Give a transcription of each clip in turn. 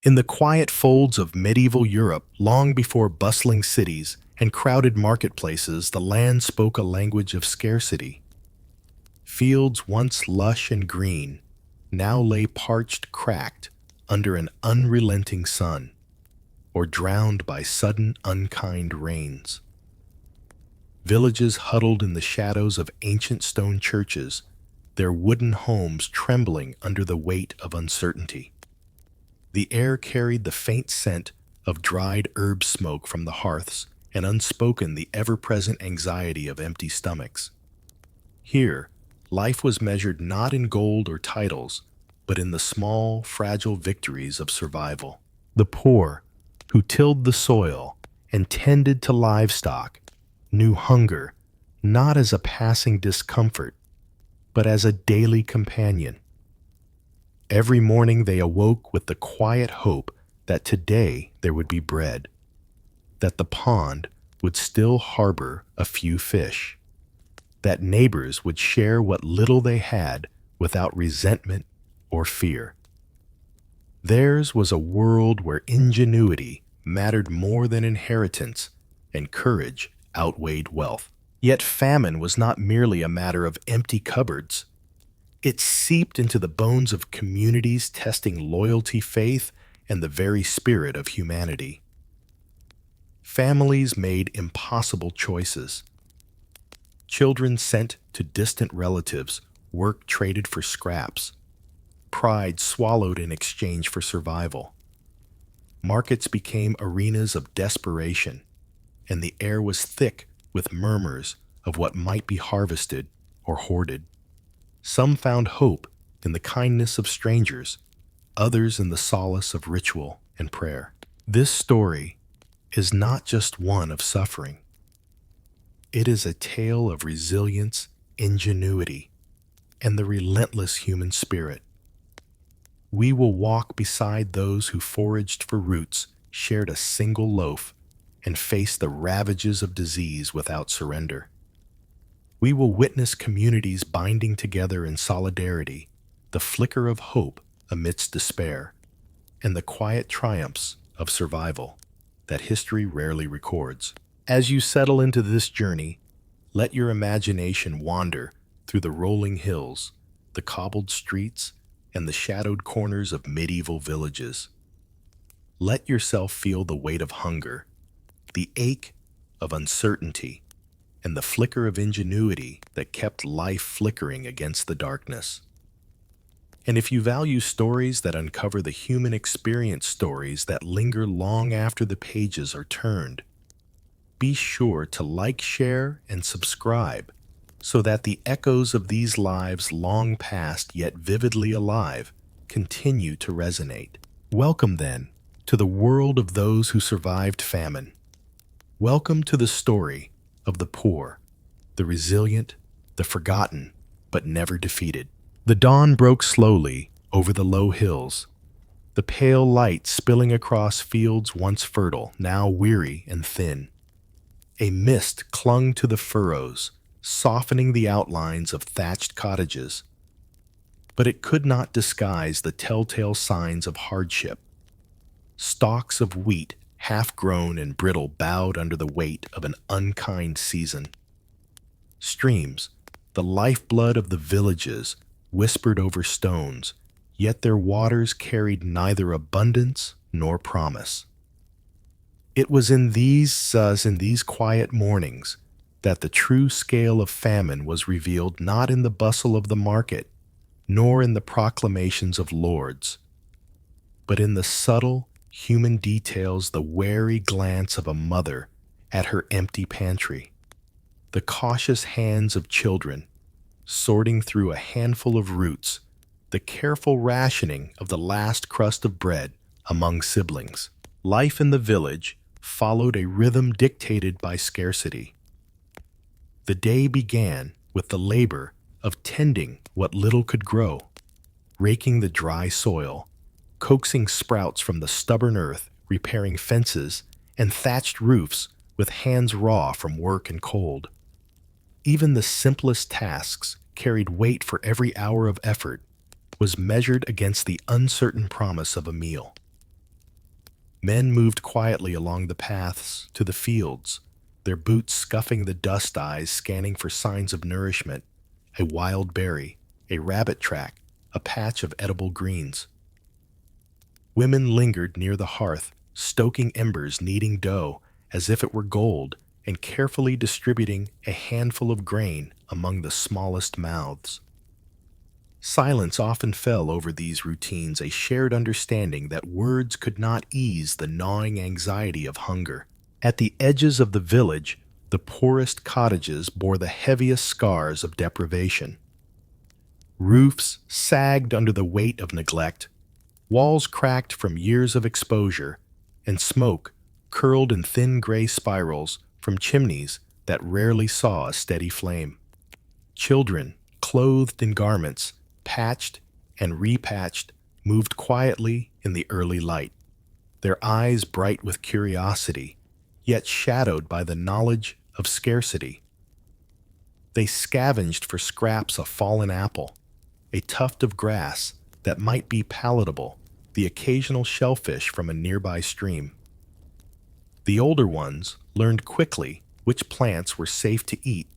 In the quiet folds of medieval Europe, long before bustling cities and crowded marketplaces, the land spoke a language of scarcity. Fields once lush and green now lay parched, cracked, under an unrelenting sun, or drowned by sudden, unkind rains. Villages huddled in the shadows of ancient stone churches, their wooden homes trembling under the weight of uncertainty. The air carried the faint scent of dried herb smoke from the hearths, and unspoken the ever-present anxiety of empty stomachs. Here, life was measured not in gold or titles, but in the small, fragile victories of survival. The poor, who tilled the soil and tended to livestock, knew hunger not as a passing discomfort, but as a daily companion. Every morning they awoke with the quiet hope that today there would be bread, that the pond would still harbor a few fish, that neighbors would share what little they had without resentment or fear. Theirs was a world where ingenuity mattered more than inheritance and courage outweighed wealth. Yet famine was not merely a matter of empty cupboards. It seeped into the bones of communities, testing loyalty, faith, and the very spirit of humanity. Families made impossible choices. Children sent to distant relatives, work traded for scraps, pride swallowed in exchange for survival. Markets became arenas of desperation, and the air was thick with murmurs of what might be harvested or hoarded. Some found hope in the kindness of strangers, others in the solace of ritual and prayer. This story is not just one of suffering. It is a tale of resilience, ingenuity, and the relentless human spirit. We will walk beside those who foraged for roots, shared a single loaf, and faced the ravages of disease without surrender. We will witness communities binding together in solidarity, the flicker of hope amidst despair, and the quiet triumphs of survival that history rarely records. As you settle into this journey, let your imagination wander through the rolling hills, the cobbled streets, and the shadowed corners of medieval villages. Let yourself feel the weight of hunger, the ache of uncertainty, and the flicker of ingenuity that kept life flickering against the darkness. And if you value stories that uncover the human experience, stories that linger long after the pages are turned, be sure to like, share, and subscribe so that the echoes of these lives, long past yet vividly alive, continue to resonate. Welcome, then, to the world of those who survived famine. Welcome to the story of the poor, the resilient, the forgotten, but never defeated. The dawn broke slowly over the low hills, the pale light spilling across fields once fertile, now weary and thin. A mist clung to the furrows, softening the outlines of thatched cottages. But it could not disguise the telltale signs of hardship. Stalks of wheat, half-grown and brittle, bowed under the weight of an unkind season. Streams, the lifeblood of the villages, whispered over stones, yet their waters carried neither abundance nor promise. It was in these quiet mornings that the true scale of famine was revealed, not in the bustle of the market, nor in the proclamations of lords, but in the subtle human details, the wary glance of a mother at her empty pantry, the cautious hands of children sorting through a handful of roots, the careful rationing of the last crust of bread among siblings. Life in the village followed a rhythm dictated by scarcity. The day began with the labor of tending what little could grow, raking the dry soil, coaxing sprouts from the stubborn earth, repairing fences and thatched roofs with hands raw from work and cold. Even the simplest tasks carried weight, for every hour of effort was measured against the uncertain promise of a meal. Men moved quietly along the paths to the fields, their boots scuffing the dust, eyes scanning for signs of nourishment, a wild berry, a rabbit track, a patch of edible greens. Women lingered near the hearth, stoking embers, kneading dough as if it were gold, and carefully distributing a handful of grain among the smallest mouths. Silence often fell over these routines, a shared understanding that words could not ease the gnawing anxiety of hunger. At the edges of the village, the poorest cottages bore the heaviest scars of deprivation. Roofs sagged under the weight of neglect, walls cracked from years of exposure, and smoke curled in thin gray spirals from chimneys that rarely saw a steady flame. Children, clothed in garments, patched and repatched, moved quietly in the early light, their eyes bright with curiosity, yet shadowed by the knowledge of scarcity. They scavenged for scraps, a fallen apple, a tuft of grass that might be palatable, the occasional shellfish from a nearby stream. The older ones learned quickly which plants were safe to eat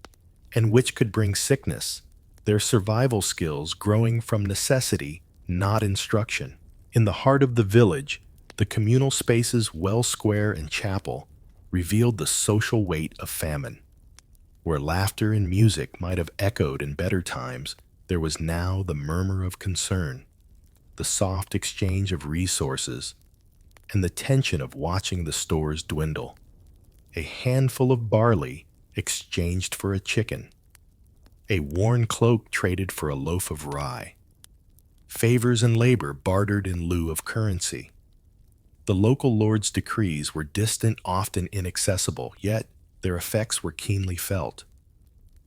and which could bring sickness, their survival skills growing from necessity, not instruction. In the heart of the village, the communal spaces, well square and chapel, revealed the social weight of famine. Where laughter and music might have echoed in better times, there was now the murmur of concern, the soft exchange of resources, and the tension of watching the stores dwindle. A handful of barley exchanged for a chicken, a worn cloak traded for a loaf of rye. Favors and labor bartered in lieu of currency. The local lord's decrees were distant, often inaccessible, yet their effects were keenly felt.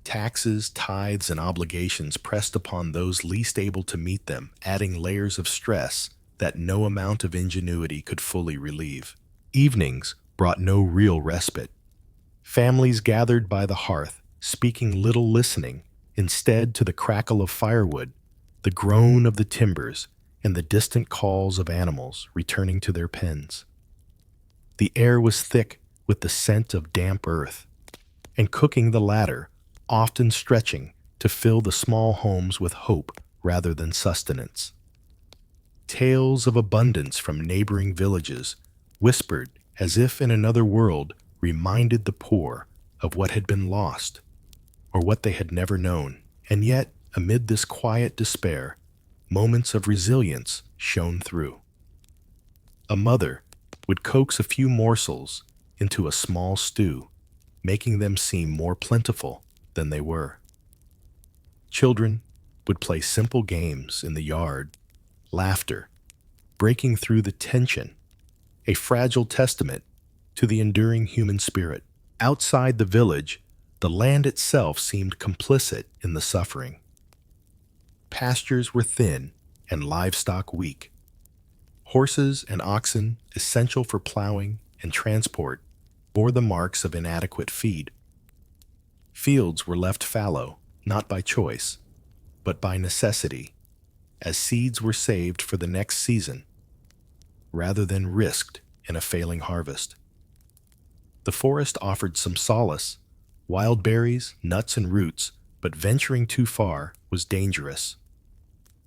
Taxes, tithes, and obligations pressed upon those least able to meet them, adding layers of stress that no amount of ingenuity could fully relieve. Evenings brought no real respite. Families gathered by the hearth, speaking little, listening instead to the crackle of firewood, the groan of the timbers, and the distant calls of animals returning to their pens. The air was thick with the scent of damp earth, and cooking the latter, often stretching to fill the small homes with hope rather than sustenance. Tales of abundance from neighboring villages, whispered as if in another world, reminded the poor of what had been lost or what they had never known. And yet, amid this quiet despair, moments of resilience shone through. A mother would coax a few morsels into a small stew, making them seem more plentiful than they were. Children would play simple games in the yard, laughter breaking through the tension, a fragile testament to the enduring human spirit. Outside the village, the land itself seemed complicit in the suffering. Pastures were thin and livestock weak. Horses and oxen, essential for plowing and transport, bore the marks of inadequate feed. Fields were left fallow, not by choice, but by necessity, as seeds were saved for the next season, rather than risked in a failing harvest. The forest offered some solace, wild berries, nuts, and roots, but venturing too far was dangerous.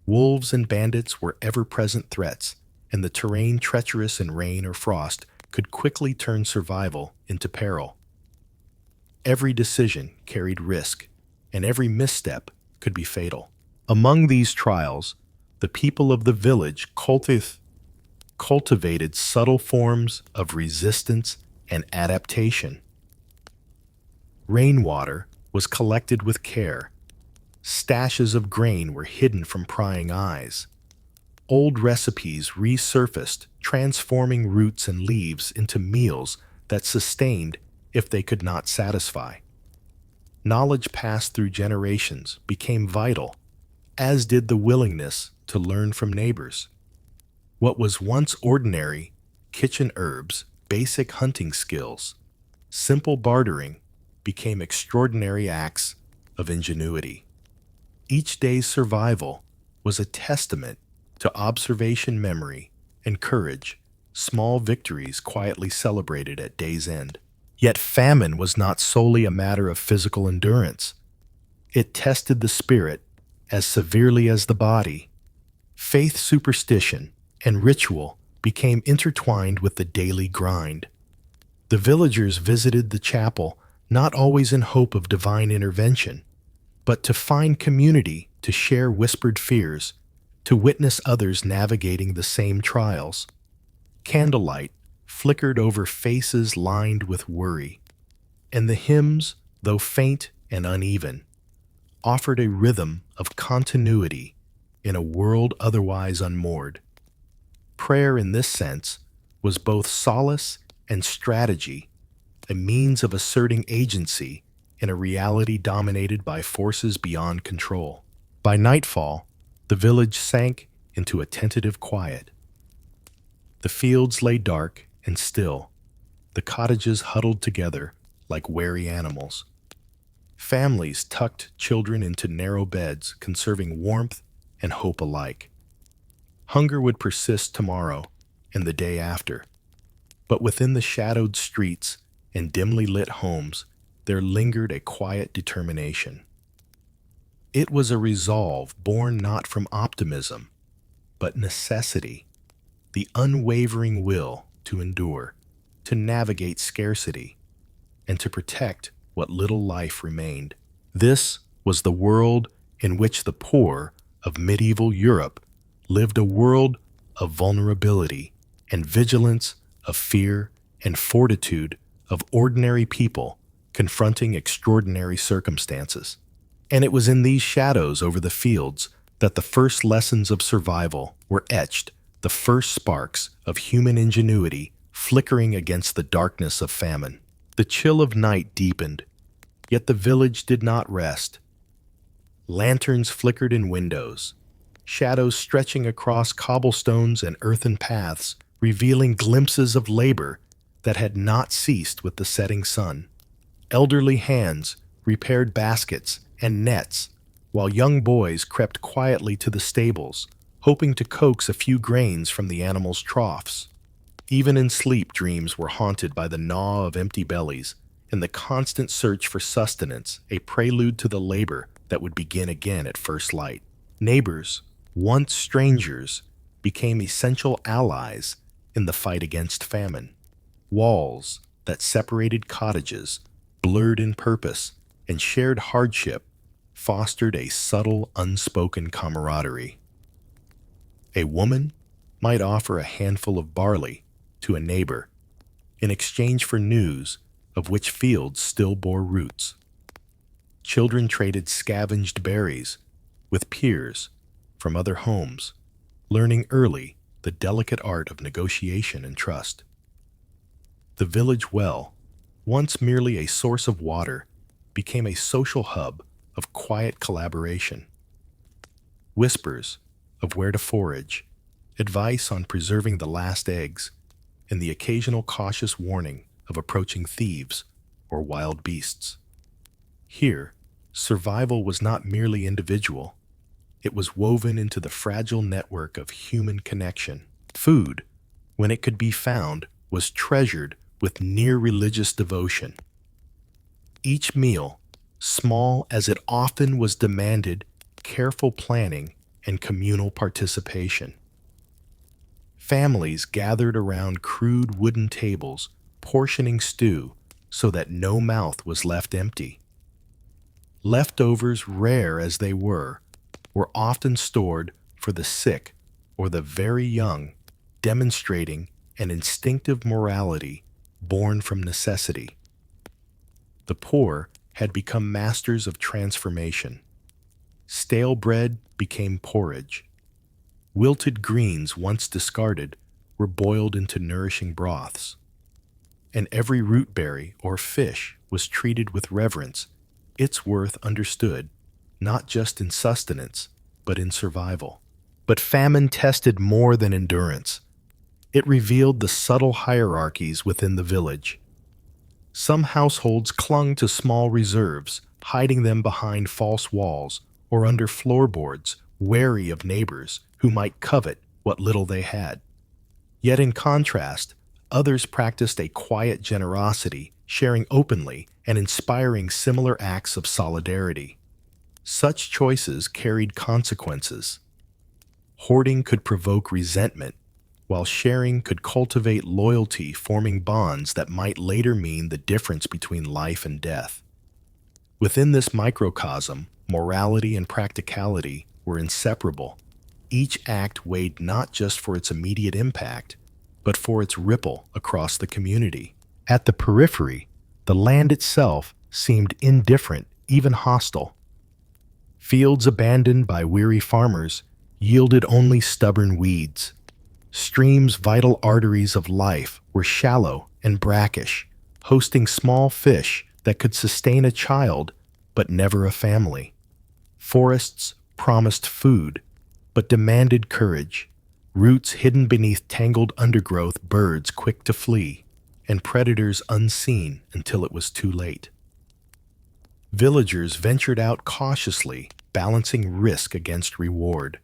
Wolves and bandits were ever-present threats, and the terrain, treacherous in rain or frost, could quickly turn survival into peril. Every decision carried risk, and every misstep could be fatal. Among these trials, the people of the village cultivated subtle forms of resistance and adaptation. Rainwater was collected with care. Stashes of grain were hidden from prying eyes. Old recipes resurfaced, transforming roots and leaves into meals that sustained if they could not satisfy. Knowledge passed through generations became vital, as did the willingness to learn from neighbors. What was once ordinary, kitchen herbs, basic hunting skills, simple bartering, became extraordinary acts of ingenuity. Each day's survival was a testament to observation, memory, and courage, small victories quietly celebrated at day's end. Yet famine was not solely a matter of physical endurance. It tested the spirit as severely as the body. Faith, superstition, and ritual became intertwined with the daily grind. The villagers visited the chapel not always in hope of divine intervention, but to find community, to share whispered fears, to witness others navigating the same trials. Candlelight flickered over faces lined with worry, and the hymns, though faint and uneven, offered a rhythm of continuity in a world otherwise unmoored. Prayer, in this sense, was both solace and strategy, a means of asserting agency in a reality dominated by forces beyond control. By nightfall, the village sank into a tentative quiet. The fields lay dark and still, the cottages huddled together like wary animals. Families tucked children into narrow beds, conserving warmth and hope alike. Hunger would persist tomorrow and the day after, but within the shadowed streets and dimly lit homes, there lingered a quiet determination. It was a resolve born not from optimism, but necessity, the unwavering will to endure, to navigate scarcity, and to protect what little life remained. This was the world in which the poor of medieval Europe lived, a world of vulnerability and vigilance, of fear and fortitude of ordinary people confronting extraordinary circumstances. And it was in these shadows over the fields that the first lessons of survival were etched, the first sparks of human ingenuity flickering against the darkness of famine. The chill of night deepened, yet the village did not rest. Lanterns flickered in windows, shadows stretching across cobblestones and earthen paths, revealing glimpses of labor that had not ceased with the setting sun. Elderly hands repaired baskets and nets, while young boys crept quietly to the stables, hoping to coax a few grains from the animals' troughs. Even in sleep, dreams were haunted by the gnaw of empty bellies and the constant search for sustenance, a prelude to the labor that would begin again at first light. Neighbors, once strangers, became essential allies in the fight against famine. Walls that separated cottages, blurred in purpose, and shared hardship, fostered a subtle, unspoken camaraderie. A woman might offer a handful of barley to a neighbor in exchange for news of which fields still bore roots. Children traded scavenged berries with peers from other homes, learning early the delicate art of negotiation and trust. The village well, once merely a source of water, became a social hub of quiet collaboration. Whispers of where to forage, advice on preserving the last eggs, and the occasional cautious warning of approaching thieves or wild beasts. Here, survival was not merely individual. It was woven into the fragile network of human connection. Food, when it could be found, was treasured with near religious devotion. Each meal, small as it often was, demanded careful planning and communal participation. Families gathered around crude wooden tables, portioning stew so that no mouth was left empty. Leftovers, rare as they were often stored for the sick or the very young, demonstrating an instinctive morality born from necessity. The poor had become masters of transformation. Stale bread became porridge. Wilted greens, once discarded, were boiled into nourishing broths. And every root berry or fish was treated with reverence, its worth understood, not just in sustenance, but in survival. But famine tested more than endurance. It revealed the subtle hierarchies within the village. Some households clung to small reserves, hiding them behind false walls or under floorboards, wary of neighbors who might covet what little they had. Yet in contrast, others practiced a quiet generosity, sharing openly and inspiring similar acts of solidarity. Such choices carried consequences. Hoarding could provoke resentment, while sharing could cultivate loyalty, forming bonds that might later mean the difference between life and death. Within this microcosm, morality and practicality were inseparable. Each act weighed not just for its immediate impact, but for its ripple across the community. At the periphery, the land itself seemed indifferent, even hostile. Fields abandoned by weary farmers yielded only stubborn weeds. Streams, vital arteries of life, were shallow and brackish, hosting small fish that could sustain a child but never a family. Forests promised food but demanded courage, roots hidden beneath tangled undergrowth, birds quick to flee, and predators unseen until it was too late. Villagers ventured out cautiously, balancing risk against reward.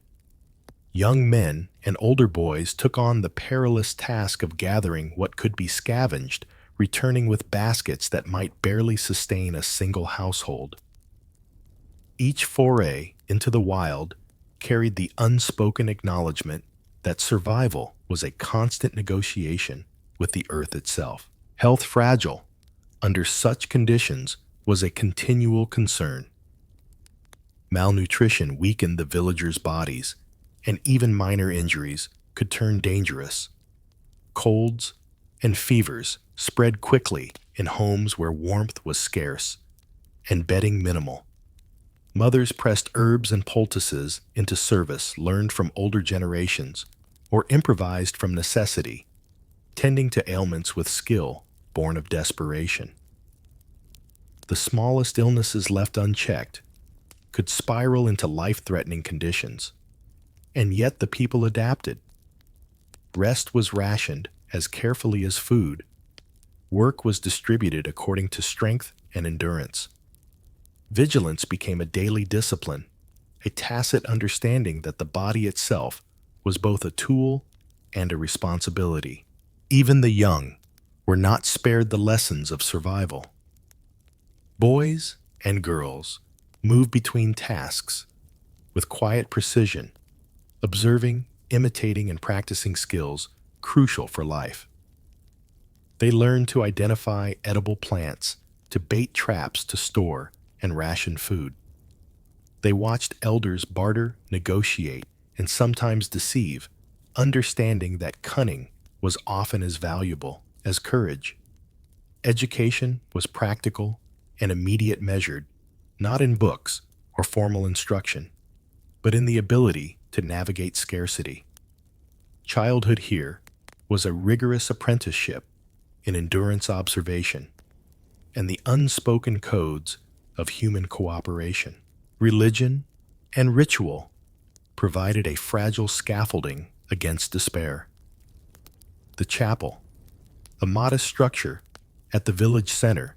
Young men and older boys took on the perilous task of gathering what could be scavenged, returning with baskets that might barely sustain a single household. Each foray into the wild carried the unspoken acknowledgement that survival was a constant negotiation with the earth itself. Health fragile, under such conditions, was a continual concern. Malnutrition weakened the villagers' bodies, and even minor injuries could turn dangerous. Colds and fevers spread quickly in homes where warmth was scarce and bedding minimal. Mothers pressed herbs and poultices into service learned from older generations or improvised from necessity, tending to ailments with skill born of desperation. The smallest illnesses left unchecked could spiral into life-threatening conditions, and yet the people adapted. Rest was rationed as carefully as food. Work was distributed according to strength and endurance. Vigilance became a daily discipline, a tacit understanding that the body itself was both a tool and a responsibility. Even the young were not spared the lessons of survival. Boys and girls moved between tasks with quiet precision, observing, imitating, and practicing skills crucial for life. They learned to identify edible plants, to bait traps to store and ration food. They watched elders barter, negotiate, and sometimes deceive, understanding that cunning was often as valuable as courage. Education was practical and immediate, measured, not in books or formal instruction, but in the ability to navigate scarcity. Childhood here was a rigorous apprenticeship in endurance observation and the unspoken codes of human cooperation. Religion and ritual provided a fragile scaffolding against despair. The chapel, a modest structure at the village center,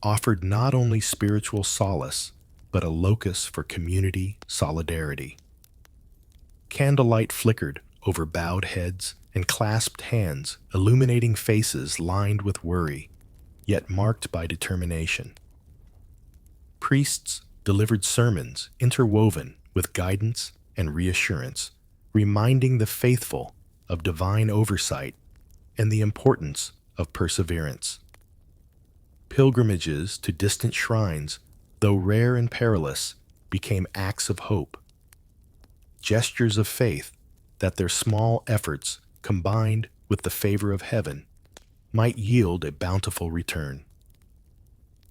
offered not only spiritual solace, but a locus for community solidarity. Candlelight flickered over bowed heads and clasped hands, illuminating faces lined with worry, yet marked by determination. Priests delivered sermons interwoven with guidance and reassurance, reminding the faithful of divine oversight and the importance of perseverance. Pilgrimages to distant shrines, though rare and perilous, became acts of hope, gestures of faith that their small efforts, combined with the favor of heaven, might yield a bountiful return.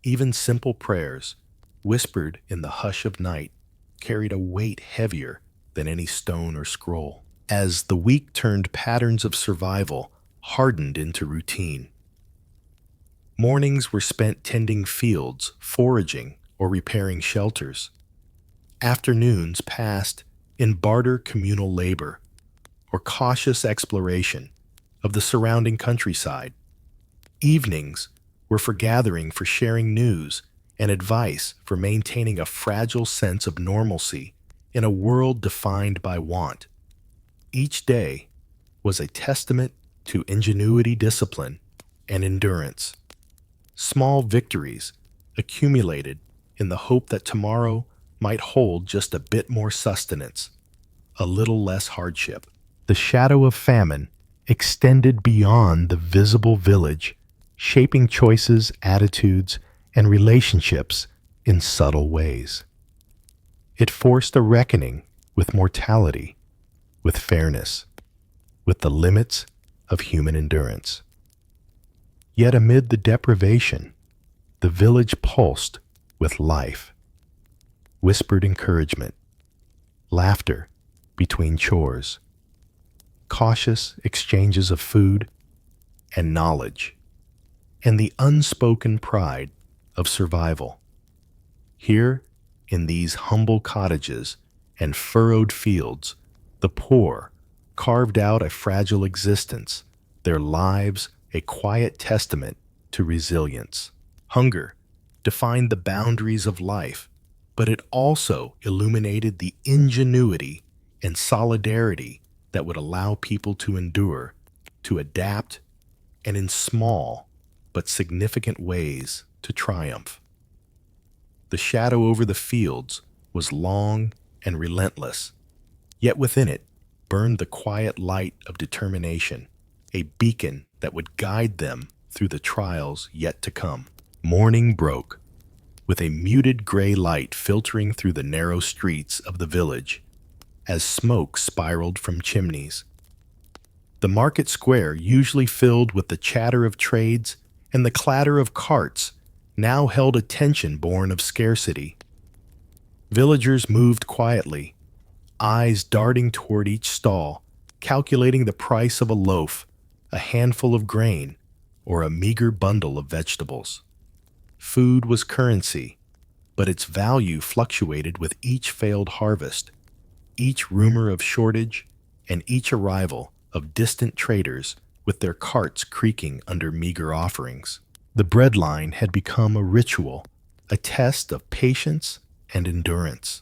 Even simple prayers, whispered in the hush of night, carried a weight heavier than any stone or scroll, as the week-turned patterns of survival hardened into routine. Mornings were spent tending fields, foraging, or repairing shelters. Afternoons passed in barter communal labor or cautious exploration of the surrounding countryside. Evenings were for gathering, for sharing news, and advice for maintaining a fragile sense of normalcy in a world defined by want. Each day was a testament to ingenuity, discipline, and endurance. Small victories accumulated in the hope that tomorrow might hold just a bit more sustenance, a little less hardship. The shadow of famine extended beyond the visible village, shaping choices, attitudes, and relationships in subtle ways. It forced a reckoning with mortality, with fairness, with the limits of human endurance. Yet amid the deprivation, the village pulsed with life, whispered encouragement, laughter between chores, cautious exchanges of food and knowledge, and the unspoken pride of survival. Here, in these humble cottages and furrowed fields, the poor carved out a fragile existence, their lives a quiet testament to resilience. Hunger defined the boundaries of life, but it also illuminated the ingenuity and solidarity that would allow people to endure, to adapt, and in small but significant ways to triumph. The shadow over the fields was long and relentless, yet within it burned the quiet light of determination, a beacon that would guide them through the trials yet to come. Morning broke, with a muted gray light filtering through the narrow streets of the village as smoke spiraled from chimneys. The market square, usually filled with the chatter of trades and the clatter of carts, now held a tension born of scarcity. Villagers moved quietly, eyes darting toward each stall, calculating the price of a loaf, a handful of grain, or a meager bundle of vegetables. Food was currency, but its value fluctuated with each failed harvest, each rumor of shortage, and each arrival of distant traders with their carts creaking under meager offerings. The breadline had become a ritual, a test of patience and endurance.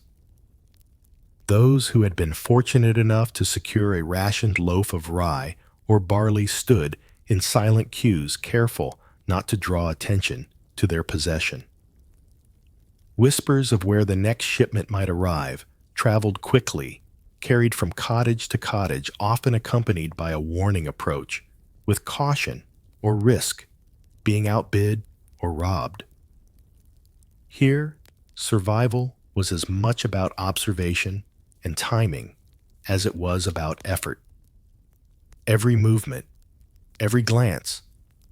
Those who had been fortunate enough to secure a rationed loaf of rye or barley stood in silent queues, careful not to draw attention to their possession. Whispers of where the next shipment might arrive traveled quickly, carried from cottage to cottage, often accompanied by a warning approach, with caution or risk, being outbid or robbed. Here, survival was as much about observation and timing as it was about effort. Every movement, every glance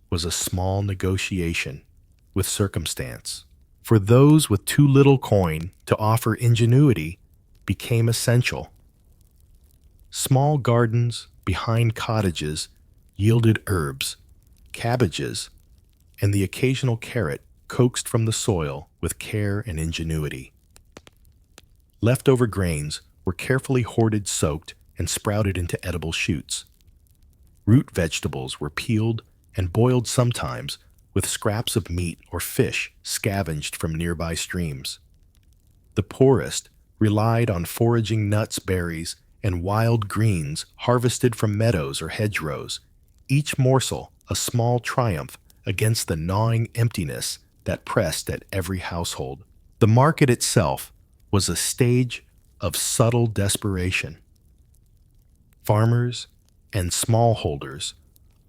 was a small negotiation with circumstance. For those with too little coin to offer, ingenuity became essential. Small gardens behind cottages yielded herbs, cabbages, and the occasional carrot coaxed from the soil with care and ingenuity. Leftover grains were carefully hoarded, soaked, and sprouted into edible shoots. Root vegetables were peeled and boiled, sometimes with scraps of meat or fish scavenged from nearby streams. The poorest relied on foraging nuts, berries, and wild greens harvested from meadows or hedgerows, each morsel a small triumph against the gnawing emptiness that pressed at every household. The market itself was a stage of subtle desperation. Farmers and smallholders,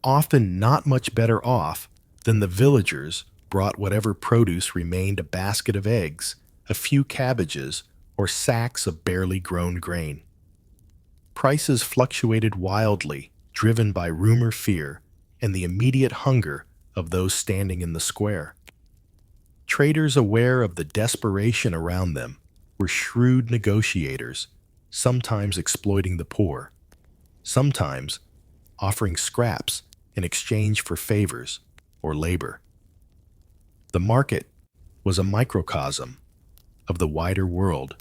often not much better off than the villagers, brought whatever produce remained: a basket of eggs, a few cabbages, or sacks of barely grown grain. Prices fluctuated wildly, driven by rumor, fear, and the immediate hunger of those standing in the square. Traders, aware of the desperation around them, were shrewd negotiators, sometimes exploiting the poor, sometimes offering scraps in exchange for favors or labor. The market was a microcosm of the wider world,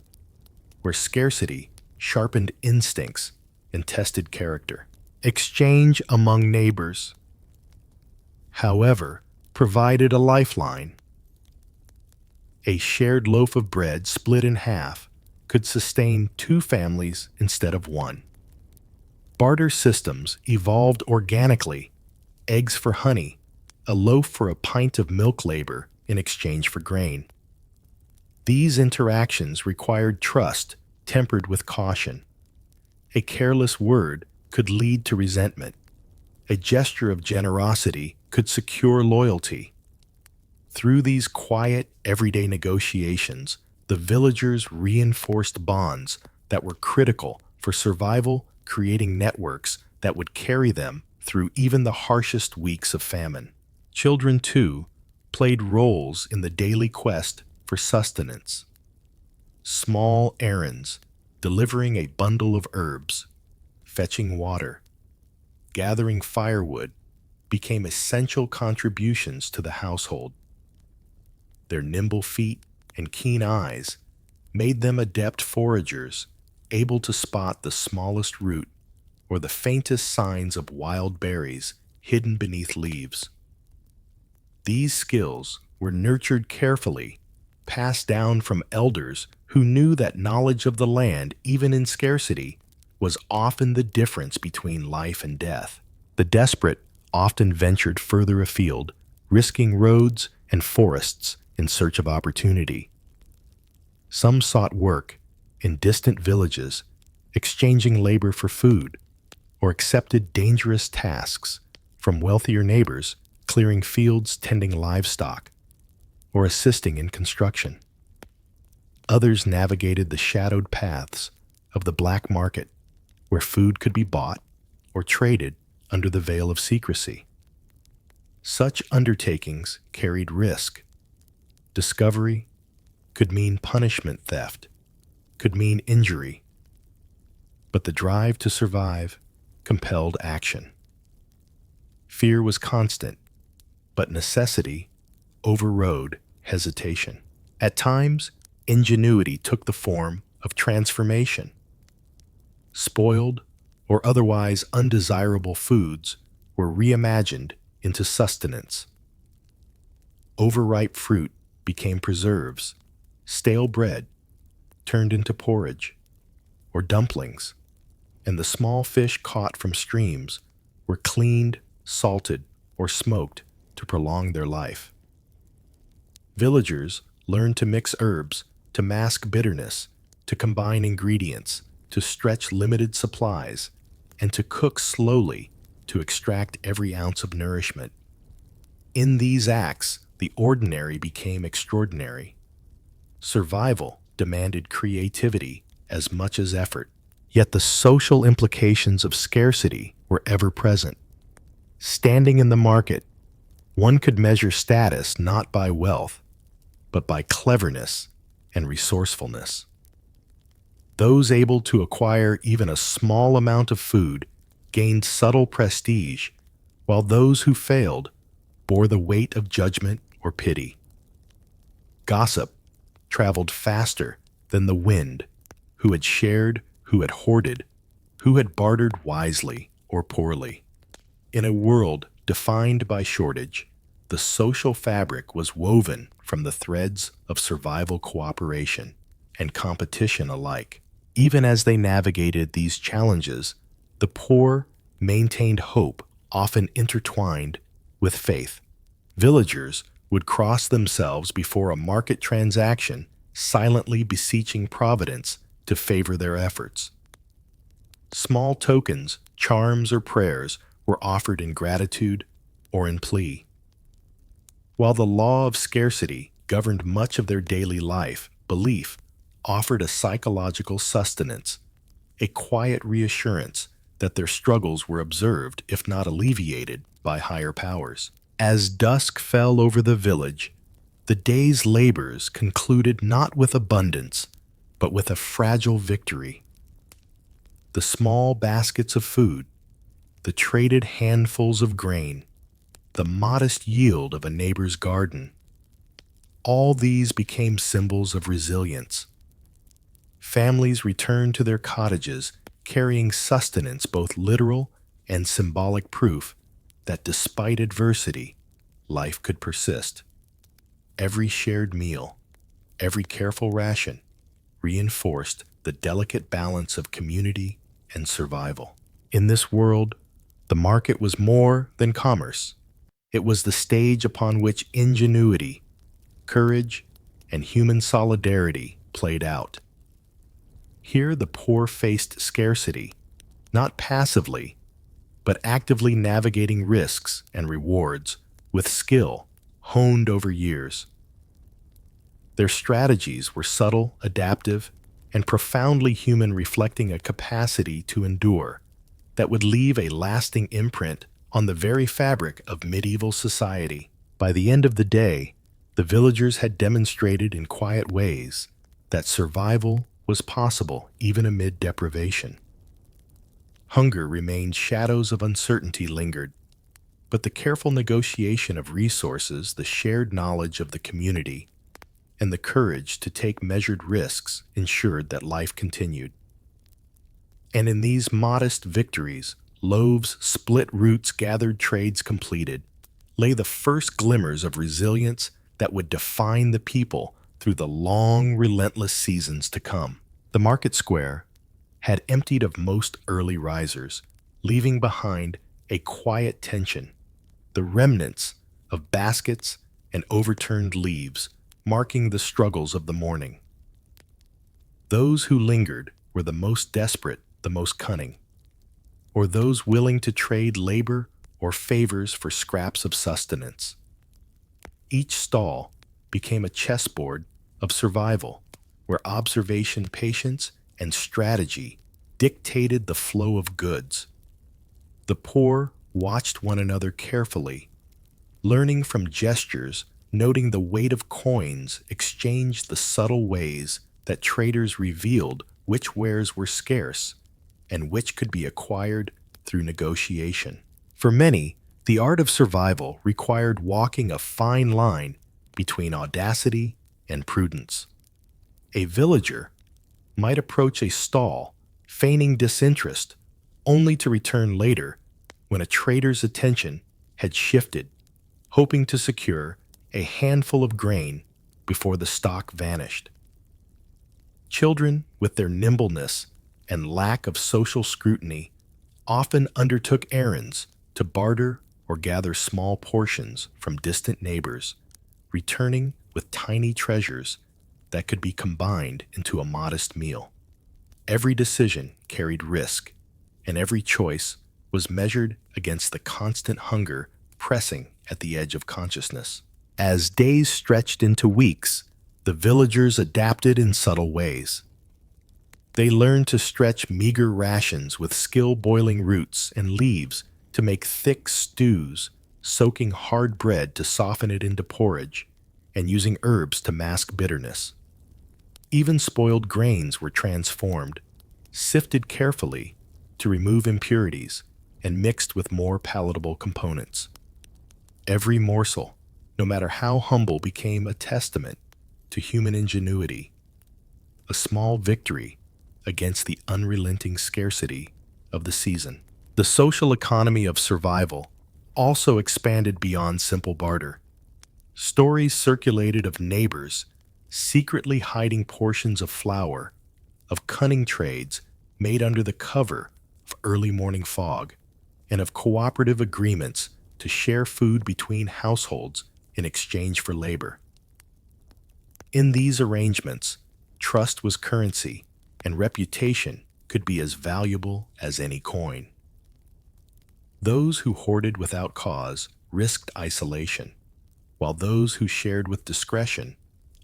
where scarcity sharpened instincts and tested character. Exchange among neighbors, however, provided a lifeline. A shared loaf of bread split in half could sustain two families instead of one. Barter systems evolved organically: eggs for honey, a loaf for a pint of milk labor in exchange for grain. These interactions required trust tempered with caution. A careless word could lead to resentment. A gesture of generosity could secure loyalty. Through these quiet, everyday negotiations, the villagers reinforced bonds that were critical for survival, creating networks that would carry them through even the harshest weeks of famine. Children, too, played roles in the daily quest for sustenance. Small errands, delivering a bundle of herbs, fetching water, gathering firewood, became essential contributions to the household. Their nimble feet and keen eyes made them adept foragers, able to spot the smallest root or the faintest signs of wild berries hidden beneath leaves. These skills were nurtured carefully, passed down from elders who knew that knowledge of the land, even in scarcity, was often the difference between life and death. The desperate often ventured further afield, risking roads and forests in search of opportunity. Some sought work in distant villages, exchanging labor for food, or accepted dangerous tasks from wealthier neighbors, clearing fields, tending livestock, or assisting in construction. Others navigated the shadowed paths of the black market, where food could be bought or traded under the veil of secrecy. Such undertakings carried risk. Discovery could mean punishment, theft could mean injury, but the drive to survive compelled action. Fear was constant, but necessity overrode hesitation. At times, ingenuity took the form of transformation. Spoiled or otherwise undesirable foods were reimagined into sustenance. Overripe fruit became preserves, stale bread turned into porridge or dumplings, and the small fish caught from streams were cleaned, salted, or smoked to prolong their life. Villagers learned to mix herbs, to mask bitterness, to combine ingredients, to stretch limited supplies, and to cook slowly to extract every ounce of nourishment. In these acts, the ordinary became extraordinary. Survival demanded creativity as much as effort, yet the social implications of scarcity were ever present. Standing in the market, one could measure status not by wealth, but by cleverness and resourcefulness. Those able to acquire even a small amount of food gained subtle prestige, while those who failed bore the weight of judgment or pity. Gossip traveled faster than the wind. Who had shared, who had hoarded, who had bartered wisely or poorly. In a world defined by shortage, the social fabric was woven from the threads of survival, cooperation, and competition alike. Even as they navigated these challenges, the poor maintained hope, often intertwined with faith. Villagers would cross themselves before a market transaction, silently beseeching Providence to favor their efforts. Small tokens, charms, or prayers were offered in gratitude or in plea. While the law of scarcity governed much of their daily life, belief offered a psychological sustenance, a quiet reassurance that their struggles were observed, if not alleviated, by higher powers. As dusk fell over the village, the day's labors concluded not with abundance, but with a fragile victory. The small baskets of food, the traded handfuls of grain, the modest yield of a neighbor's garden, all these became symbols of resilience. Families returned to their cottages carrying sustenance, both literal and symbolic proof that despite adversity, life could persist. Every shared meal, every careful ration, reinforced the delicate balance of community and survival. In this world, the market was more than commerce. It was the stage upon which ingenuity, courage, and human solidarity played out. Here the poor faced scarcity, not passively, but actively navigating risks and rewards with skill honed over years. Their strategies were subtle, adaptive, and profoundly human, reflecting a capacity to endure that would leave a lasting imprint on the very fabric of medieval society. By the end of the day, the villagers had demonstrated in quiet ways that survival was possible even amid deprivation. Hunger remained, shadows of uncertainty lingered, but the careful negotiation of resources, the shared knowledge of the community, and the courage to take measured risks ensured that life continued. And in these modest victories, loaves, split roots, gathered trades completed, lay the first glimmers of resilience that would define the people through the long, relentless seasons to come. The market square had emptied of most early risers, leaving behind a quiet tension, the remnants of baskets and overturned leaves marking the struggles of the morning. Those who lingered were the most desperate, the most cunning, or those willing to trade labor or favors for scraps of sustenance. Each stall became a chessboard of survival, where observation, patience, and strategy dictated the flow of goods. The poor watched one another carefully, learning from gestures, noting the weight of coins, exchanged the subtle ways that traders revealed which wares were scarce and which could be acquired through negotiation. For many, the art of survival required walking a fine line between audacity and prudence. A villager might approach a stall, feigning disinterest, only to return later when a trader's attention had shifted, hoping to secure a handful of grain before the stock vanished. Children, with their nimbleness and lack of social scrutiny, often undertook errands to barter or gather small portions from distant neighbors, returning with tiny treasures that could be combined into a modest meal. Every decision carried risk, and every choice was measured against the constant hunger pressing at the edge of consciousness. As days stretched into weeks, the villagers adapted in subtle ways. They learned to stretch meager rations with skill, boiling roots and leaves to make thick stews, soaking hard bread to soften it into porridge, and using herbs to mask bitterness. Even spoiled grains were transformed, sifted carefully to remove impurities, and mixed with more palatable components. Every morsel, no matter how humble, became a testament to human ingenuity, a small victory against the unrelenting scarcity of the season. The social economy of survival also expanded beyond simple barter. Stories circulated of neighbors secretly hiding portions of flour, of cunning trades made under the cover of early morning fog, and of cooperative agreements to share food between households in exchange for labor. In these arrangements, trust was currency, and reputation could be as valuable as any coin. Those who hoarded without cause risked isolation, while those who shared with discretion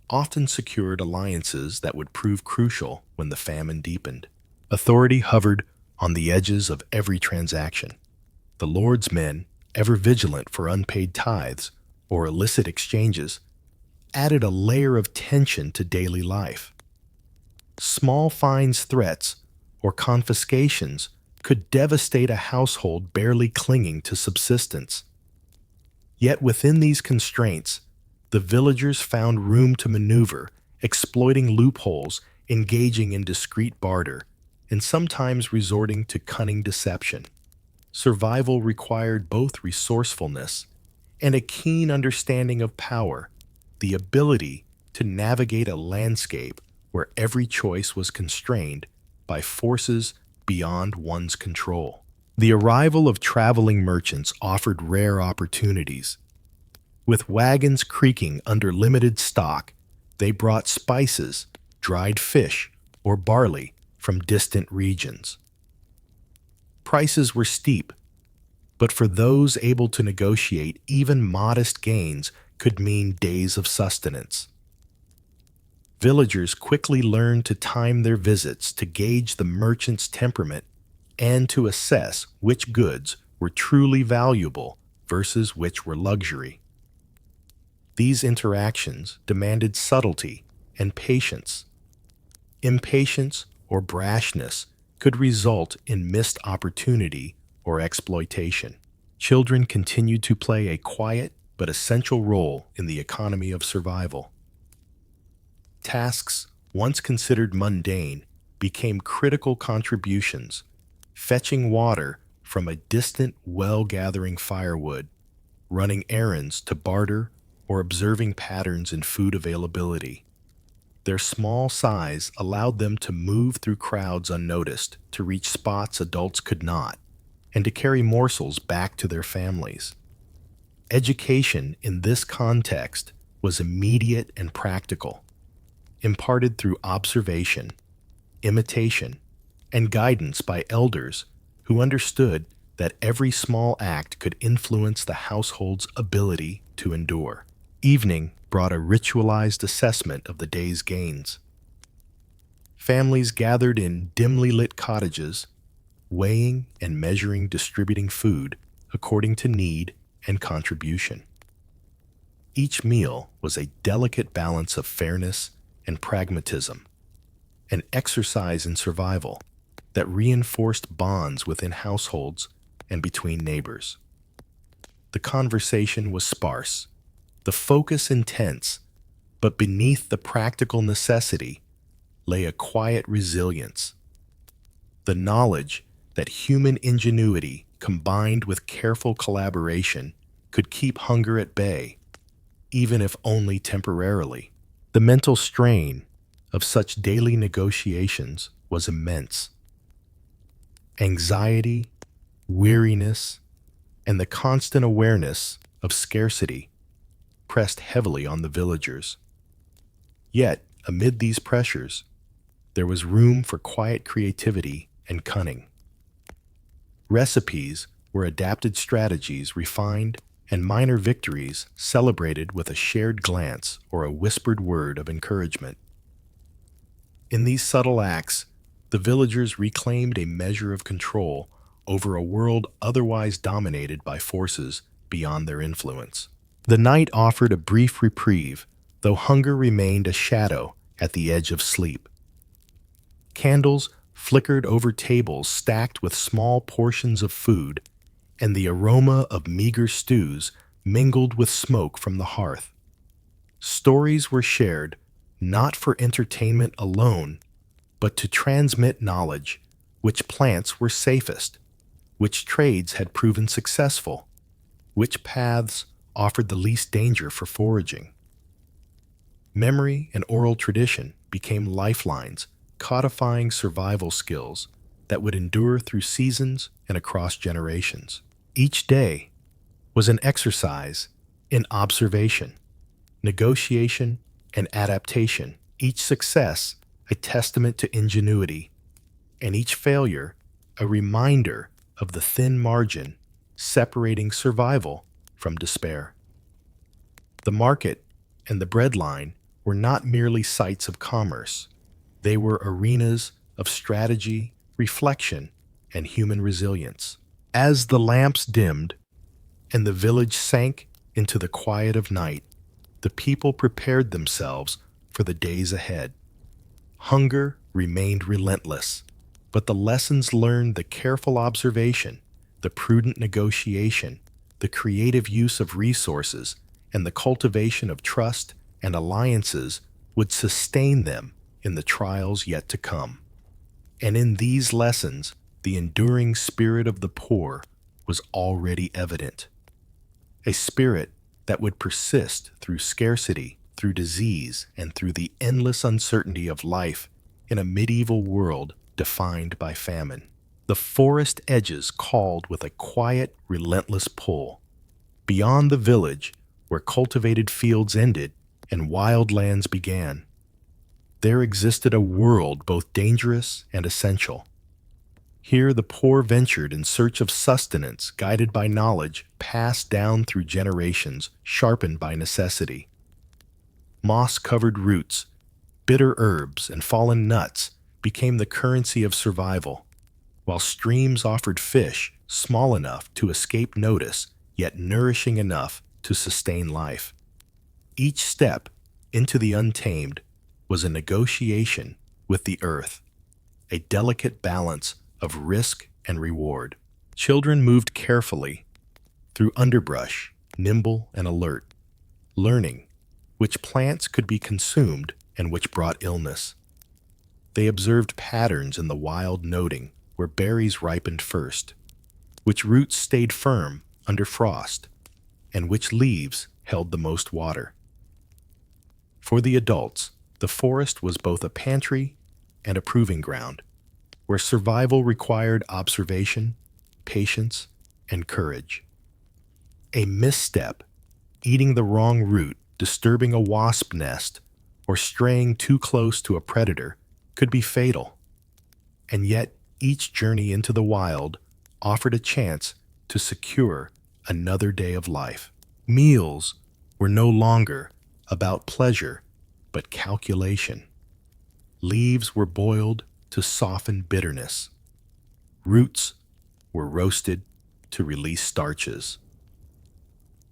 often secured alliances that would prove crucial when the famine deepened. Authority hovered on the edges of every transaction. The Lord's men, ever vigilant for unpaid tithes or illicit exchanges, added a layer of tension to daily life. Small fines, threats, or confiscations could devastate a household barely clinging to subsistence. Yet within these constraints, the villagers found room to maneuver, exploiting loopholes, engaging in discreet barter, and sometimes resorting to cunning deception. Survival required both resourcefulness and a keen understanding of power, the ability to navigate a landscape where every choice was constrained by forces beyond one's control. The arrival of traveling merchants offered rare opportunities. With wagons creaking under limited stock, they brought spices, dried fish, or barley from distant regions. Prices were steep, but for those able to negotiate, even modest gains could mean days of sustenance. Villagers quickly learned to time their visits to gauge the merchant's temperament and to assess which goods were truly valuable versus which were luxury. These interactions demanded subtlety and patience. Impatience or brashness could result in missed opportunity or exploitation. Children continued to play a quiet but essential role in the economy of survival. Tasks once considered mundane became critical contributions, fetching water from a distant well, gathering firewood, running errands to barter, or observing patterns in food availability. Their small size allowed them to move through crowds unnoticed, to reach spots adults could not, and to carry morsels back to their families. Education in this context was immediate and practical, imparted through observation, imitation, and guidance by elders who understood that every small act could influence the household's ability to endure. Evening brought a ritualized assessment of the day's gains. Families gathered in dimly lit cottages, weighing and measuring, distributing food according to need and contribution. Each meal was a delicate balance of fairness and pragmatism, an exercise in survival that reinforced bonds within households and between neighbors. The conversation was sparse, the focus intense, but beneath the practical necessity lay a quiet resilience, the knowledge that human ingenuity combined with careful collaboration could keep hunger at bay, even if only temporarily. The mental strain of such daily negotiations was immense. Anxiety, weariness, and the constant awareness of scarcity pressed heavily on the villagers. Yet, amid these pressures, there was room for quiet creativity and cunning. Recipes were adapted strategies refined, and minor victories celebrated with a shared glance or a whispered word of encouragement. In these subtle acts, the villagers reclaimed a measure of control over a world otherwise dominated by forces beyond their influence. The night offered a brief reprieve, though hunger remained a shadow at the edge of sleep. Candles flickered over tables stacked with small portions of food, and the aroma of meager stews mingled with smoke from the hearth. Stories were shared, not for entertainment alone, but to transmit knowledge: which plants were safest, which trades had proven successful, which paths offered the least danger for foraging. Memory and oral tradition became lifelines, codifying survival skills that would endure through seasons and across generations. Each day was an exercise in observation, negotiation, and adaptation, each success a testament to ingenuity, and each failure a reminder of the thin margin separating survival from despair. The market and the breadline were not merely sites of commerce. They were arenas of strategy, reflection, and human resilience. As the lamps dimmed and the village sank into the quiet of night, the people prepared themselves for the days ahead. Hunger remained relentless, but the lessons learned, the careful observation, the prudent negotiation, the creative use of resources, and the cultivation of trust and alliances would sustain them in the trials yet to come. And in these lessons, the enduring spirit of the poor was already evident. A spirit that would persist through scarcity, through disease, and through the endless uncertainty of life in a medieval world defined by famine. The forest edges called with a quiet, relentless pull. Beyond the village, where cultivated fields ended and wild lands began, there existed a world both dangerous and essential. Here the poor ventured in search of sustenance, guided by knowledge passed down through generations, sharpened by necessity. Moss-covered roots, bitter herbs, and fallen nuts became the currency of survival, while streams offered fish small enough to escape notice, yet nourishing enough to sustain life. Each step into the untamed was a negotiation with the earth, a delicate balance of risk and reward. Children moved carefully through underbrush, nimble and alert, learning which plants could be consumed and which brought illness. They observed patterns in the wild, noting where berries ripened first, which roots stayed firm under frost, and which leaves held the most water. For the adults, the forest was both a pantry and a proving ground, where survival required observation, patience, and courage. A misstep, eating the wrong root, disturbing a wasp nest, or straying too close to a predator could be fatal. And yet, each journey into the wild offered a chance to secure another day of life. Meals were no longer about pleasure, but calculation. Leaves were boiled to soften bitterness. Roots were roasted to release starches.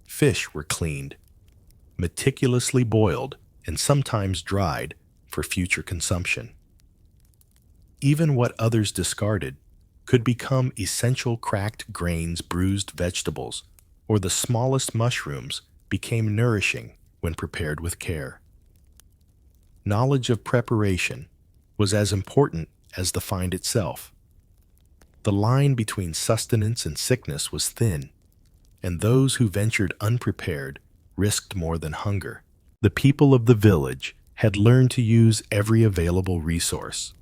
Fish were cleaned, meticulously boiled, and sometimes dried for future consumption. Even what others discarded could become essential. Cracked grains, bruised vegetables, or the smallest mushrooms became nourishing when prepared with care. Knowledge of preparation was as important as the find itself. The line between sustenance and sickness was thin, and those who ventured unprepared risked more than hunger. The people of the village had learned to use every available resource.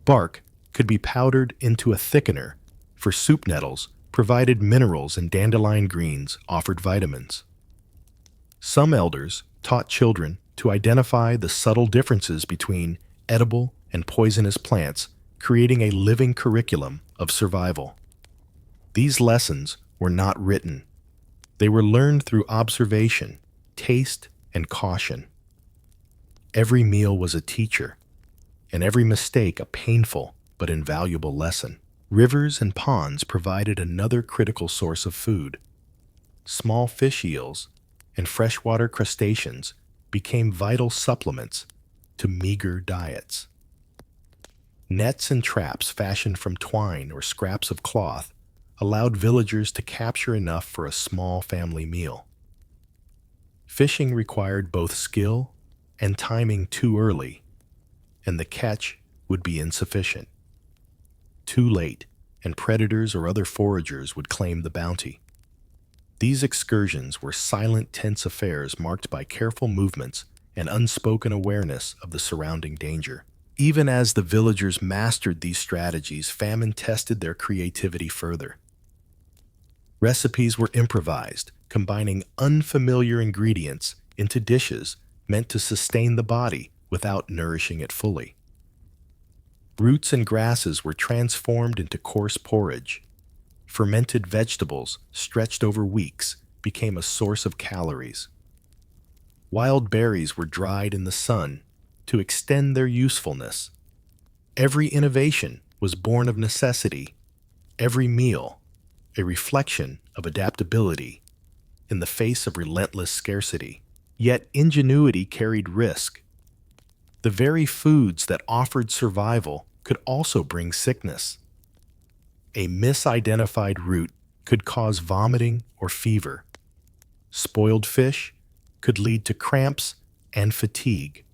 Bark could be powdered into a thickener, for soup nettles provided minerals and dandelion greens offered vitamins. Some elders taught children to identify the subtle differences between edible and poisonous plants, creating a living curriculum of survival. These lessons were not written. They were learned through observation, taste, and caution. Every meal was a teacher, and every mistake a painful but invaluable lesson. Rivers and ponds provided another critical source of food. Small fish eels and freshwater crustaceans became vital supplements to meager diets. Nets and traps fashioned from twine or scraps of cloth allowed villagers to capture enough for a small family meal. Fishing required both skill and timing too early, and the catch would be insufficient. Too late, and predators or other foragers would claim the bounty. These excursions were silent, tense affairs marked by careful movements and unspoken awareness of the surrounding danger. Even as the villagers mastered these strategies, famine tested their creativity further. Recipes were improvised, combining unfamiliar ingredients into dishes meant to sustain the body without nourishing it fully. Roots and grasses were transformed into coarse porridge. Fermented vegetables, stretched over weeks, became a source of calories. Wild berries were dried in the sun to extend their usefulness. Every innovation was born of necessity, every meal a reflection of adaptability in the face of relentless scarcity. Yet ingenuity carried risk. The very foods that offered survival could also bring sickness. A misidentified root could cause vomiting or fever. Spoiled fish could lead to cramps and fatigue.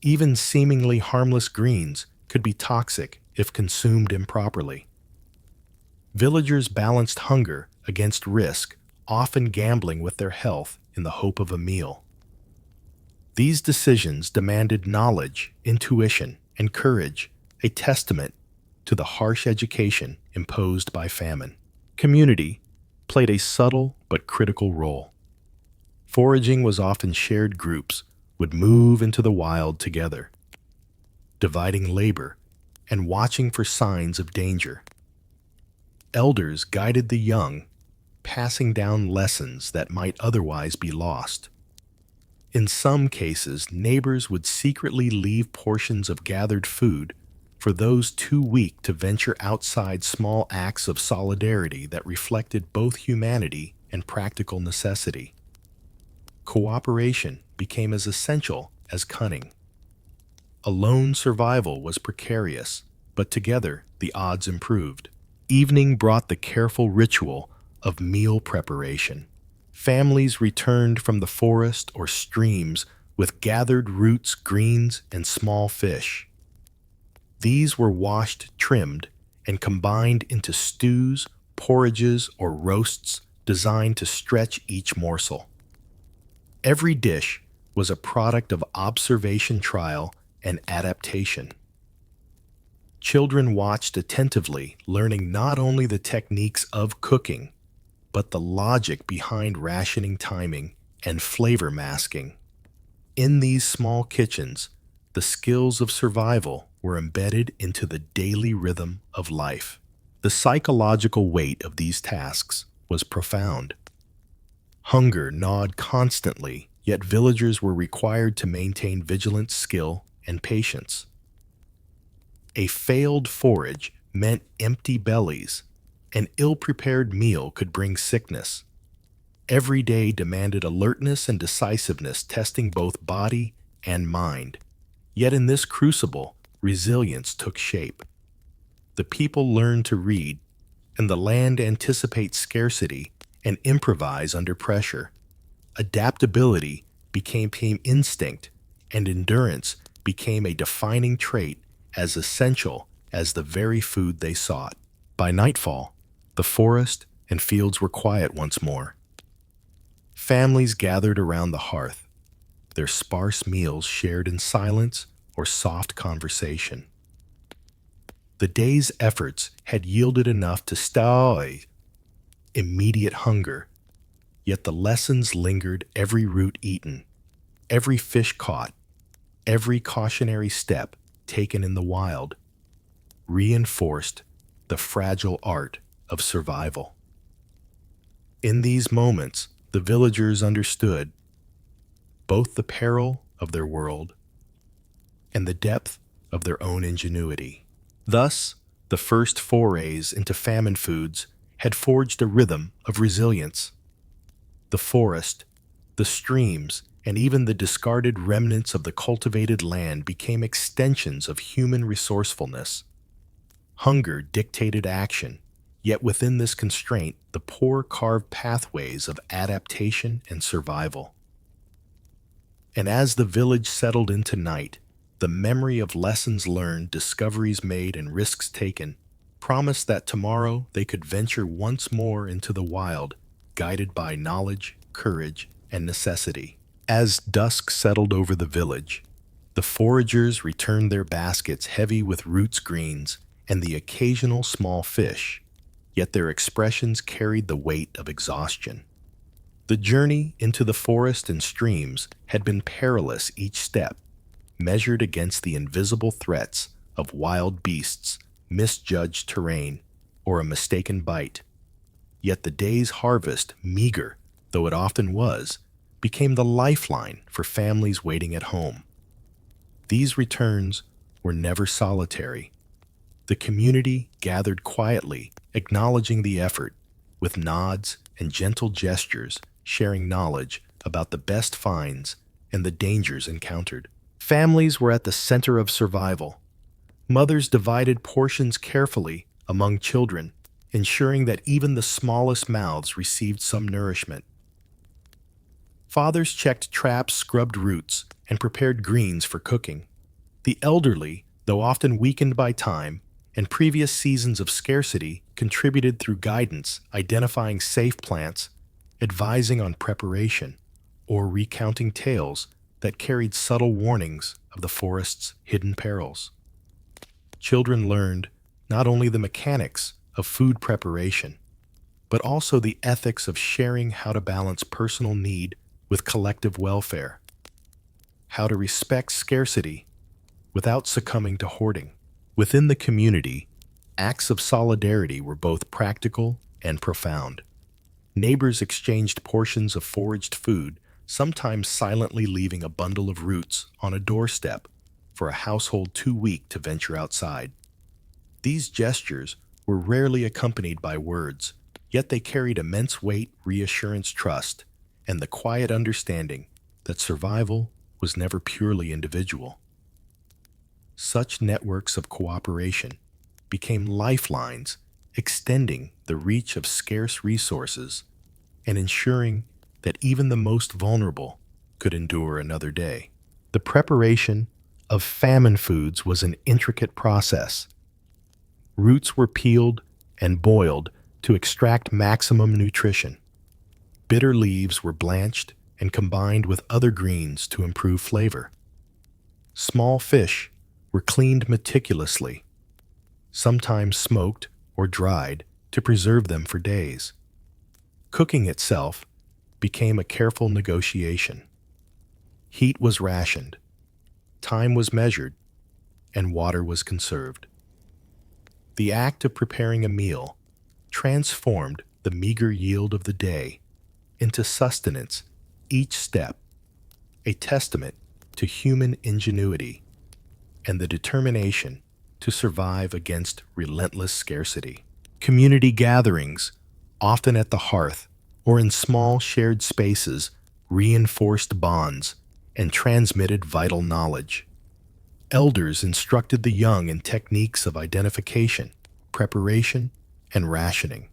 Even seemingly harmless greens could be toxic if consumed improperly. Villagers balanced hunger against risk, often gambling with their health in the hope of a meal. These decisions demanded knowledge, intuition, and courage, a testament to the harsh education imposed by famine. Community played a subtle but critical role. Foraging was often shared groups would move into the wild together, dividing labor and watching for signs of danger. Elders guided the young, passing down lessons that might otherwise be lost. In some cases, neighbors would secretly leave portions of gathered food for those too weak to venture outside, small acts of solidarity that reflected both humanity and practical necessity. Cooperation became as essential as cunning. Alone survival was precarious, but together the odds improved. Evening brought the careful ritual of meal preparation. Families returned from the forest or streams with gathered roots, greens, and small fish. These were washed, trimmed, and combined into stews, porridges, or roasts designed to stretch each morsel. Every dish was a product of observation, trial, and adaptation. Children watched attentively, learning not only the techniques of cooking, but the logic behind rationing, timing, and flavor masking. In these small kitchens, the skills of survival were embedded into the daily rhythm of life. The psychological weight of these tasks was profound. Hunger gnawed constantly, yet villagers were required to maintain vigilance, skill, and patience. A failed forage meant empty bellies. An ill-prepared meal could bring sickness. Every day demanded alertness and decisiveness, testing both body and mind. Yet in this crucible, resilience took shape. The people learned to read, and the land anticipate scarcity and improvise under pressure. Adaptability became instinct, and endurance became a defining trait as essential as the very food they sought. By nightfall, the forest and fields were quiet once more. Families gathered around the hearth, their sparse meals shared in silence or soft conversation. The day's efforts had yielded enough to stay immediate hunger, yet the lessons lingered: every root eaten, every fish caught, every cautionary step taken in the wild, reinforced the fragile art of survival. In these moments, the villagers understood both the peril of their world and the depth of their own ingenuity. Thus, the first forays into famine foods had forged a rhythm of resilience. The forest, the streams, and even the discarded remnants of the cultivated land became extensions of human resourcefulness. Hunger dictated action, yet within this constraint, the poor carved pathways of adaptation and survival. And as the village settled into night, the memory of lessons learned, discoveries made, and risks taken promised that tomorrow they could venture once more into the wild, guided by knowledge, courage, and necessity. As dusk settled over the village, the foragers returned their baskets heavy with roots, greens, and the occasional small fish, yet their expressions carried the weight of exhaustion. The journey into the forest and streams had been perilous, each step measured against the invisible threats of wild beasts, misjudged terrain, or a mistaken bite. Yet the day's harvest, meager though it often was, became the lifeline for families waiting at home. These returns were never solitary. The community gathered quietly, acknowledging the effort, with nods and gentle gestures, sharing knowledge about the best finds and the dangers encountered. Families were at the center of survival. Mothers divided portions carefully among children, ensuring that even the smallest mouths received some nourishment. Fathers checked traps, scrubbed roots, and prepared greens for cooking. The elderly, though often weakened by time and previous seasons of scarcity, contributed through guidance, identifying safe plants, advising on preparation, or recounting tales that carried subtle warnings of the forest's hidden perils. Children learned not only the mechanics of food preparation, but also the ethics of sharing, how to balance personal need with collective welfare, how to respect scarcity without succumbing to hoarding. Within the community, acts of solidarity were both practical and profound. Neighbors exchanged portions of foraged food, sometimes silently leaving a bundle of roots on a doorstep for a household too weak to venture outside. These gestures were rarely accompanied by words, yet they carried immense weight, reassurance, trust, and the quiet understanding that survival was never purely individual. Such networks of cooperation became lifelines, extending the reach of scarce resources and ensuring that even the most vulnerable could endure another day. The preparation of famine foods was an intricate process. Roots were peeled and boiled to extract maximum nutrition. Bitter leaves were blanched and combined with other greens to improve flavor. Small fish were cleaned meticulously, sometimes smoked or dried to preserve them for days. Cooking itself became a careful negotiation. Heat was rationed, time was measured, and water was conserved. The act of preparing a meal transformed the meager yield of the day into sustenance, each step a testament to human ingenuity and the determination to survive against relentless scarcity. Community gatherings, often at the hearth or in small shared spaces, reinforced bonds and transmitted vital knowledge. Elders instructed the young in techniques of identification, preparation, and rationing.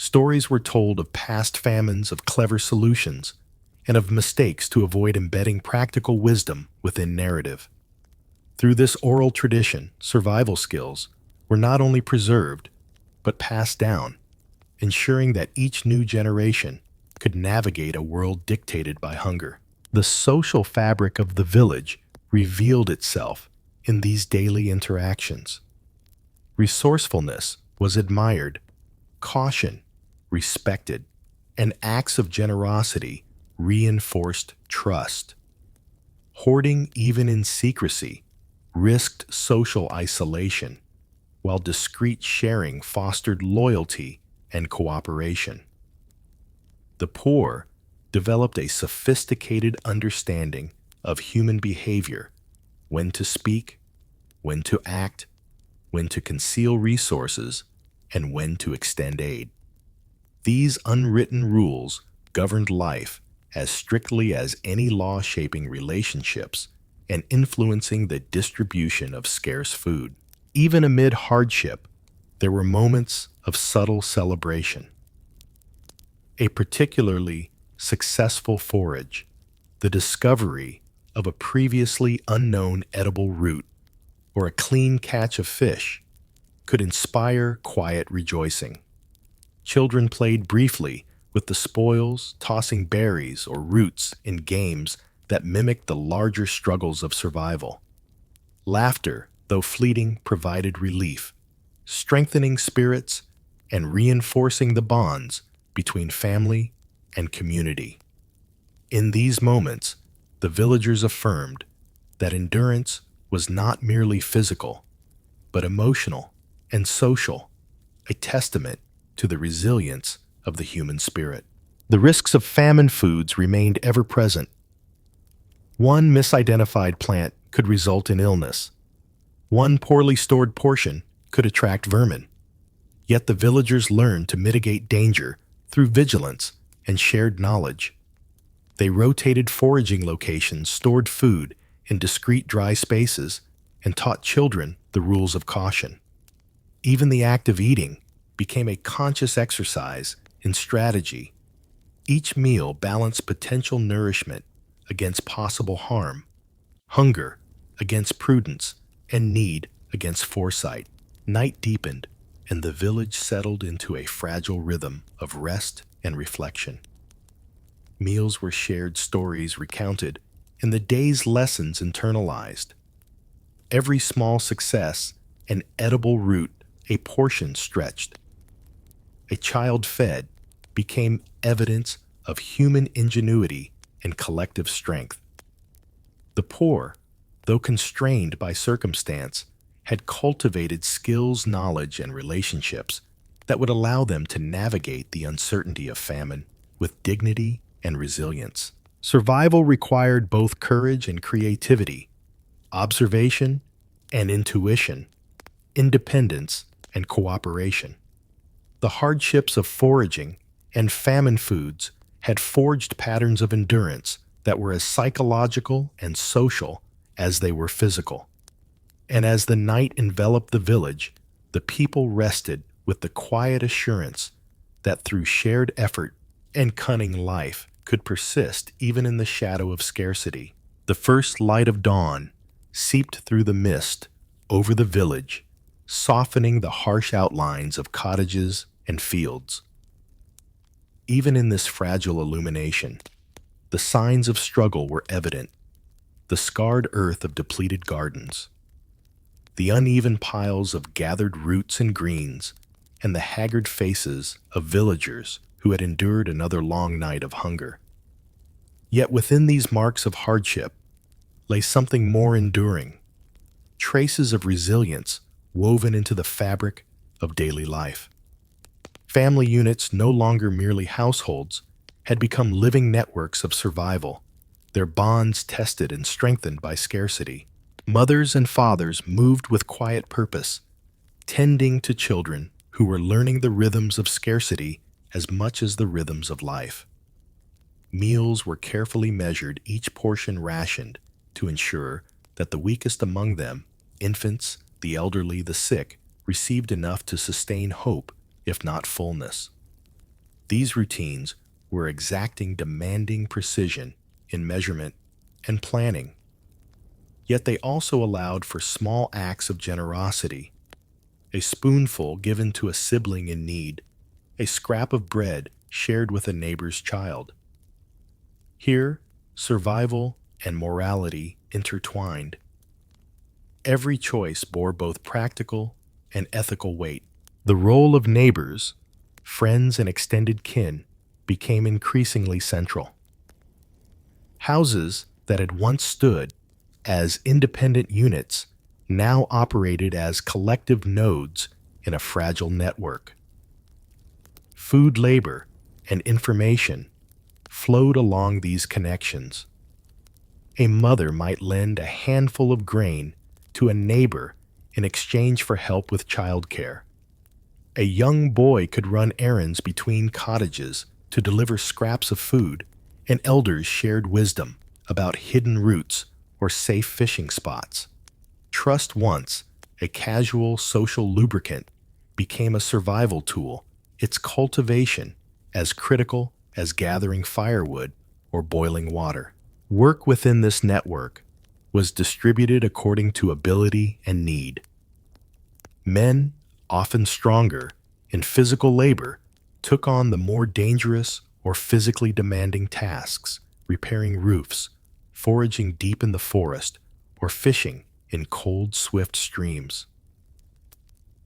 Stories were told of past famines, of clever solutions, and of mistakes to avoid embedding practical wisdom within narrative. Through this oral tradition, survival skills were not only preserved, but passed down, ensuring that each new generation could navigate a world dictated by hunger. The social fabric of the village revealed itself in these daily interactions. Resourcefulness was admired, caution respected, and acts of generosity reinforced trust. Hoarding, even in secrecy, risked social isolation, while discreet sharing fostered loyalty and cooperation. The poor developed a sophisticated understanding of human behavior, when to speak, when to act, when to conceal resources, and when to extend aid. These unwritten rules governed life as strictly as any law, shaping relationships and influencing the distribution of scarce food. Even amid hardship, there were moments of subtle celebration. A particularly successful forage, the discovery of a previously unknown edible root, or a clean catch of fish, could inspire quiet rejoicing. Children played briefly with the spoils, tossing berries or roots in games that mimicked the larger struggles of survival. Laughter, though fleeting, provided relief, strengthening spirits and reinforcing the bonds between family and community. In these moments, the villagers affirmed that endurance was not merely physical, but emotional and social, a testament to the resilience of the human spirit. The risks of famine foods remained ever present. One misidentified plant could result in illness. One poorly stored portion could attract vermin. Yet the villagers learned to mitigate danger through vigilance and shared knowledge. They rotated foraging locations, stored food in discreet dry spaces, and taught children the rules of caution. Even the act of eating became a conscious exercise in strategy. Each meal balanced potential nourishment against possible harm, hunger against prudence, and need against foresight. Night deepened, and the village settled into a fragile rhythm of rest and reflection. Meals were shared, stories recounted, and the day's lessons internalized. Every small success an edible root, a portion stretched, a child fed, became evidence of human ingenuity and collective strength. The poor, though constrained by circumstance, had cultivated skills, knowledge, and relationships that would allow them to navigate the uncertainty of famine with dignity and resilience. Survival required both courage and creativity, observation and intuition, independence and cooperation. The hardships of foraging and famine foods had forged patterns of endurance that were as psychological and social as they were physical. And as the night enveloped the village, the people rested with the quiet assurance that through shared effort and cunning life could persist even in the shadow of scarcity. The first light of dawn seeped through the mist over the village, softening the harsh outlines of cottages and fields. Even in this fragile illumination, the signs of struggle were evident: the scarred earth of depleted gardens, the uneven piles of gathered roots and greens, and the haggard faces of villagers who had endured another long night of hunger. Yet within these marks of hardship lay something more enduring, traces of resilience woven into the fabric of daily life. Family units, no longer merely households, had become living networks of survival, their bonds tested and strengthened by scarcity. Mothers and fathers moved with quiet purpose, tending to children who were learning the rhythms of scarcity as much as the rhythms of life. Meals were carefully measured, each portion rationed, to ensure that the weakest among them, infants, the elderly, the sick, received enough to sustain hope, if not fullness. These routines were exacting, demanding precision in measurement and planning. Yet they also allowed for small acts of generosity: a spoonful given to a sibling in need, a scrap of bread shared with a neighbor's child. Here, survival and morality intertwined. Every choice bore both practical and ethical weight. The role of neighbors, friends, and extended kin became increasingly central. Houses that had once stood as independent units now operated as collective nodes in a fragile network. Food, labor, and information flowed along these connections. A mother might lend a handful of grain to a neighbor in exchange for help with childcare. A young boy could run errands between cottages to deliver scraps of food, and elders shared wisdom about hidden routes or safe fishing spots. Trust, once a casual social lubricant, became a survival tool, its cultivation as critical as gathering firewood or boiling water. Work within this network was distributed according to ability and need. Men, often stronger in physical labor, took on the more dangerous or physically demanding tasks, repairing roofs, foraging deep in the forest, or fishing in cold, swift streams.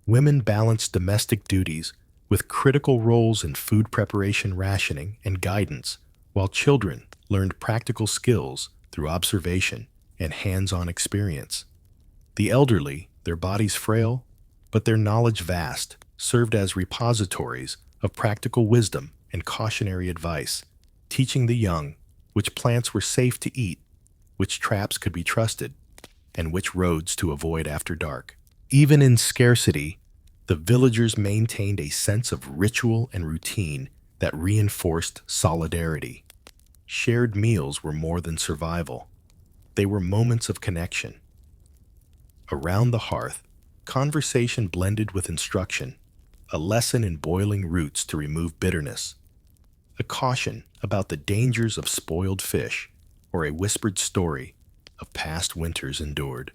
Women balanced domestic duties with critical roles in food preparation, rationing, and guidance, while children learned practical skills through observation and hands-on experience. The elderly, their bodies frail, but their knowledge vast, served as repositories of practical wisdom and cautionary advice, teaching the young which plants were safe to eat, which traps could be trusted, and which roads to avoid after dark. Even in scarcity, the villagers maintained a sense of ritual and routine that reinforced solidarity. Shared meals were more than survival. They were moments of connection. Around the hearth, conversation blended with instruction, a lesson in boiling roots to remove bitterness, a caution about the dangers of spoiled fish, or a whispered story of past winters endured.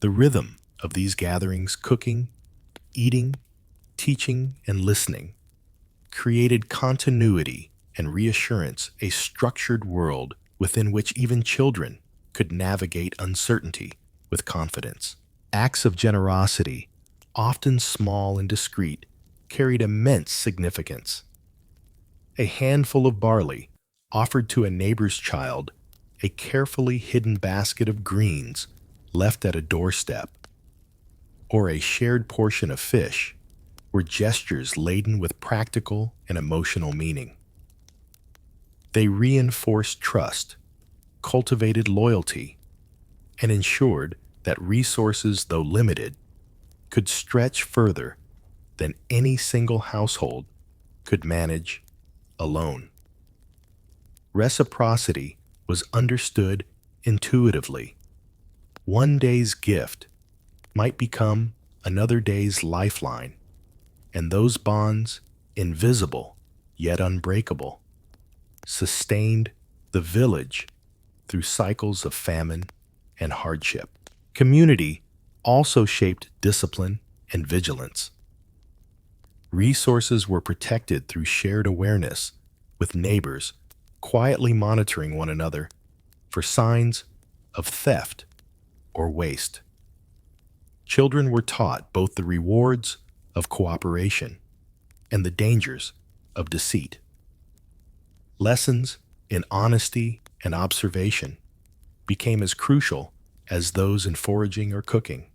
The rhythm of these gatherings, cooking, eating, teaching, and listening, created continuity and reassurance, a structured world within which even children could navigate uncertainty with confidence. Acts of generosity, often small and discreet, carried immense significance. A handful of barley offered to a neighbor's child, a carefully hidden basket of greens left at a doorstep, or a shared portion of fish were gestures laden with practical and emotional meaning. They reinforced trust, cultivated loyalty, and ensured that resources, though limited, could stretch further than any single household could manage alone. Reciprocity was understood intuitively. One day's gift might become another day's lifeline, and those bonds, invisible yet unbreakable, sustained the village through cycles of famine and hardship. Community also shaped discipline and vigilance. Resources were protected through shared awareness, with neighbors quietly monitoring one another for signs of theft or waste. Children were taught both the rewards of cooperation and the dangers of deceit. Lessons in honesty and observation became as crucial as those in foraging or cooking.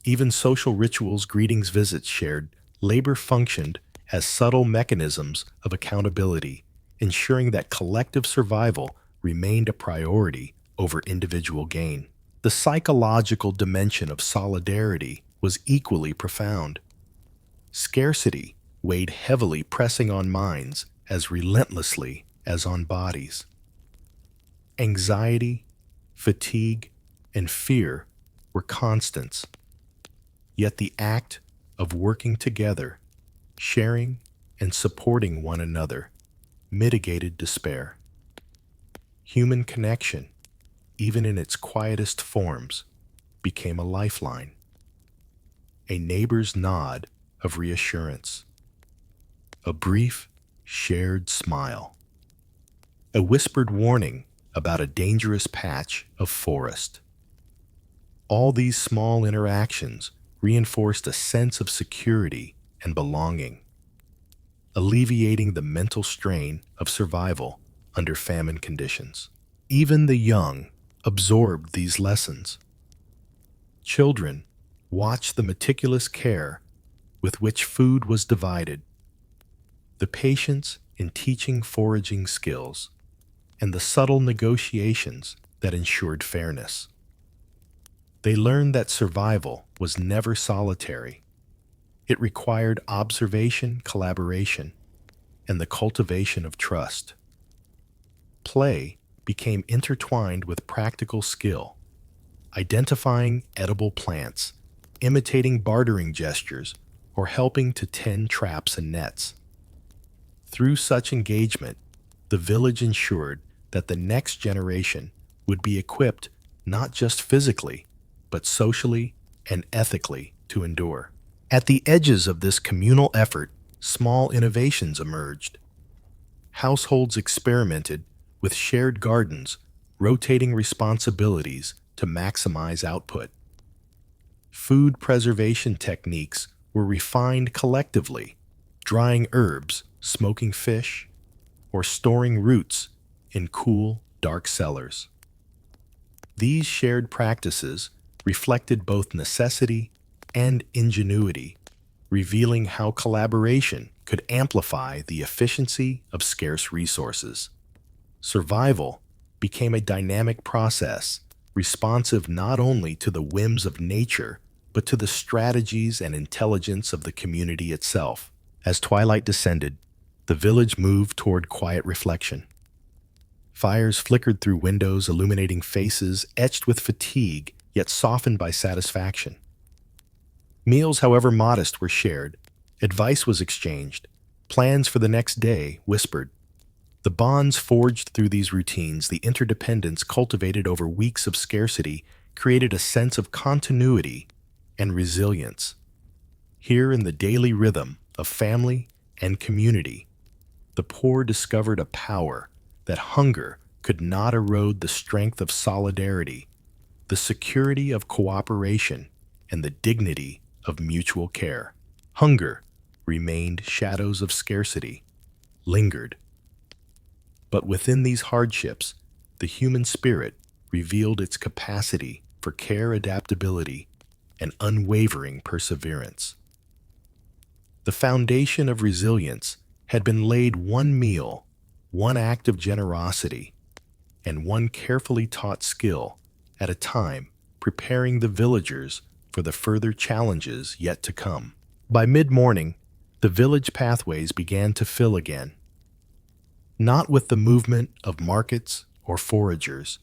Even social rituals, greetings, visits, shared labor functioned as subtle mechanisms of accountability, ensuring that collective survival remained a priority over individual gain. The psychological dimension of solidarity was equally profound. Scarcity weighed heavily, pressing on minds as relentlessly as on bodies. Anxiety, fatigue, and fear were constants. Yet the act of working together, sharing and supporting one another, mitigated despair. Human connection, even in its quietest forms, became a lifeline. A neighbor's nod of reassurance. A brief, shared smile. A whispered warning about a dangerous patch of forest. All these small interactions reinforced a sense of security and belonging, alleviating the mental strain of survival under famine conditions. Even the young absorbed these lessons. Children watched the meticulous care with which food was divided, the patience in teaching foraging skills, and the subtle negotiations that ensured fairness. They learned that survival was never solitary. It required observation, collaboration, and the cultivation of trust. Play became intertwined with practical skill, identifying edible plants, imitating bartering gestures, or helping to tend traps and nets. Through such engagement, the village ensured that the next generation would be equipped not just physically, but socially and ethically to endure. At the edges of this communal effort, small innovations emerged. Households experimented with shared gardens, rotating responsibilities to maximize output. Food preservation techniques were refined collectively, drying herbs, smoking fish, or storing roots in cool, dark cellars. These shared practices reflected both necessity and ingenuity, revealing how collaboration could amplify the efficiency of scarce resources. Survival became a dynamic process, responsive not only to the whims of nature, but to the strategies and intelligence of the community itself. As twilight descended, the village moved toward quiet reflection. Fires flickered through windows, illuminating faces etched with fatigue, yet softened by satisfaction. Meals, however modest, were shared. Advice was exchanged. Plans for the next day whispered. The bonds forged through these routines, the interdependence cultivated over weeks of scarcity, created a sense of continuity and resilience. Here in the daily rhythm of family and community, the poor discovered a power that hunger could not erode, the strength of solidarity the security of cooperation, and the dignity of mutual care. Hunger remained shadows of scarcity, lingered. But within these hardships, the human spirit revealed its capacity for care, adaptability, and unwavering perseverance. The foundation of resilience had been laid one meal, one act of generosity, and one carefully taught skill at a time, preparing the villagers for the further challenges yet to come. By mid-morning, the village pathways began to fill again, not with the movement of markets or foragers,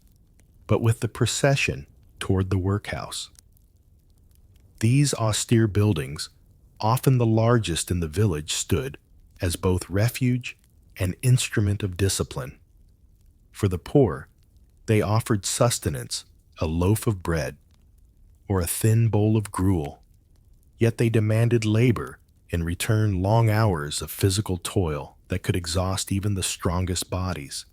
but with the procession toward the workhouse. These austere buildings, often the largest in the village, stood as both refuge and instrument of discipline. For the poor, they offered sustenance, a loaf of bread, or a thin bowl of gruel, yet they demanded labor in return, long hours of physical toil that could exhaust even the strongest bodies.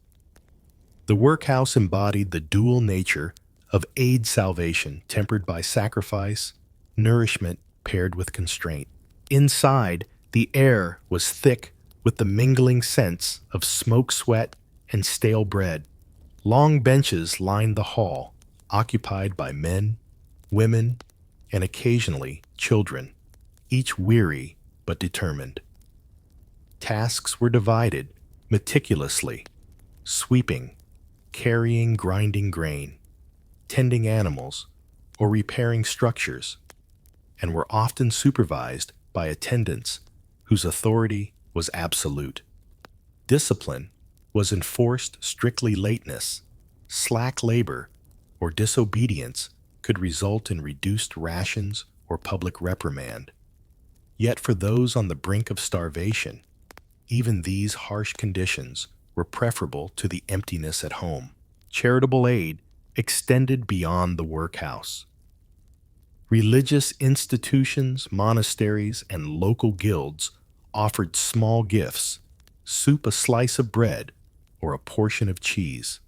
The workhouse embodied the dual nature of aid salvation tempered by sacrifice, nourishment paired with constraint. Inside, the air was thick with the mingling scents of smoke, sweat, and stale bread. Long benches lined the hall, occupied by men, women, and occasionally children, each weary but determined. Tasks were divided meticulously: sweeping, carrying grinding grain, tending animals, or repairing structures, and were often supervised by attendants whose authority was absolute. Discipline was enforced strictly. Lateness, slack labor, or disobedience could result in reduced rations or public reprimand. Yet for those on the brink of starvation, even these harsh conditions were preferable to the emptiness at home. Charitable aid extended beyond the workhouse. Religious institutions, monasteries, and local guilds offered small gifts: soup, a slice of bread, or a portion of cheese.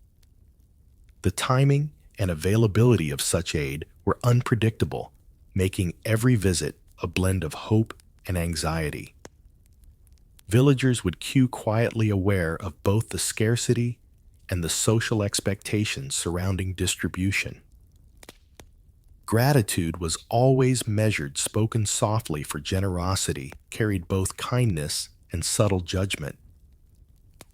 The timing and availability of such aid were unpredictable, making every visit a blend of hope and anxiety. Villagers would queue quietly, aware of both the scarcity and the social expectations surrounding distribution. Gratitude was always measured, spoken softly, for generosity carried both kindness and subtle judgment.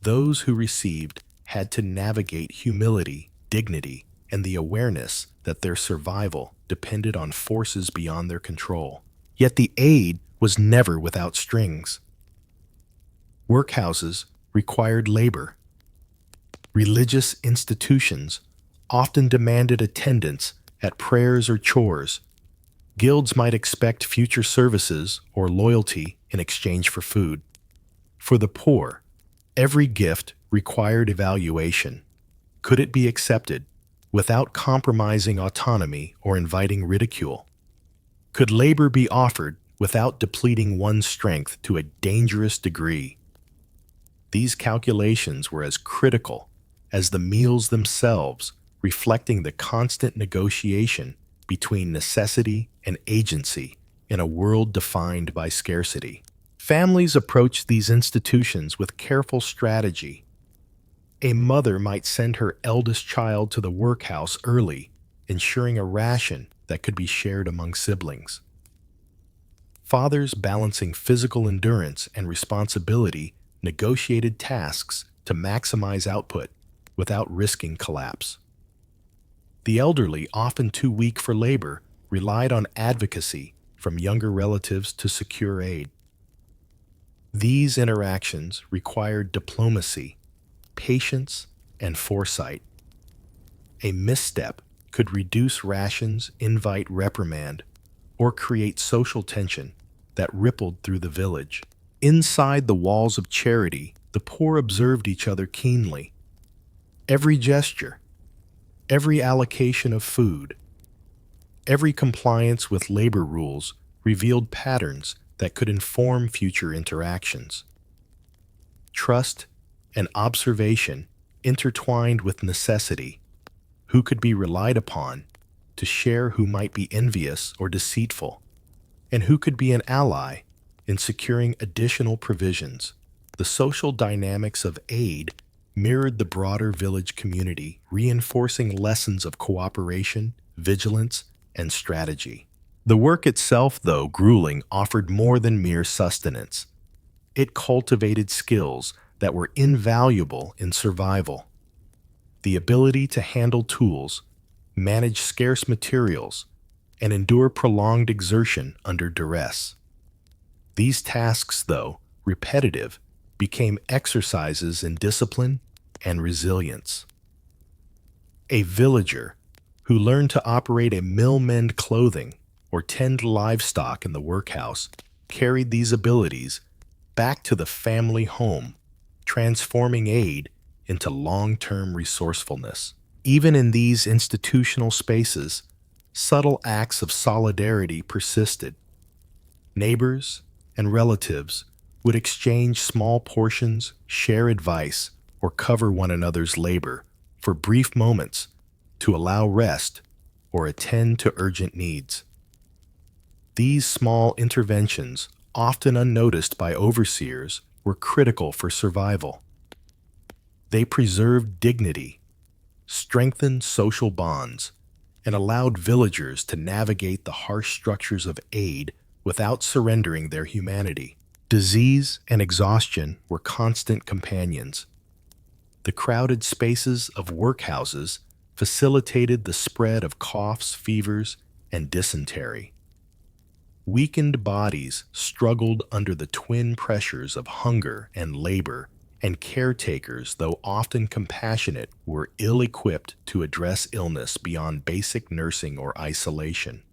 Those who received had to navigate humility, dignity, and the awareness that their survival depended on forces beyond their control. Yet the aid was never without strings. Workhouses required labor. Religious institutions often demanded attendance at prayers or chores. Guilds might expect future services or loyalty in exchange for food. For the poor, every gift required evaluation. Could it be accepted without compromising autonomy or inviting ridicule? Could labor be offered without depleting one's strength to a dangerous degree? These calculations were as critical as the meals themselves, reflecting the constant negotiation between necessity and agency in a world defined by scarcity. Families approached these institutions with careful strategy. A mother might send her eldest child to the workhouse early, ensuring a ration that could be shared among siblings. Fathers, balancing physical endurance and responsibility, negotiated tasks to maximize output without risking collapse. The elderly, often too weak for labor, relied on advocacy from younger relatives to secure aid. These interactions required diplomacy, patience, and foresight. A misstep could reduce rations, invite reprimand, or create social tension that rippled through the village. Inside the walls of charity, the poor observed each other keenly. Every gesture, every allocation of food, every compliance with labor rules revealed patterns that could inform future interactions. Trust and observation intertwined with necessity. Who could be relied upon to share who might be envious or deceitful, and who could be an ally in securing additional provisions. The social dynamics of aid mirrored the broader village community, reinforcing lessons of cooperation, vigilance, and strategy. The work itself, though grueling, offered more than mere sustenance. It cultivated skills that were invaluable in survival. The ability to handle tools, manage scarce materials, and endure prolonged exertion under duress. These tasks, though repetitive, became exercises in discipline and resilience. A villager who learned to operate a mill, mend clothing, or tend livestock in the workhouse carried these abilities back to the family home, transforming aid into long-term resourcefulness. Even in these institutional spaces, subtle acts of solidarity persisted. Neighbors and relatives would exchange small portions, share advice, or cover one another's labor for brief moments to allow rest or attend to urgent needs. These small interventions, often unnoticed by overseers, were critical for survival. They preserved dignity, strengthened social bonds, and allowed villagers to navigate the harsh structures of aid without surrendering their humanity. Disease and exhaustion were constant companions. The crowded spaces of workhouses facilitated the spread of coughs, fevers, and dysentery. Weakened bodies struggled under the twin pressures of hunger and labor, and caretakers, though often compassionate, were ill-equipped to address illness beyond basic nursing or isolation.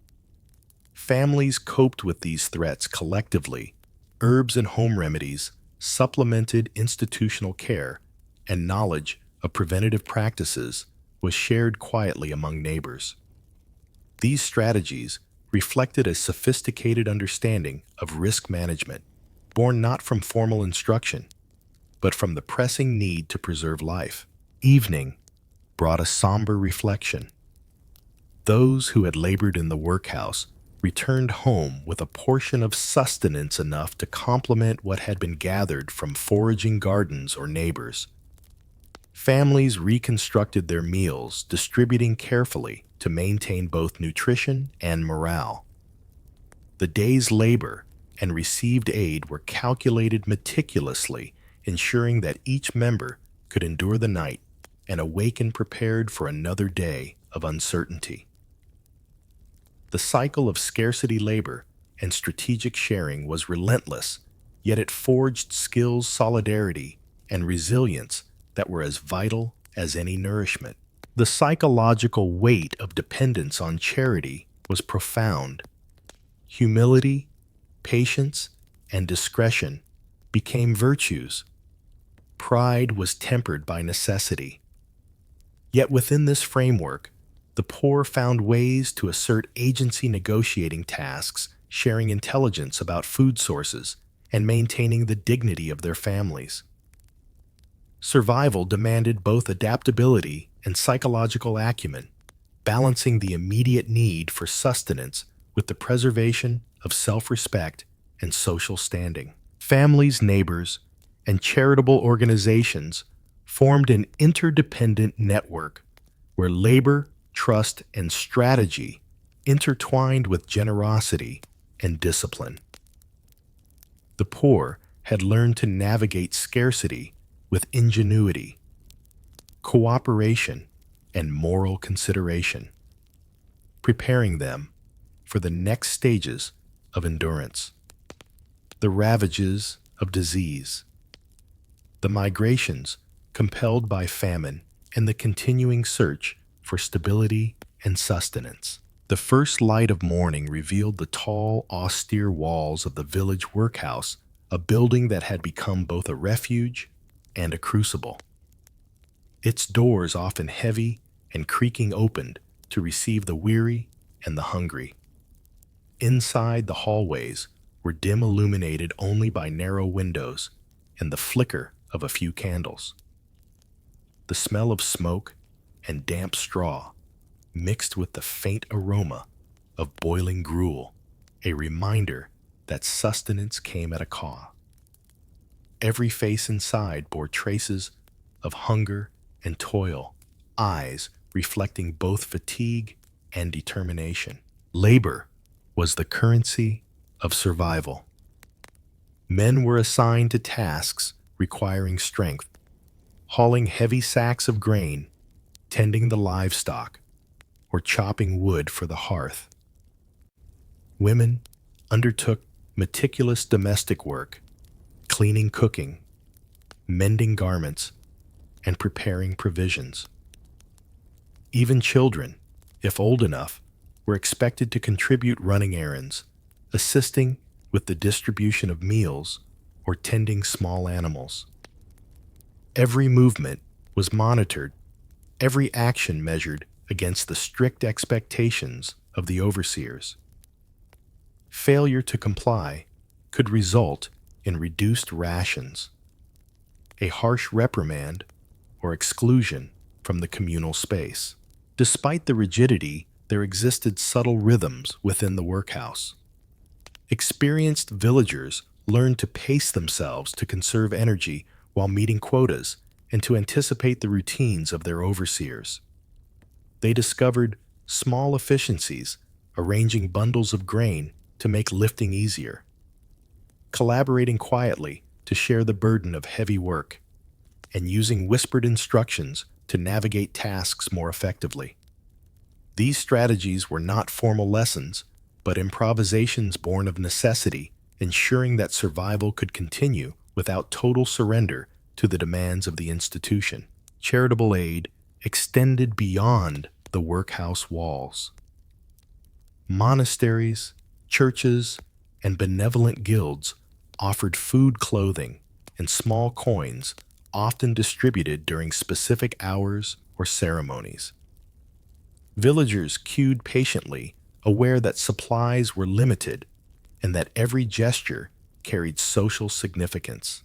Families coped with these threats collectively. Herbs and home remedies supplemented institutional care, and knowledge of preventative practices was shared quietly among neighbors. These strategies reflected a sophisticated understanding of risk management, born not from formal instruction, but from the pressing need to preserve life. Evening brought a somber reflection. Those who had labored in the workhouse returned home with a portion of sustenance enough to complement what had been gathered from foraging gardens or neighbors. Families reconstructed their meals, distributing carefully to maintain both nutrition and morale. The day's labor and received aid were calculated meticulously, ensuring that each member could endure the night and awaken prepared for another day of uncertainty. The cycle of scarcity labor and strategic sharing was relentless, yet it forged skills, solidarity, and resilience that were as vital as any nourishment. The psychological weight of dependence on charity was profound. Humility, patience, and discretion became virtues. Pride was tempered by necessity. Yet within this framework, the poor found ways to assert agency, negotiating tasks, sharing intelligence about food sources, and maintaining the dignity of their families. Survival demanded both adaptability and psychological acumen, balancing the immediate need for sustenance with the preservation of self-respect and social standing. Families, neighbors, and charitable organizations formed an interdependent network where labor, trust, and strategy intertwined with generosity and discipline. The poor had learned to navigate scarcity with ingenuity, cooperation, and moral consideration, preparing them for the next stages of endurance. The ravages of disease, the migrations compelled by famine, and the continuing search for stability and sustenance. The first light of morning revealed the tall, austere walls of the village workhouse, a building that had become both a refuge and a crucible. Its doors, often heavy and creaking, opened to receive the weary and the hungry. Inside, the hallways were dim, illuminated only by narrow windows and the flicker of a few candles. The smell of smoke and damp straw mixed with the faint aroma of boiling gruel, a reminder that sustenance came at a cost. Every face inside bore traces of hunger and toil, eyes reflecting both fatigue and determination. Labor was the currency of survival. Men were assigned to tasks requiring strength, hauling heavy sacks of grain, tending the livestock, or chopping wood for the hearth. Women undertook meticulous domestic work, cleaning, cooking, mending garments, and preparing provisions. Even children, if old enough, were expected to contribute running errands, assisting with the distribution of meals or tending small animals. Every movement was monitored, every action measured against the strict expectations of the overseers. Failure to comply could result in reduced rations, a harsh reprimand, or exclusion from the communal space. Despite the rigidity, there existed subtle rhythms within the workhouse. Experienced villagers learned to pace themselves to conserve energy while meeting quotas and to anticipate the routines of their overseers. They discovered small efficiencies, arranging bundles of grain to make lifting easier, collaborating quietly to share the burden of heavy work, and using whispered instructions to navigate tasks more effectively. These strategies were not formal lessons, but improvisations born of necessity, ensuring that survival could continue without total surrender to the demands of the institution. Charitable aid extended beyond the workhouse walls. Monasteries, churches, and benevolent guilds offered food, clothing, and small coins, often distributed during specific hours or ceremonies. Villagers queued patiently, aware that supplies were limited and that every gesture carried social significance.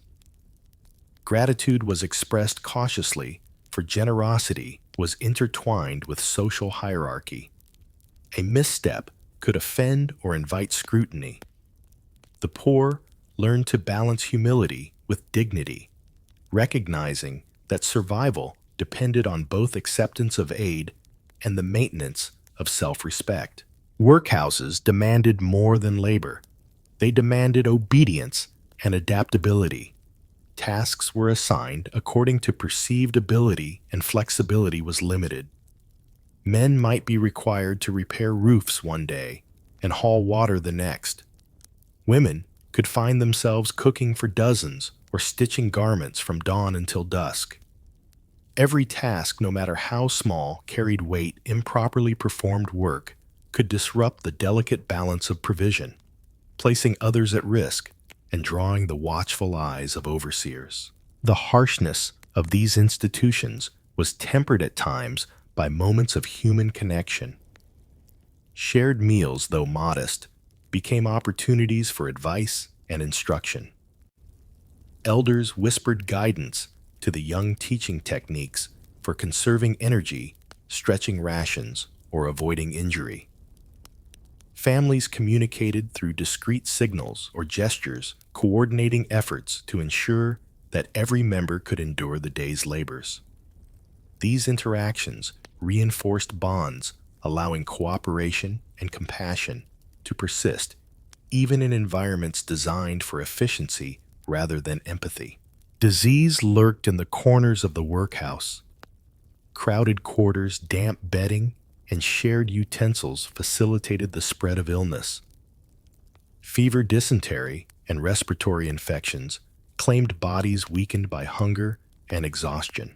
Gratitude was expressed cautiously, for generosity was intertwined with social hierarchy. A misstep could offend or invite scrutiny. The poor learned to balance humility with dignity, recognizing that survival depended on both acceptance of aid and the maintenance of self-respect. Workhouses demanded more than labor. They demanded obedience and adaptability. Tasks were assigned according to perceived ability, and flexibility was limited. Men might be required to repair roofs one day and haul water the next. Women could find themselves cooking for dozens or stitching garments from dawn until dusk. Every task, no matter how small, carried weight. Improperly performed work could disrupt the delicate balance of provision, placing others at risk and drawing the watchful eyes of overseers. The harshness of these institutions was tempered at times by moments of human connection. Shared meals, though modest, became opportunities for advice and instruction. Elders whispered guidance to the young, teaching techniques for conserving energy, stretching rations, or avoiding injury. Families communicated through discreet signals or gestures, coordinating efforts to ensure that every member could endure the day's labors. These interactions reinforced bonds, allowing cooperation and compassion to persist, even in environments designed for efficiency rather than empathy. Disease lurked in the corners of the workhouse. Crowded quarters, damp bedding, and shared utensils facilitated the spread of illness. Fever, dysentery, and respiratory infections claimed bodies weakened by hunger and exhaustion.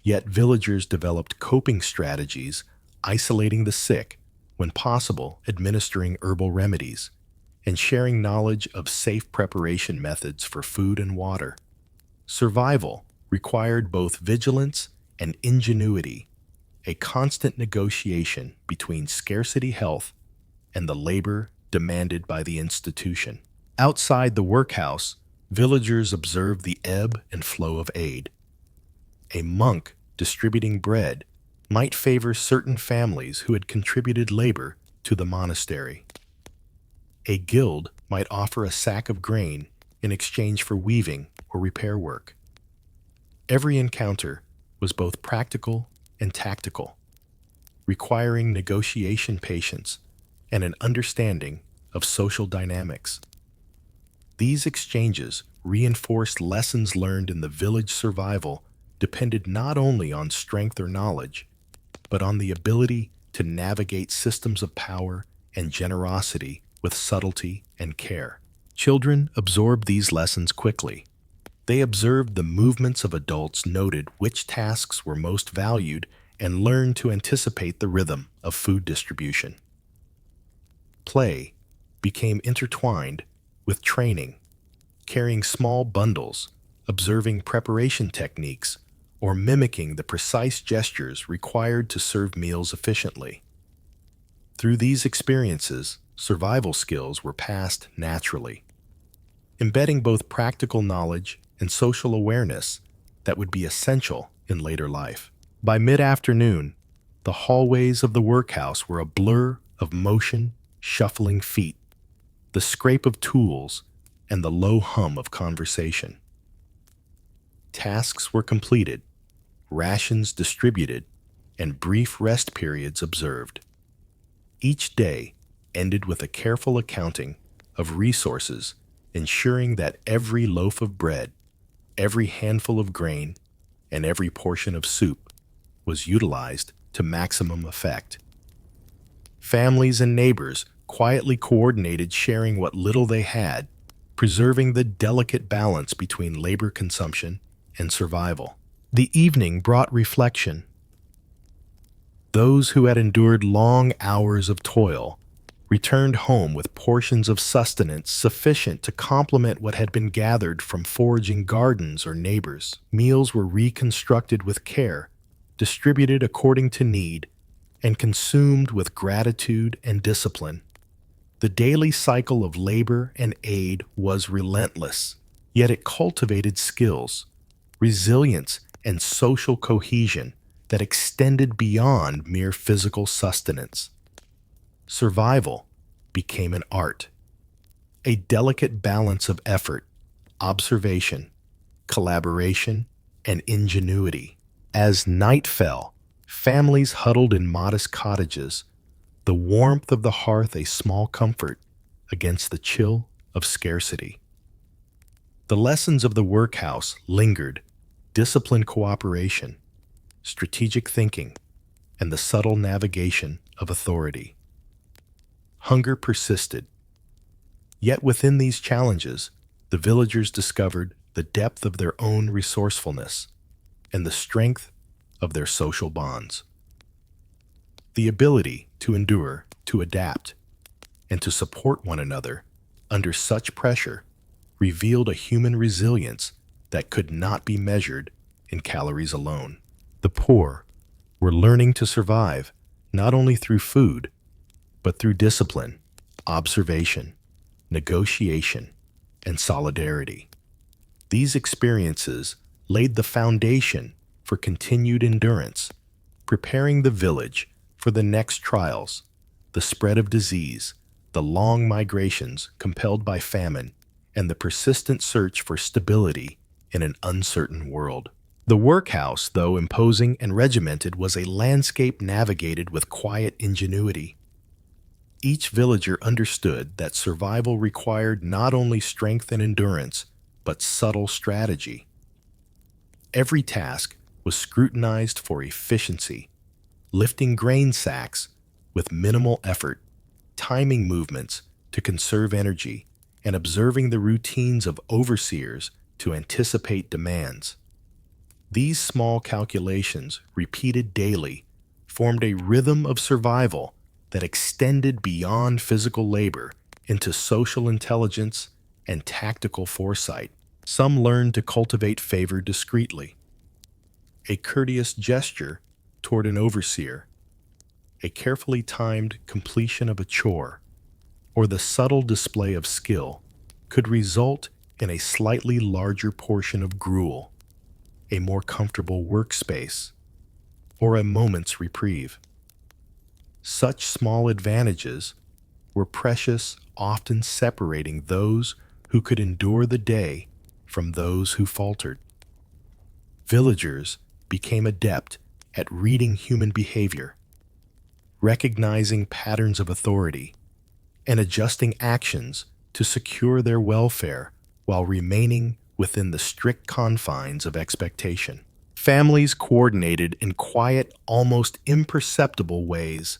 Yet villagers developed coping strategies, isolating the sick, when possible, administering herbal remedies, and sharing knowledge of safe preparation methods for food and water. Survival required both vigilance and ingenuity, a constant negotiation between scarcity health and the labor demanded by the institution. Outside the workhouse, villagers observed the ebb and flow of aid. A monk distributing bread might favor certain families who had contributed labor to the monastery. A guild might offer a sack of grain in exchange for weaving or repair work. Every encounter was both practical and tactical, requiring negotiation patience and an understanding of social dynamics. These exchanges reinforced lessons learned in the village survival depended not only on strength or knowledge, but on the ability to navigate systems of power and generosity with subtlety and care. Children absorbed these lessons quickly. They observed the movements of adults, noted which tasks were most valued, and learned to anticipate the rhythm of food distribution. Play became intertwined with training, carrying small bundles, observing preparation techniques, or mimicking the precise gestures required to serve meals efficiently. Through these experiences, survival skills were passed naturally, embedding both practical knowledge and social awareness that would be essential in later life. By mid-afternoon, the hallways of the workhouse were a blur of motion, shuffling feet, the scrape of tools, and the low hum of conversation. Tasks were completed, rations distributed, and brief rest periods observed. Each day ended with a careful accounting of resources, ensuring that every loaf of bread, every handful of grain, and every portion of soup was utilized to maximum effect. Families and neighbors quietly coordinated, sharing what little they had, preserving the delicate balance between labor consumption and survival. The evening brought reflection. Those who had endured long hours of toil returned home with portions of sustenance sufficient to complement what had been gathered from foraging gardens or neighbors. Meals were reconstructed with care, distributed according to need, and consumed with gratitude and discipline. The daily cycle of labor and aid was relentless, yet it cultivated skills, resilience, and social cohesion that extended beyond mere physical sustenance. Survival became an art, a delicate balance of effort, observation, collaboration, and ingenuity. As night fell, families huddled in modest cottages, the warmth of the hearth a small comfort against the chill of scarcity. The lessons of the workhouse lingered: disciplined cooperation, strategic thinking, and the subtle navigation of authority. Hunger persisted. Yet within these challenges, the villagers discovered the depth of their own resourcefulness and the strength of their social bonds. The ability to endure, to adapt, and to support one another under such pressure revealed a human resilience that could not be measured in calories alone. The poor were learning to survive not only through food, but through discipline, observation, negotiation, and solidarity. These experiences laid the foundation for continued endurance, preparing the village for the next trials, the spread of disease, the long migrations compelled by famine, and the persistent search for stability in an uncertain world. The workhouse, though imposing and regimented, was a landscape navigated with quiet ingenuity. Each villager understood that survival required not only strength and endurance, but subtle strategy. Every task was scrutinized for efficiency, lifting grain sacks with minimal effort, timing movements to conserve energy, and observing the routines of overseers to anticipate demands. These small calculations, repeated daily, formed a rhythm of survival that extended beyond physical labor into social intelligence and tactical foresight. Some learned to cultivate favor discreetly. A courteous gesture toward an overseer, a carefully timed completion of a chore, or the subtle display of skill could result in a slightly larger portion of gruel, a more comfortable workspace, or a moment's reprieve. Such small advantages were precious, often separating those who could endure the day from those who faltered. Villagers became adept at reading human behavior, recognizing patterns of authority, and adjusting actions to secure their welfare while remaining within the strict confines of expectation. Families coordinated in quiet, almost imperceptible ways.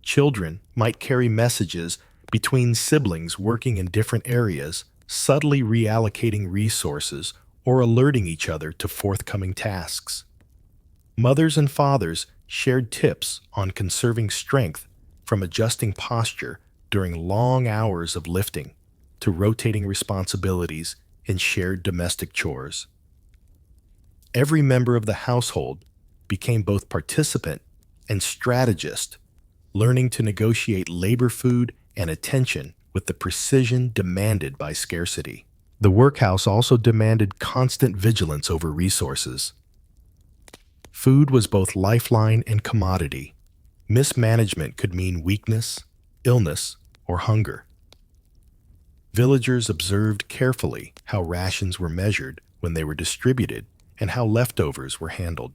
Children might carry messages between siblings working in different areas, subtly reallocating resources or alerting each other to forthcoming tasks. Mothers and fathers shared tips on conserving strength, from adjusting posture during long hours of lifting to rotating responsibilities in shared domestic chores. Every member of the household became both participant and strategist, learning to negotiate labor, food, and attention with the precision demanded by scarcity. The workhouse also demanded constant vigilance over resources. Food was both lifeline and commodity. Mismanagement could mean weakness, illness, or hunger. Villagers observed carefully how rations were measured when they were distributed and how leftovers were handled.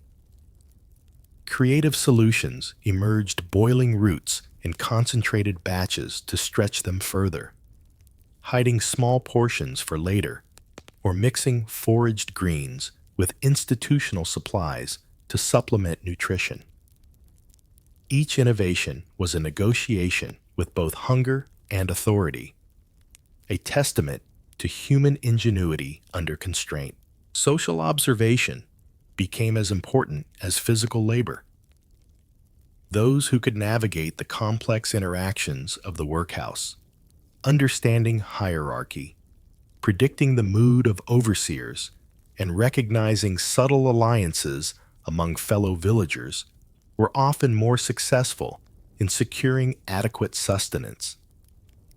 Creative solutions emerged, boiling roots in concentrated batches to stretch them further, hiding small portions for later, or mixing foraged greens with institutional supplies to supplement nutrition. Each innovation was a negotiation with both hunger and authority, a testament to human ingenuity under constraint. Social observation became as important as physical labor. Those who could navigate the complex interactions of the workhouse, understanding hierarchy, predicting the mood of overseers, and recognizing subtle alliances among fellow villagers, were often more successful in securing adequate sustenance.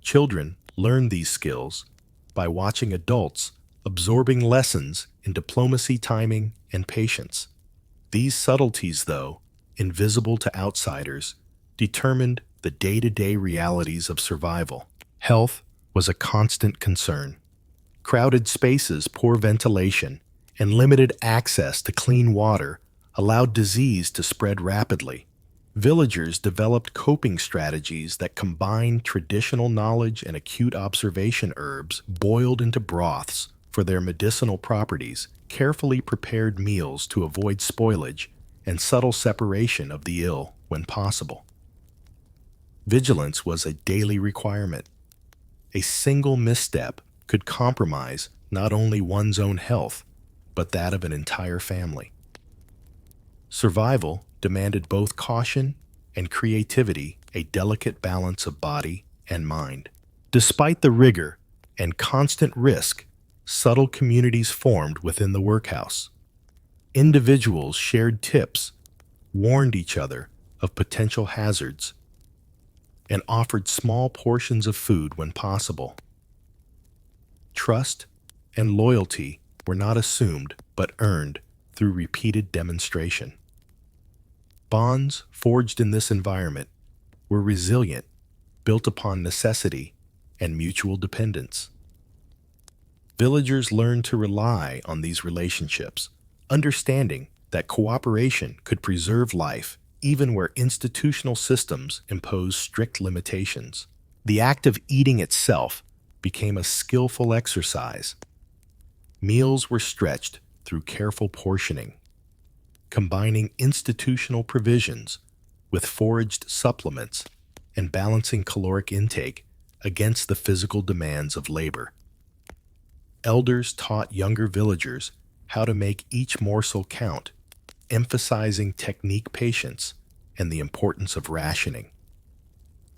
Children learned these skills by watching adults absorbing lessons in diplomacy, timing, and patience. These subtleties, though invisible to outsiders, determined the day-to-day realities of survival. Health was a constant concern. Crowded spaces, poor ventilation, and limited access to clean water allowed disease to spread rapidly. Villagers developed coping strategies that combined traditional knowledge and acute observation. Herbs boiled into broths for their medicinal properties, carefully prepared meals to avoid spoilage, and subtle separation of the ill when possible. Vigilance was a daily requirement. A single misstep could compromise not only one's own health, but that of an entire family. Survival demanded both caution and creativity, a delicate balance of body and mind. Despite the rigor and constant risk, subtle communities formed within the workhouse. Individuals shared tips, warned each other of potential hazards, and offered small portions of food when possible. Trust and loyalty were not assumed but earned through repeated demonstration. Bonds forged in this environment were resilient, built upon necessity and mutual dependence. Villagers learned to rely on these relationships, understanding that cooperation could preserve life even where institutional systems impose strict limitations. The act of eating itself became a skillful exercise. Meals were stretched through careful portioning, combining institutional provisions with foraged supplements and balancing caloric intake against the physical demands of labor. Elders taught younger villagers how to make each morsel count, emphasizing technique, patience, and the importance of rationing.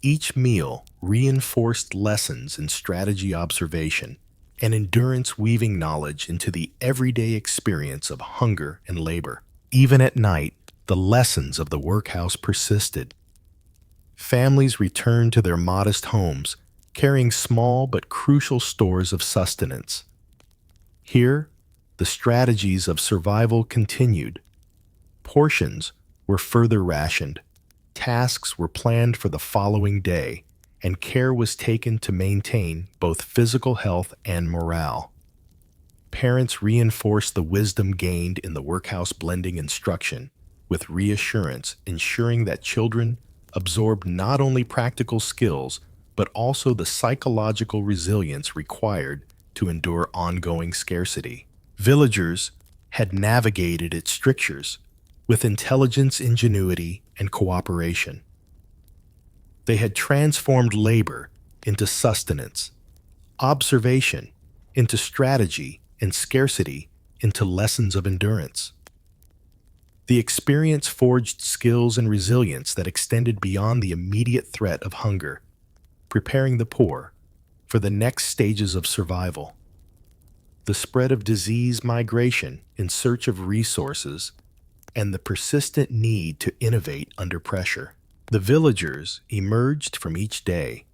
Each meal reinforced lessons in strategy, observation, and endurance, weaving knowledge into the everyday experience of hunger and labor. Even at night, the lessons of the workhouse persisted. Families returned to their modest homes, carrying small but crucial stores of sustenance. Here, the strategies of survival continued. Portions were further rationed. Tasks were planned for the following day, and care was taken to maintain both physical health and morale. Parents reinforced the wisdom gained in the workhouse blending instruction with reassurance, ensuring that children absorbed not only practical skills, but also the psychological resilience required to endure ongoing scarcity. Villagers had navigated its strictures with intelligence, ingenuity, and cooperation. They had transformed labor into sustenance, observation into strategy, and scarcity into lessons of endurance. The experience forged skills and resilience that extended beyond the immediate threat of hunger, preparing the poor for the next stages of survival. The spread of disease, migration in search of resources, and the persistent need to innovate under pressure. The villagers emerged from each day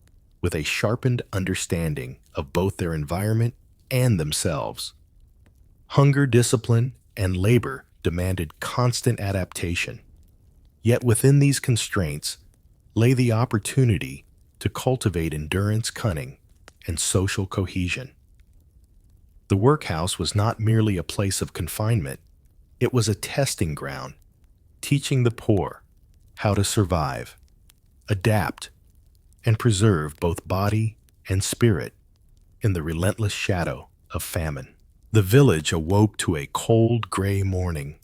with a sharpened understanding of both their environment and themselves. Hunger, discipline, and labor demanded constant adaptation. Yet within these constraints lay the opportunity to cultivate endurance, cunning, and social cohesion. The workhouse was not merely a place of confinement, it was a testing ground, teaching the poor how to survive, adapt, and preserve both body and spirit in the relentless shadow of famine. The village awoke to a cold, gray morning,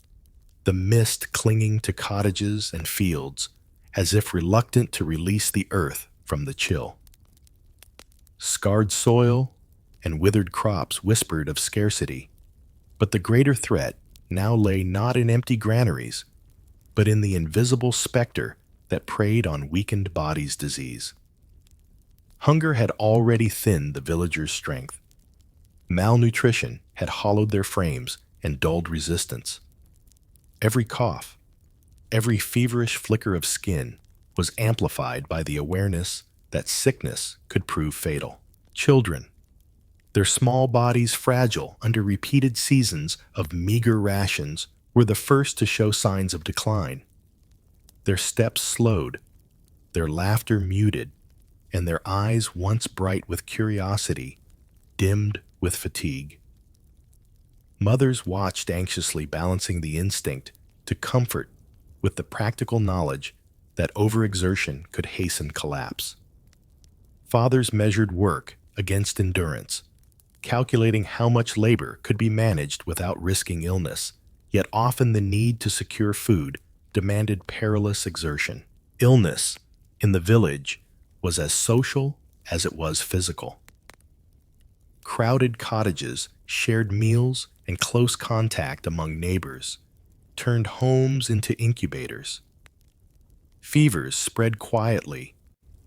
the mist clinging to cottages and fields as if reluctant to release the earth from the chill. Scarred soil and withered crops whispered of scarcity, but the greater threat now lay not in empty granaries, but in the invisible specter that preyed on weakened bodies' disease. Hunger had already thinned the villagers' strength. Malnutrition had hollowed their frames and dulled resistance. Every cough, every feverish flicker of skin was amplified by the awareness that sickness could prove fatal. Children, their small bodies fragile under repeated seasons of meager rations, were the first to show signs of decline. Their steps slowed, their laughter muted, and their eyes, once bright with curiosity, dimmed with fatigue. Mothers watched anxiously, balancing the instinct to comfort with the practical knowledge that overexertion could hasten collapse. Fathers measured work against endurance, calculating how much labor could be managed without risking illness, yet often the need to secure food demanded perilous exertion. Illness in the village was as social as it was physical. Crowded cottages, shared meals, and close contact among neighbors turned homes into incubators. Fevers spread quietly,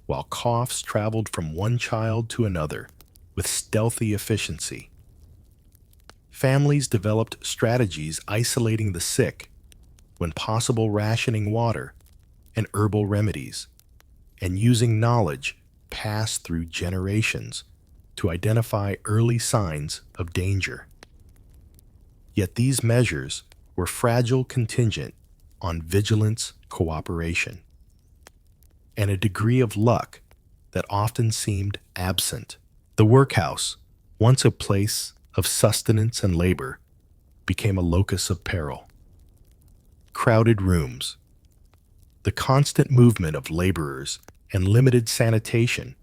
while coughs traveled from one child to another with stealthy efficiency. Families developed strategies isolating the sick, when possible rationing water and herbal remedies, and using knowledge passed through generations to identify early signs of danger. Yet these measures were fragile, contingent on vigilance, cooperation, and a degree of luck that often seemed absent. The workhouse, once a place of sustenance and labor, became a locus of peril. Crowded rooms, the constant movement of laborers, and limited sanitation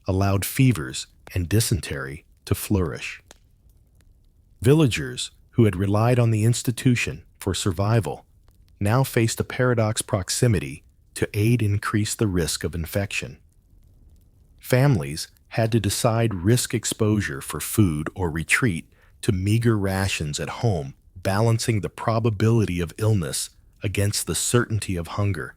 allowed fevers and dysentery to flourish. Villagers who had relied on the institution for survival now faced a paradox: proximity to aid increase the risk of infection. Families had to decide risk exposure for food or retreat to meager rations at home, balancing the probability of illness against the certainty of hunger.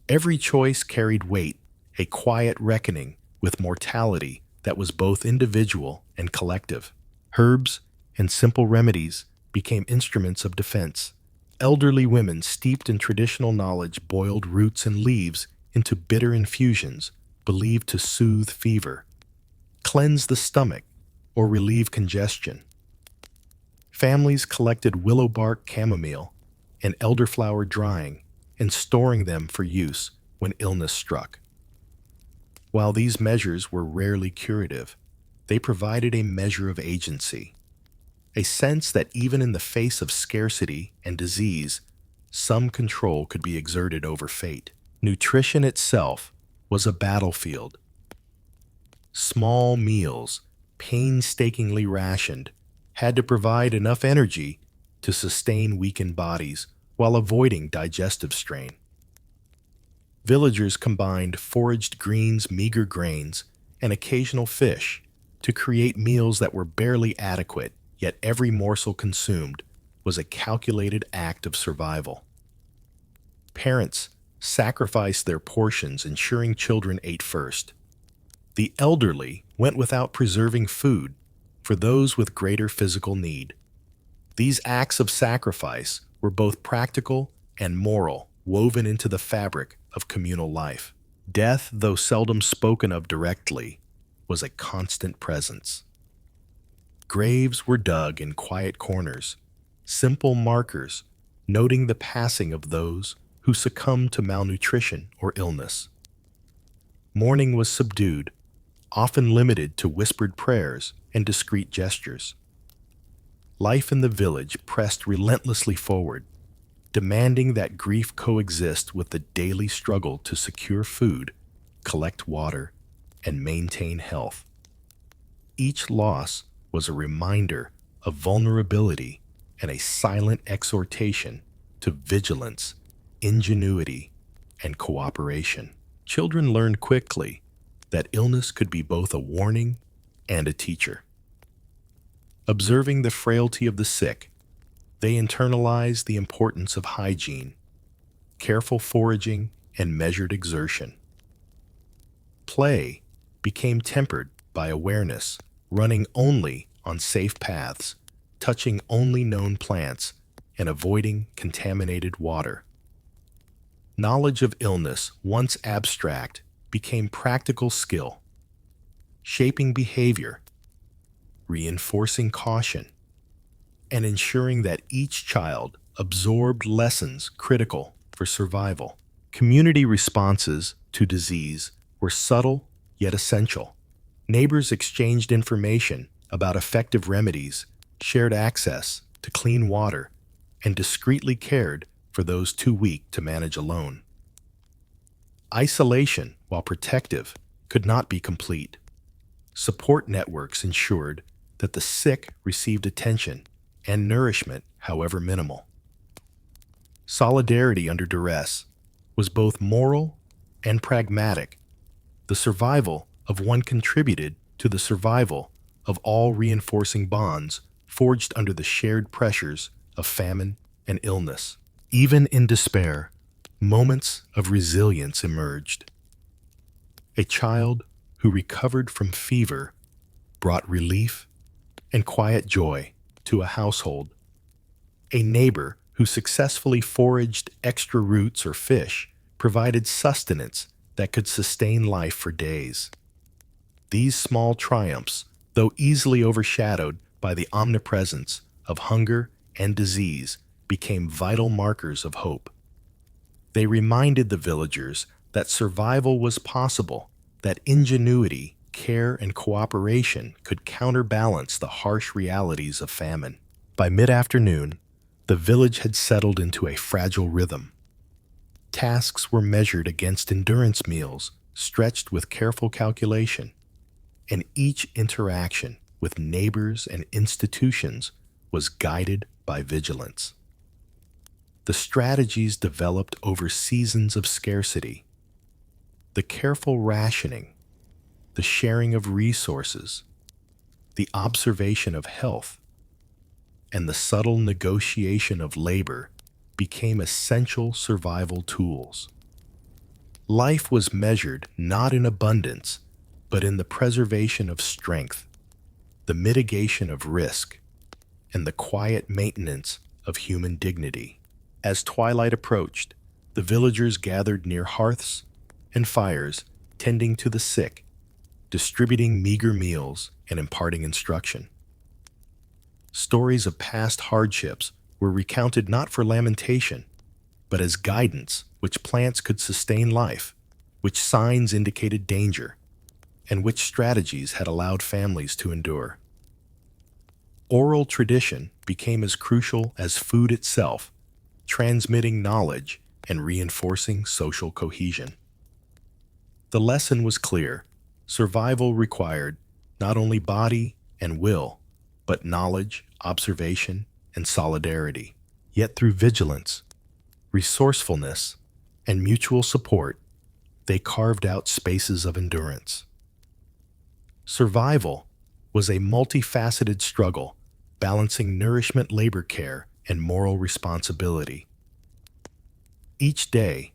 Every choice carried weight, a quiet reckoning with mortality that was both individual and collective. Herbs and simple remedies became instruments of defense. Elderly women steeped in traditional knowledge boiled roots and leaves into bitter infusions believed to soothe fever, cleanse the stomach, or relieve congestion. Families collected willow bark, chamomile, and elderflower drying, and storing them for use when illness struck. While these measures were rarely curative, they provided a measure of agency, a sense that even in the face of scarcity and disease, some control could be exerted over fate. Nutrition itself was a battlefield. Small meals, painstakingly rationed, had to provide enough energy to sustain weakened bodies while avoiding digestive strain. Villagers combined foraged greens, meager grains, and occasional fish to create meals that were barely adequate, yet every morsel consumed was a calculated act of survival. Parents sacrificed their portions, ensuring children ate first. The elderly went without preserving food for those with greater physical need. These acts of sacrifice were both practical and moral, woven into the fabric of communal life. Death, though seldom spoken of directly, was a constant presence. Graves were dug in quiet corners, simple markers noting the passing of those who succumbed to malnutrition or illness. Mourning was subdued, often limited to whispered prayers and discreet gestures. Life in the village pressed relentlessly forward, demanding that grief coexist with the daily struggle to secure food, collect water, and maintain health. Each loss was a reminder of vulnerability and a silent exhortation to vigilance, ingenuity, and cooperation. Children learned quickly that illness could be both a warning and a teacher. Observing the frailty of the sick, they internalized the importance of hygiene, careful foraging, and measured exertion. Play became tempered by awareness, running only on safe paths, touching only known plants, and avoiding contaminated water. Knowledge of illness, once abstract, became practical skill, shaping behavior, reinforcing caution, and ensuring that each child absorbed lessons critical for survival. Community responses to disease were subtle yet essential. Neighbors exchanged information about effective remedies, shared access to clean water, and discreetly cared for those too weak to manage alone. Isolation, while protective, could not be complete. Support networks ensured that the sick received attention and nourishment, however minimal. Solidarity under duress was both moral and pragmatic. The survival of one contributed to the survival of all, reinforcing bonds forged under the shared pressures of famine and illness. Even in despair, moments of resilience emerged. A child who recovered from fever brought relief and quiet joy to a household. A neighbor who successfully foraged extra roots or fish provided sustenance that could sustain life for days. These small triumphs, though easily overshadowed by the omnipresence of hunger and disease, became vital markers of hope. They reminded the villagers that survival was possible, that ingenuity, care, and cooperation could counterbalance the harsh realities of famine. By mid-afternoon, the village had settled into a fragile rhythm. Tasks were measured against endurance meals, stretched with careful calculation, and each interaction with neighbors and institutions was guided by vigilance. The strategies developed over seasons of scarcity, the careful rationing, the sharing of resources, the observation of health, and the subtle negotiation of labor became essential survival tools. Life was measured not in abundance, but in the preservation of strength, the mitigation of risk, and the quiet maintenance of human dignity. As twilight approached, the villagers gathered near hearths and fires, tending to the sick, distributing meager meals and imparting instruction. Stories of past hardships were recounted not for lamentation, but as guidance which plants could sustain life, which signs indicated danger, and which strategies had allowed families to endure. Oral tradition became as crucial as food itself, transmitting knowledge and reinforcing social cohesion. The lesson was clear. Survival required not only body and will, but knowledge, observation, and solidarity. Yet through vigilance, resourcefulness, and mutual support, they carved out spaces of endurance. Survival was a multifaceted struggle, balancing nourishment, labor care, and moral responsibility. Each day,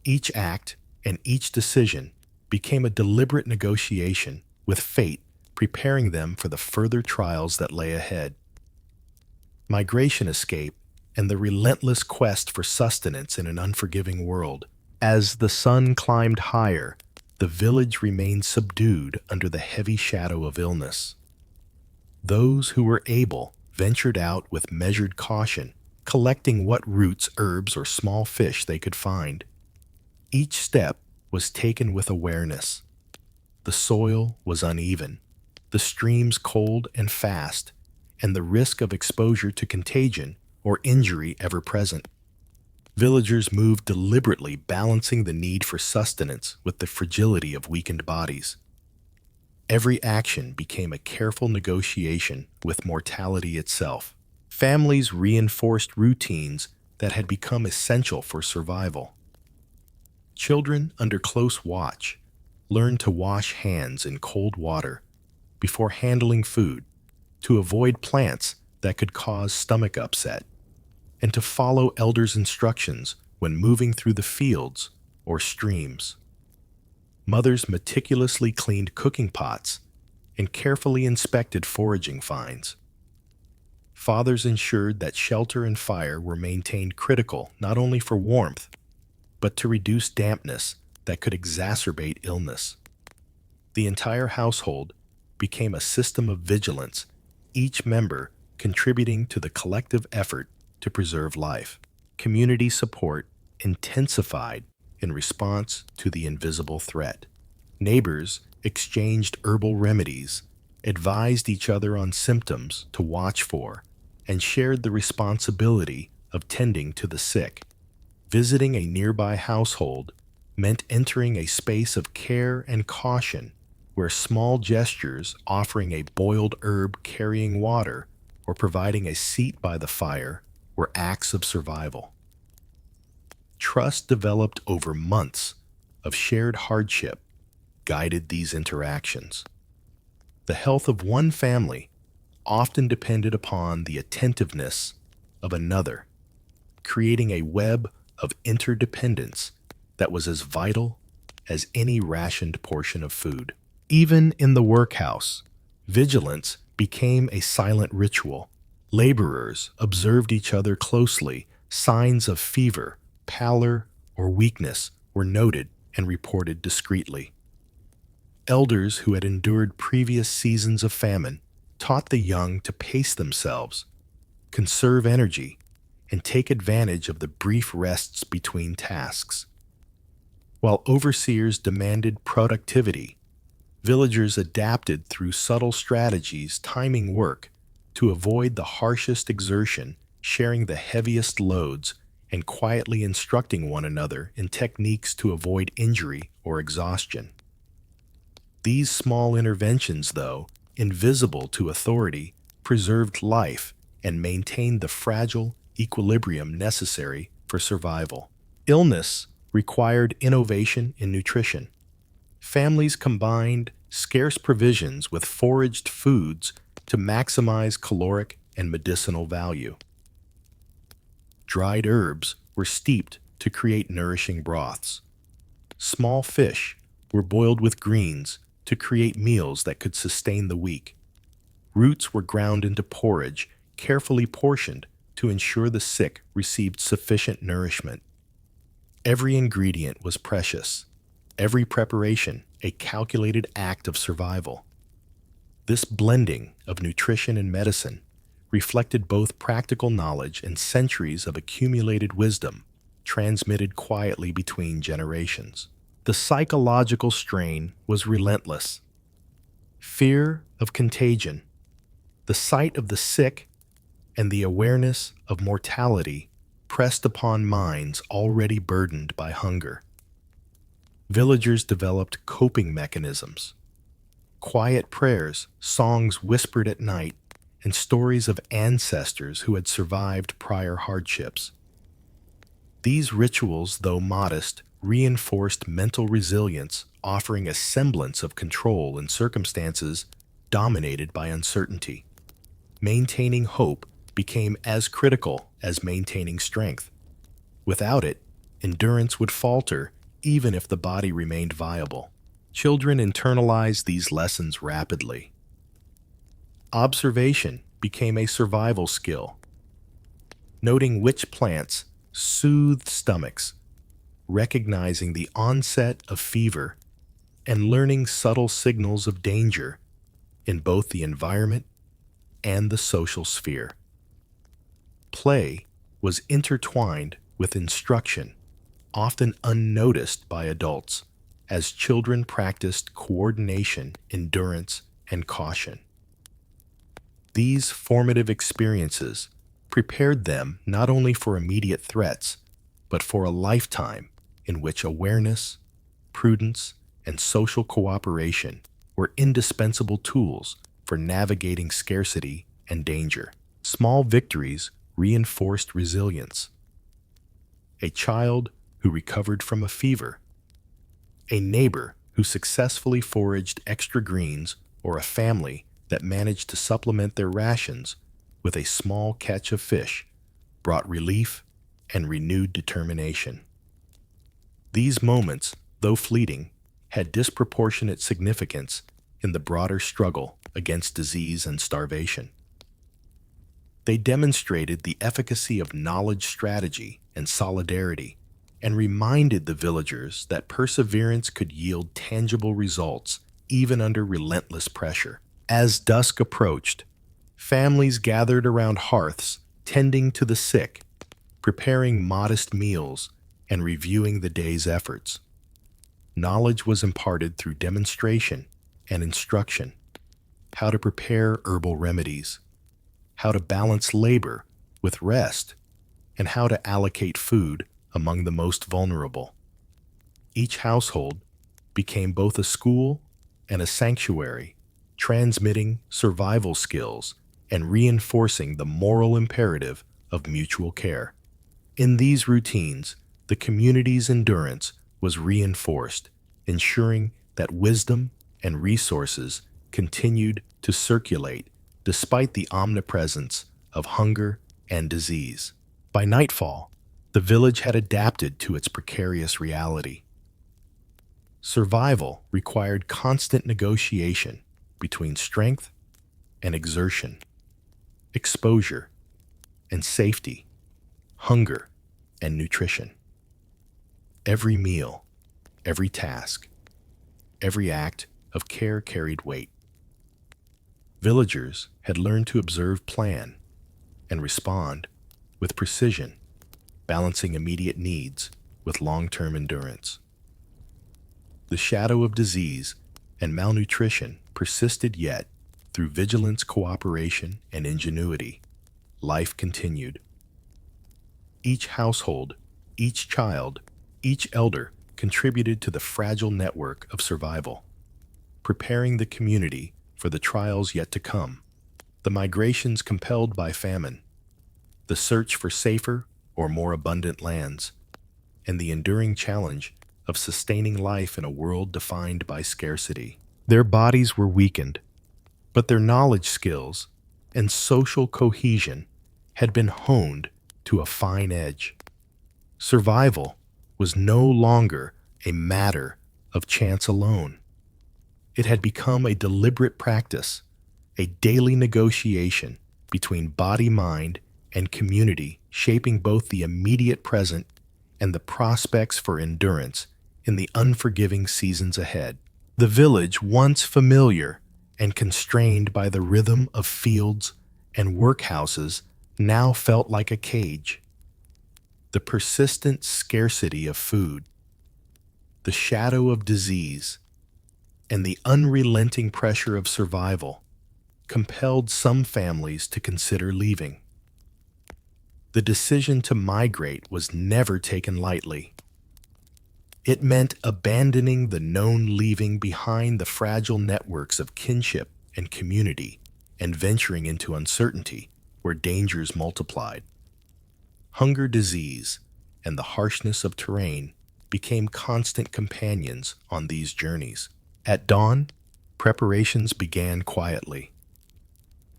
each act, and each decision became a deliberate negotiation with fate, preparing them for the further trials that lay ahead. Migration escape and the relentless quest for sustenance in an unforgiving world. As the sun climbed higher, the village remained subdued under the heavy shadow of illness. Those who were able ventured out with measured caution, collecting what roots, herbs, or small fish they could find. Each step was taken with awareness. The soil was uneven, the streams cold and fast, and the risk of exposure to contagion or injury ever present. Villagers moved deliberately, balancing the need for sustenance with the fragility of weakened bodies. Every action became a careful negotiation with mortality itself. Families reinforced routines that had become essential for survival. Children, under close watch, learned to wash hands in cold water before handling food, to avoid plants that could cause stomach upset, and to follow elders' instructions when moving through the fields or streams. Mothers meticulously cleaned cooking pots and carefully inspected foraging finds. Fathers ensured that shelter and fire were maintained, critical not only for warmth, but to reduce dampness that could exacerbate illness. The entire household became a system of vigilance, each member contributing to the collective effort to preserve life. Community support intensified in response to the invisible threat. Neighbors exchanged herbal remedies, advised each other on symptoms to watch for, and shared the responsibility of tending to the sick. Visiting a nearby household meant entering a space of care and caution, where small gestures, offering a boiled herb, carrying water, or providing a seat by the fire, were acts of survival. Trust developed over months of shared hardship guided these interactions. The health of one family often depended upon the attentiveness of another, creating a web of interdependence that was as vital as any rationed portion of food. Even in the workhouse, vigilance became a silent ritual. Laborers observed each other closely. Signs of fever, pallor, or weakness were noted and reported discreetly. Elders who had endured previous seasons of famine taught the young to pace themselves, conserve energy, and take advantage of the brief rests between tasks. While overseers demanded productivity, villagers adapted through subtle strategies, timing work to avoid the harshest exertion, sharing the heaviest loads, and quietly instructing one another in techniques to avoid injury or exhaustion. These small interventions, though invisible to authority, preserved life and maintained the fragile equilibrium necessary for survival. Illness required innovation in nutrition. Families combined scarce provisions with foraged foods to maximize caloric and medicinal value. Dried herbs were steeped to create nourishing broths. Small fish were boiled with greens to create meals that could sustain the weak. Roots were ground into porridge, carefully portioned to ensure the sick received sufficient nourishment. Every ingredient was precious, every preparation a calculated act of survival. This blending of nutrition and medicine reflected both practical knowledge and centuries of accumulated wisdom transmitted quietly between generations. The psychological strain was relentless. Fear of contagion, the sight of the sick, and the awareness of mortality pressed upon minds already burdened by hunger. Villagers developed coping mechanisms. Quiet prayers, songs whispered at night, and stories of ancestors who had survived prior hardships. These rituals, though modest, reinforced mental resilience, offering a semblance of control in circumstances dominated by uncertainty. Maintaining hope became as critical as maintaining strength. Without it, endurance would falter even if the body remained viable. Children internalized these lessons rapidly. Observation became a survival skill. Noting which plants soothed stomachs, recognizing the onset of fever, and learning subtle signals of danger in both the environment and the social sphere. Play was intertwined with instruction, often unnoticed by adults, as children practiced coordination, endurance, and caution. These formative experiences prepared them not only for immediate threats, but for a lifetime in which awareness, prudence, and social cooperation were indispensable tools for navigating scarcity and danger. Small victories reinforced resilience. A child who recovered from a fever, a neighbor who successfully foraged extra greens, or a family that managed to supplement their rations with a small catch of fish, brought relief and renewed determination. These moments, though fleeting, had disproportionate significance in the broader struggle against disease and starvation. They demonstrated the efficacy of knowledge strategy and solidarity, and reminded the villagers that perseverance could yield tangible results even under relentless pressure. As dusk approached, families gathered around hearths, tending to the sick, preparing modest meals, and reviewing the day's efforts. Knowledge was imparted through demonstration and instruction: how to prepare herbal remedies, how to balance labor with rest, and how to allocate food among the most vulnerable. Each household became both a school and a sanctuary, transmitting survival skills and reinforcing the moral imperative of mutual care. In these routines, the community's endurance was reinforced, ensuring that wisdom and resources continued to circulate despite the omnipresence of hunger and disease. By nightfall, the village had adapted to its precarious reality. Survival required constant negotiation between strength and exertion, exposure and safety, hunger and nutrition. Every meal, every task, every act of care carried weight. Villagers had learned to observe, plan, and respond with precision, balancing immediate needs with long-term endurance. The shadow of disease and malnutrition persisted, yet, through vigilance, cooperation, and ingenuity, life continued. Each household, each child, each elder contributed to the fragile network of survival, preparing the community for the trials yet to come. The migrations compelled by famine, the search for safer or more abundant lands, and the enduring challenge of sustaining life in a world defined by scarcity. Their bodies were weakened, but their knowledge, skills, and social cohesion had been honed to a fine edge. Survival was no longer a matter of chance alone. It had become a deliberate practice, a daily negotiation between body, mind, and community, shaping both the immediate present and the prospects for endurance in the unforgiving seasons ahead. The village, once familiar and constrained by the rhythm of fields and workhouses now felt like a cage. The persistent scarcity of food, the shadow of disease, and the unrelenting pressure of survival compelled some families to consider leaving. The decision to migrate was never taken lightly. It meant abandoning the known, leaving behind the fragile networks of kinship and community, and venturing into uncertainty where dangers multiplied. Hunger, disease, and the harshness of terrain became constant companions on these journeys. At dawn, preparations began quietly.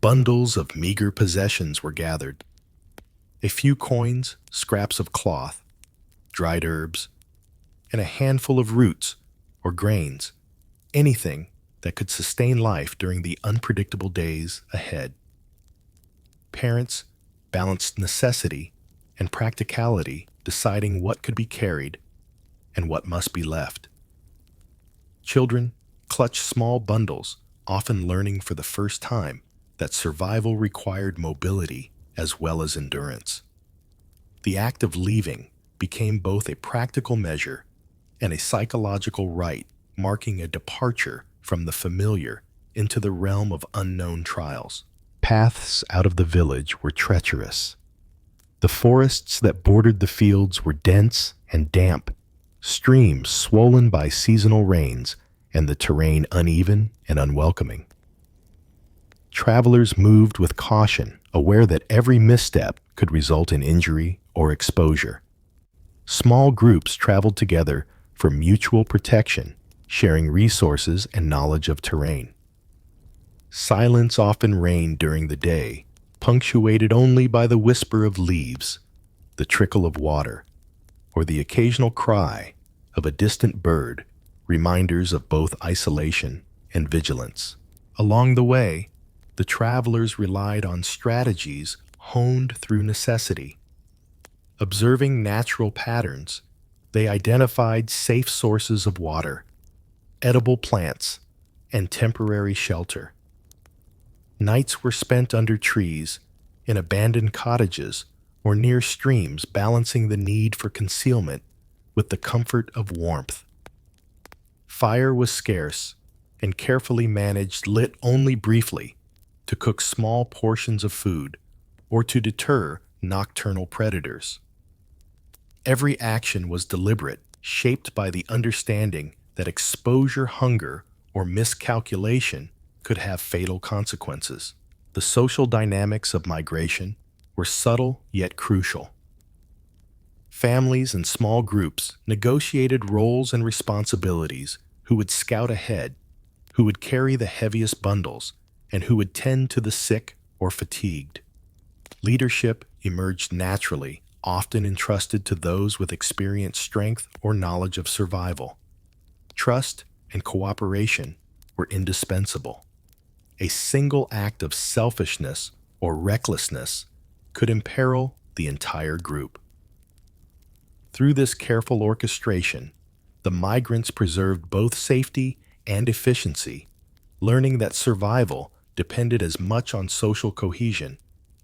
Bundles of meager possessions were gathered. A few coins, scraps of cloth, dried herbs, and a handful of roots or grains, anything that could sustain life during the unpredictable days ahead. Parents balanced necessity and practicality, deciding what could be carried and what must be left. Children clutched small bundles, often learning for the first time that survival required mobility as well as endurance. The act of leaving became both a practical measure and a psychological rite, marking a departure from the familiar into the realm of unknown trials. Paths out of the village were treacherous. The forests that bordered the fields were dense and damp, streams swollen by seasonal rains, and the terrain uneven and unwelcoming. Travelers moved with caution, aware that every misstep could result in injury or exposure. Small groups traveled together for mutual protection, sharing resources and knowledge of terrain. Silence often reigned during the day, punctuated only by the whisper of leaves, the trickle of water, or the occasional cry of a distant bird, reminders of both isolation and vigilance. Along the way, the travelers relied on strategies honed through necessity. Observing natural patterns, they identified safe sources of water, edible plants, and temporary shelter. Nights were spent under trees, in abandoned cottages, or near streams, balancing the need for concealment with the comfort of warmth. Fire was scarce and carefully managed, lit only briefly to cook small portions of food or to deter nocturnal predators. Every action was deliberate, shaped by the understanding that exposure, hunger, or miscalculation could have fatal consequences. The social dynamics of migration were subtle yet crucial. Families and small groups negotiated roles and responsibilities: who would scout ahead, who would carry the heaviest bundles, and who would tend to the sick or fatigued. Leadership emerged naturally, often entrusted to those with experience, strength, or knowledge of survival. Trust and cooperation were indispensable. A single act of selfishness or recklessness could imperil the entire group. Through this careful orchestration, the migrants preserved both safety and efficiency, learning that survival depended as much on social cohesion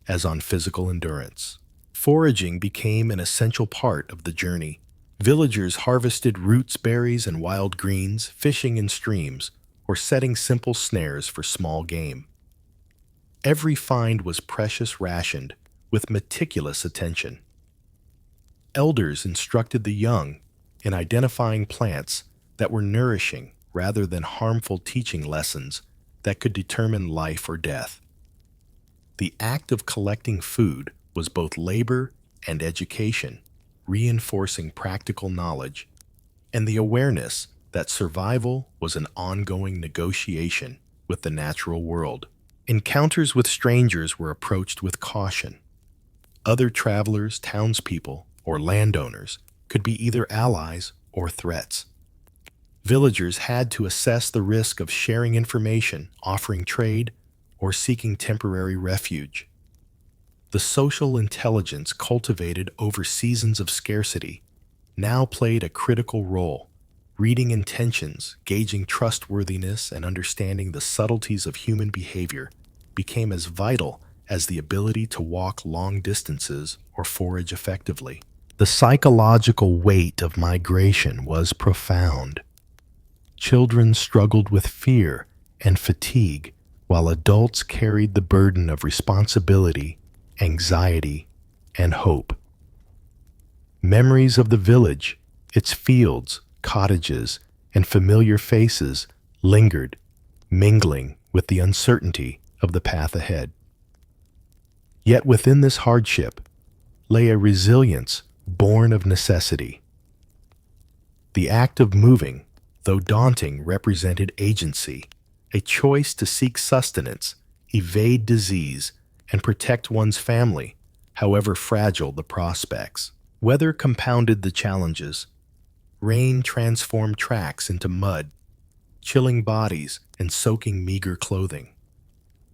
as on physical endurance. Foraging became an essential part of the journey. Villagers harvested roots, berries, and wild greens, fishing in streams, or setting simple snares for small game. Every find was precious, rationed with meticulous attention. Elders instructed the young in identifying plants that were nourishing rather than harmful, teaching lessons that could determine life or death. The act of collecting food was both labor and education, reinforcing practical knowledge and the awareness that survival was an ongoing negotiation with the natural world. Encounters with strangers were approached with caution. Other travelers, townspeople, or landowners could be either allies or threats. Villagers had to assess the risk of sharing information, offering trade, or seeking temporary refuge. The social intelligence cultivated over seasons of scarcity now played a critical role. Reading intentions, gauging trustworthiness, and understanding the subtleties of human behavior became as vital as the ability to walk long distances or forage effectively. The psychological weight of migration was profound. Children struggled with fear and fatigue, while adults carried the burden of responsibility, anxiety, and hope. Memories of the village, its fields, cottages, and familiar faces lingered, mingling with the uncertainty of the path ahead. Yet within this hardship lay a resilience born of necessity. The act of moving, though daunting, represented agency, a choice to seek sustenance, evade disease, and protect one's family, however fragile the prospects. Weather compounded the challenges. Rain transformed tracks into mud, chilling bodies and soaking meager clothing.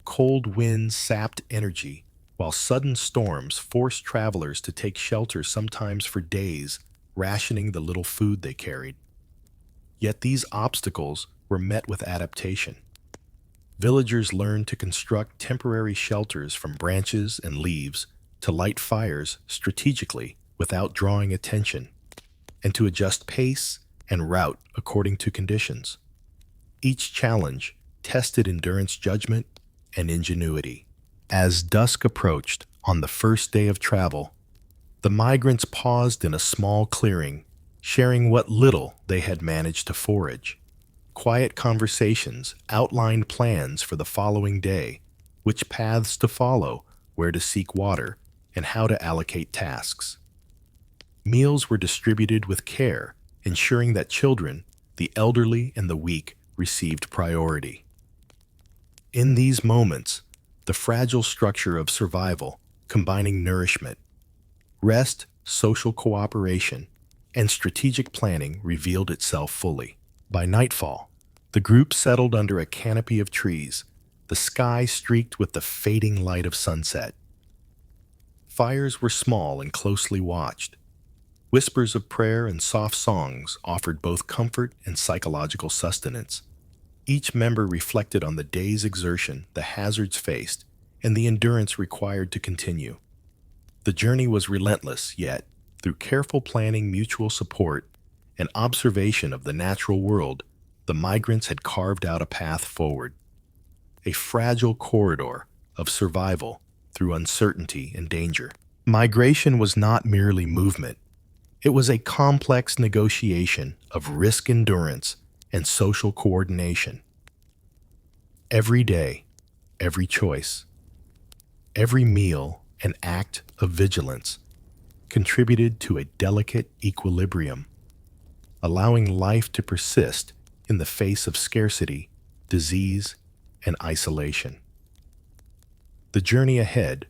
Cold winds sapped energy, while sudden storms forced travelers to take shelter sometimes for days, rationing the little food they carried. Yet these obstacles were met with adaptation. Villagers learned to construct temporary shelters from branches and leaves, to light fires strategically without drawing attention, and to adjust pace and route according to conditions. Each challenge tested endurance, judgment, and ingenuity. As dusk approached on the first day of travel, the migrants paused in a small clearing, sharing what little they had managed to forage. Quiet conversations outlined plans for the following day, which paths to follow, where to seek water, and how to allocate tasks. Meals were distributed with care, ensuring that children, the elderly, and the weak received priority. In these moments, the fragile structure of survival, combining nourishment, rest, social cooperation, and strategic planning, revealed itself fully. By nightfall, the group settled under a canopy of trees, the sky streaked with the fading light of sunset. Fires were small and closely watched. Whispers of prayer and soft songs offered both comfort and psychological sustenance. Each member reflected on the day's exertion, the hazards faced, and the endurance required to continue. The journey was relentless, yet, through careful planning, mutual support, and observation of the natural world, the migrants had carved out a path forward. A fragile corridor of survival through uncertainty and danger. Migration was not merely movement. It was a complex negotiation of risk endurance and social coordination. Every day, every choice, every meal and act of vigilance contributed to a delicate equilibrium, allowing life to persist in the face of scarcity, disease, and isolation. The journey ahead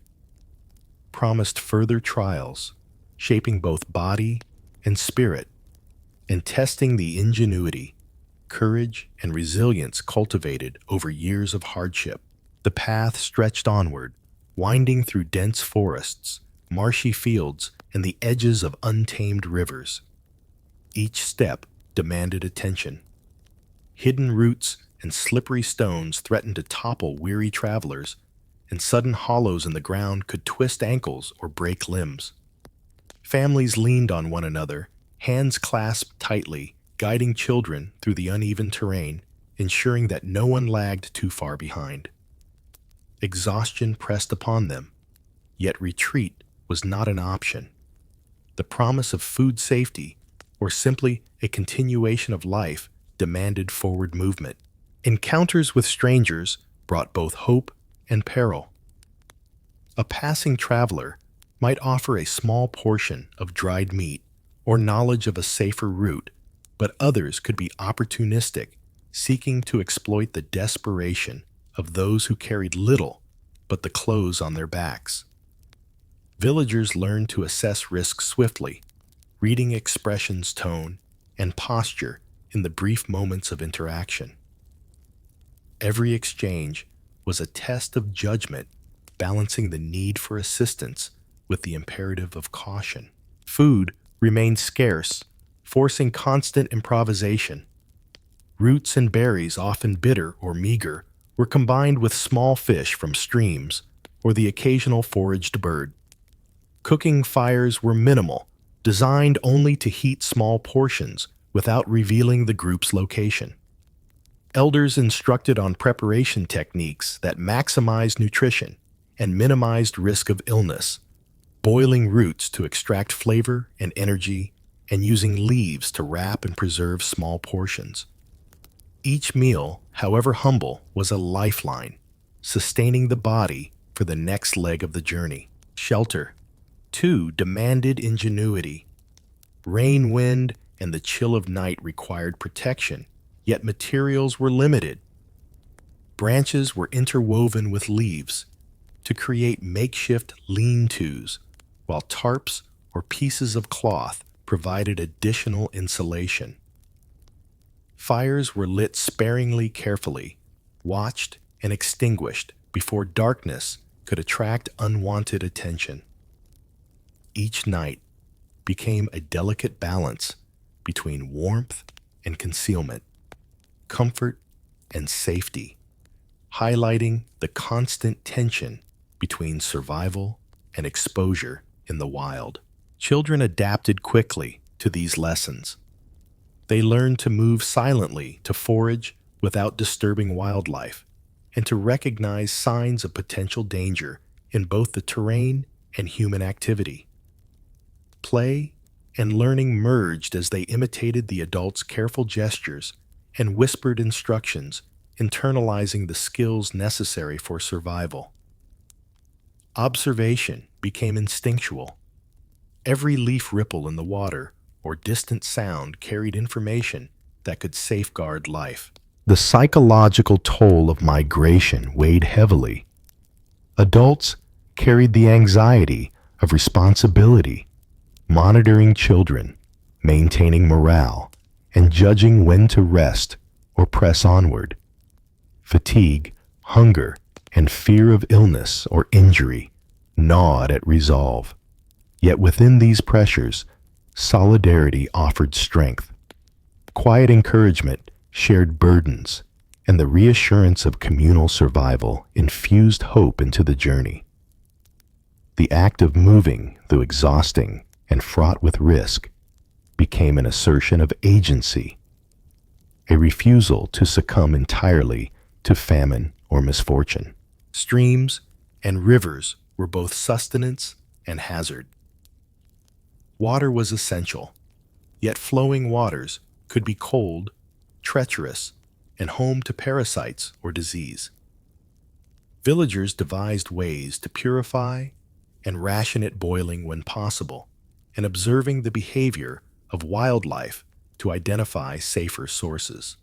promised further trials, shaping both body and spirit, and testing the ingenuity, courage, and resilience cultivated over years of hardship. The path stretched onward, winding through dense forests, marshy fields, and the edges of untamed rivers. Each step demanded attention. Hidden roots and slippery stones threatened to topple weary travelers, and sudden hollows in the ground could twist ankles or break limbs. Families leaned on one another, hands clasped tightly, guiding children through the uneven terrain, ensuring that no one lagged too far behind. Exhaustion pressed upon them, yet retreat was not an option. The promise of food safety, or simply a continuation of life, demanded forward movement. Encounters with strangers brought both hope and peril. A passing traveler might offer a small portion of dried meat or knowledge of a safer route, but others could be opportunistic, seeking to exploit the desperation of those who carried little but the clothes on their backs. Villagers learned to assess risk swiftly, reading expressions, tone, and posture in the brief moments of interaction. Every exchange was a test of judgment, balancing the need for assistance with the imperative of caution. Food remained scarce, forcing constant improvisation. Roots and berries, often bitter or meager, were combined with small fish from streams, or the occasional foraged bird. Cooking fires were minimal, designed only to heat small portions without revealing the group's location. Elders instructed on preparation techniques that maximized nutrition and minimized risk of illness, boiling roots to extract flavor and energy, and using leaves to wrap and preserve small portions. Each meal, however humble, was a lifeline, sustaining the body for the next leg of the journey. Shelter, too, demanded ingenuity. Rain, wind, and the chill of night required protection, yet materials were limited. Branches were interwoven with leaves to create makeshift lean-tos, while tarps or pieces of cloth provided additional insulation. Fires were lit sparingly, carefully, watched and extinguished before darkness could attract unwanted attention. Each night became a delicate balance between warmth and concealment, comfort and safety, highlighting the constant tension between survival and exposure in the wild. Children adapted quickly to these lessons. They learned to move silently to forage without disturbing wildlife, and to recognize signs of potential danger in both the terrain and human activity. Play and learning merged as they imitated the adults' careful gestures and whispered instructions, internalizing the skills necessary for survival. Observation became instinctual. Every leaf ripple in the water or distant sound carried information that could safeguard life. The psychological toll of migration weighed heavily. Adults carried the anxiety of responsibility, monitoring children, maintaining morale, and judging when to rest or press onward. Fatigue, hunger, and fear of illness or injury gnawed at resolve. Yet within these pressures, solidarity offered strength. Quiet encouragement shared burdens, and the reassurance of communal survival infused hope into the journey. The act of moving, though exhausting and fraught with risk, became an assertion of agency, a refusal to succumb entirely to famine or misfortune. Streams and rivers were both sustenance and hazard. Water was essential, yet flowing waters could be cold, treacherous, and home to parasites or disease. Villagers devised ways to purify and ration it boiling when possible, and observing the behavior of wildlife to identify safer sources.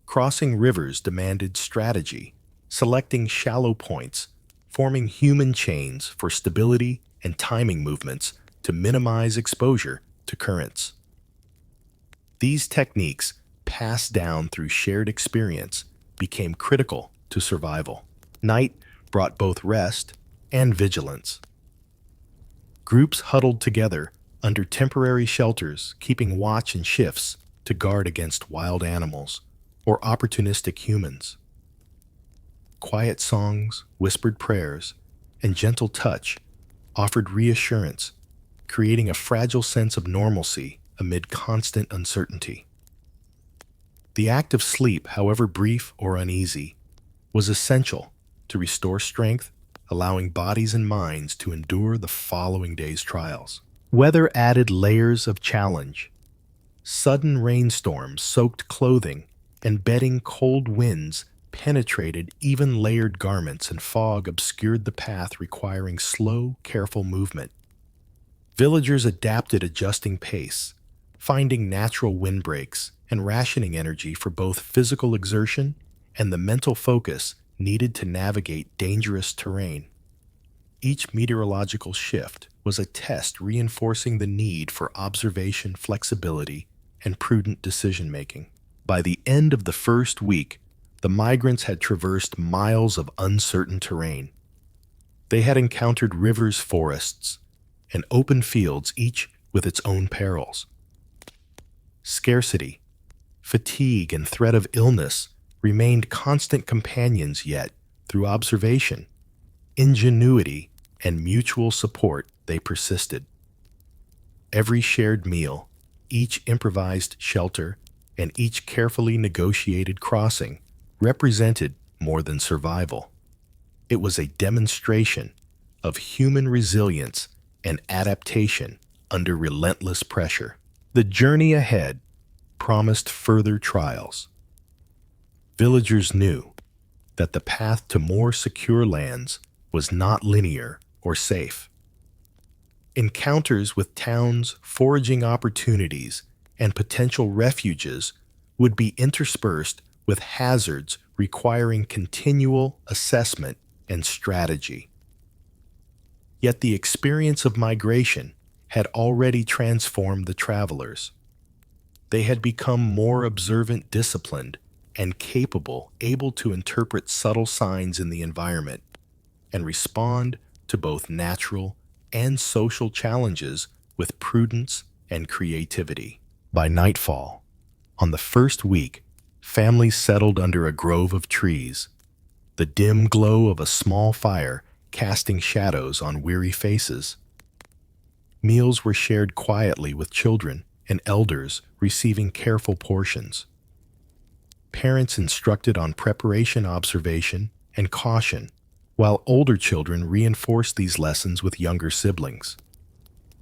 Crossing rivers demanded strategy, selecting shallow points, forming human chains for stability and timing movements to minimize exposure to currents. These techniques, passed down through shared experience, became critical to survival. Night brought both rest and vigilance. Groups huddled together under temporary shelters, keeping watch in shifts to guard against wild animals or opportunistic humans. Quiet songs, whispered prayers, and gentle touch offered reassurance, creating a fragile sense of normalcy amid constant uncertainty. The act of sleep, however brief or uneasy, was essential to restore strength, allowing bodies and minds to endure the following day's trials. Weather added layers of challenge. Sudden rainstorms soaked clothing, and bedding cold winds penetrated even layered garments, and fog obscured the path, requiring slow, careful movement. Villagers adapted, adjusting pace, finding natural windbreaks, and rationing energy for both physical exertion and the mental focus needed to navigate dangerous terrain. Each meteorological shift was a test reinforcing the need for observation, flexibility, and prudent decision-making. By the end of the first week, the migrants had traversed miles of uncertain terrain. They had encountered rivers, forests, and open fields, each with its own perils. Scarcity, fatigue, and threat of illness remained constant companions, yet, through observation, ingenuity, and mutual support, they persisted. Every shared meal, each improvised shelter, and each carefully negotiated crossing represented more than survival. It was a demonstration of human resilience and adaptation under relentless pressure. The journey ahead promised further trials. Villagers knew that the path to more secure lands was not linear or safe. Encounters with towns, foraging opportunities, and potential refuges would be interspersed with hazards requiring continual assessment and strategy. Yet the experience of migration had already transformed the travelers. They had become more observant, disciplined, and capable, able to interpret subtle signs in the environment and respond to both natural and social challenges with prudence and creativity. By nightfall, on the first week, families settled under a grove of trees, the dim glow of a small fire casting shadows on weary faces. Meals were shared quietly with children and elders receiving careful portions. Parents instructed on preparation, observation, and caution, while older children reinforced these lessons with younger siblings.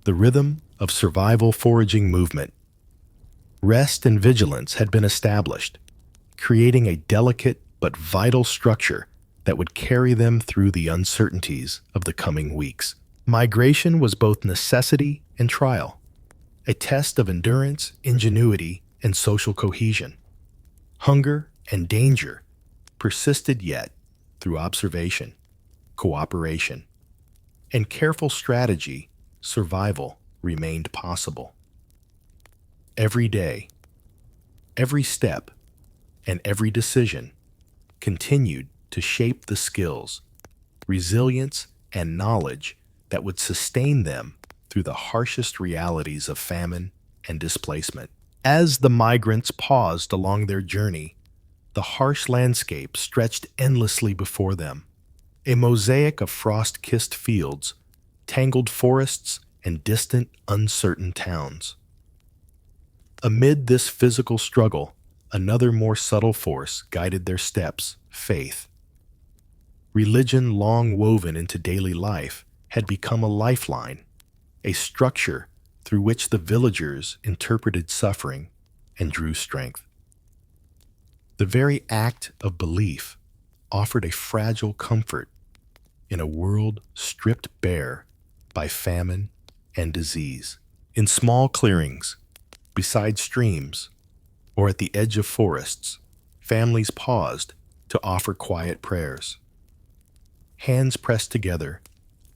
The rhythm of survival foraging movement. Rest and vigilance had been established, creating a delicate but vital structure that would carry them through the uncertainties of the coming weeks. Migration was both necessity and trial, a test of endurance, ingenuity, and social cohesion. Hunger and danger persisted, yet through observation, cooperation, and careful strategy, survival remained possible. Every day, every step, and every decision continued to shape the skills, resilience, and knowledge that would sustain them through the harshest realities of famine and displacement. As the migrants paused along their journey, the harsh landscape stretched endlessly before them, a mosaic of frost-kissed fields, tangled forests, and distant, uncertain towns. Amid this physical struggle, another more subtle force guided their steps: faith. Religion, long woven into daily life, had become a lifeline, a structure through which the villagers interpreted suffering and drew strength. The very act of belief offered a fragile comfort in a world stripped bare by famine and disease. In small clearings, beside streams, or at the edge of forests, families paused to offer quiet prayers. Hands pressed together,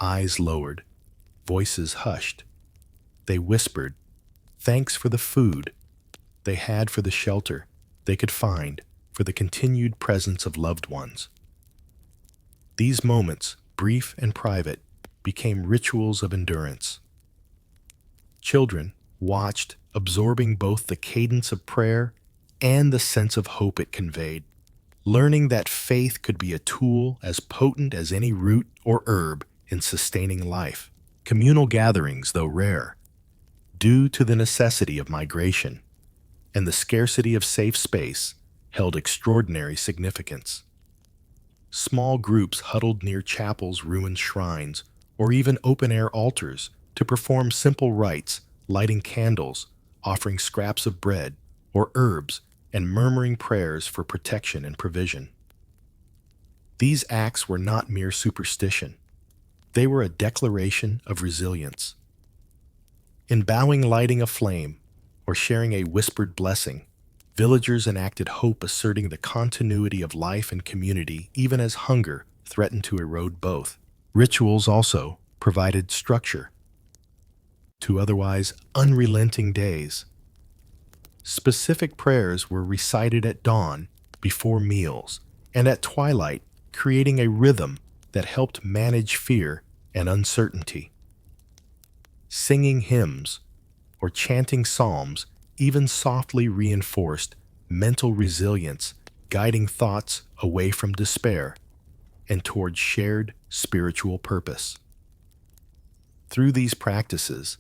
eyes lowered, voices hushed. They whispered, thanks for the food they had, for the shelter they could find, for the continued presence of loved ones. These moments, brief and private, became rituals of endurance. Children watched, absorbing both the cadence of prayer and the sense of hope it conveyed, learning that faith could be a tool as potent as any root or herb in sustaining life. Communal gatherings, though rare, due to the necessity of migration and the scarcity of safe space, held extraordinary significance. Small groups huddled near chapels, ruined shrines, or even open-air altars to perform simple rites, lighting candles, offering scraps of bread or herbs, and murmuring prayers for protection and provision. These acts were not mere superstition. They were a declaration of resilience. In bowing, lighting a flame, or sharing a whispered blessing, villagers enacted hope, asserting the continuity of life and community even as hunger threatened to erode both. Rituals also provided structure to otherwise unrelenting days. Specific prayers were recited at dawn, before meals, and at twilight, creating a rhythm that helped manage fear and uncertainty. Singing hymns or chanting psalms even softly reinforced mental resilience, guiding thoughts away from despair and toward shared spiritual purpose. Through these practices,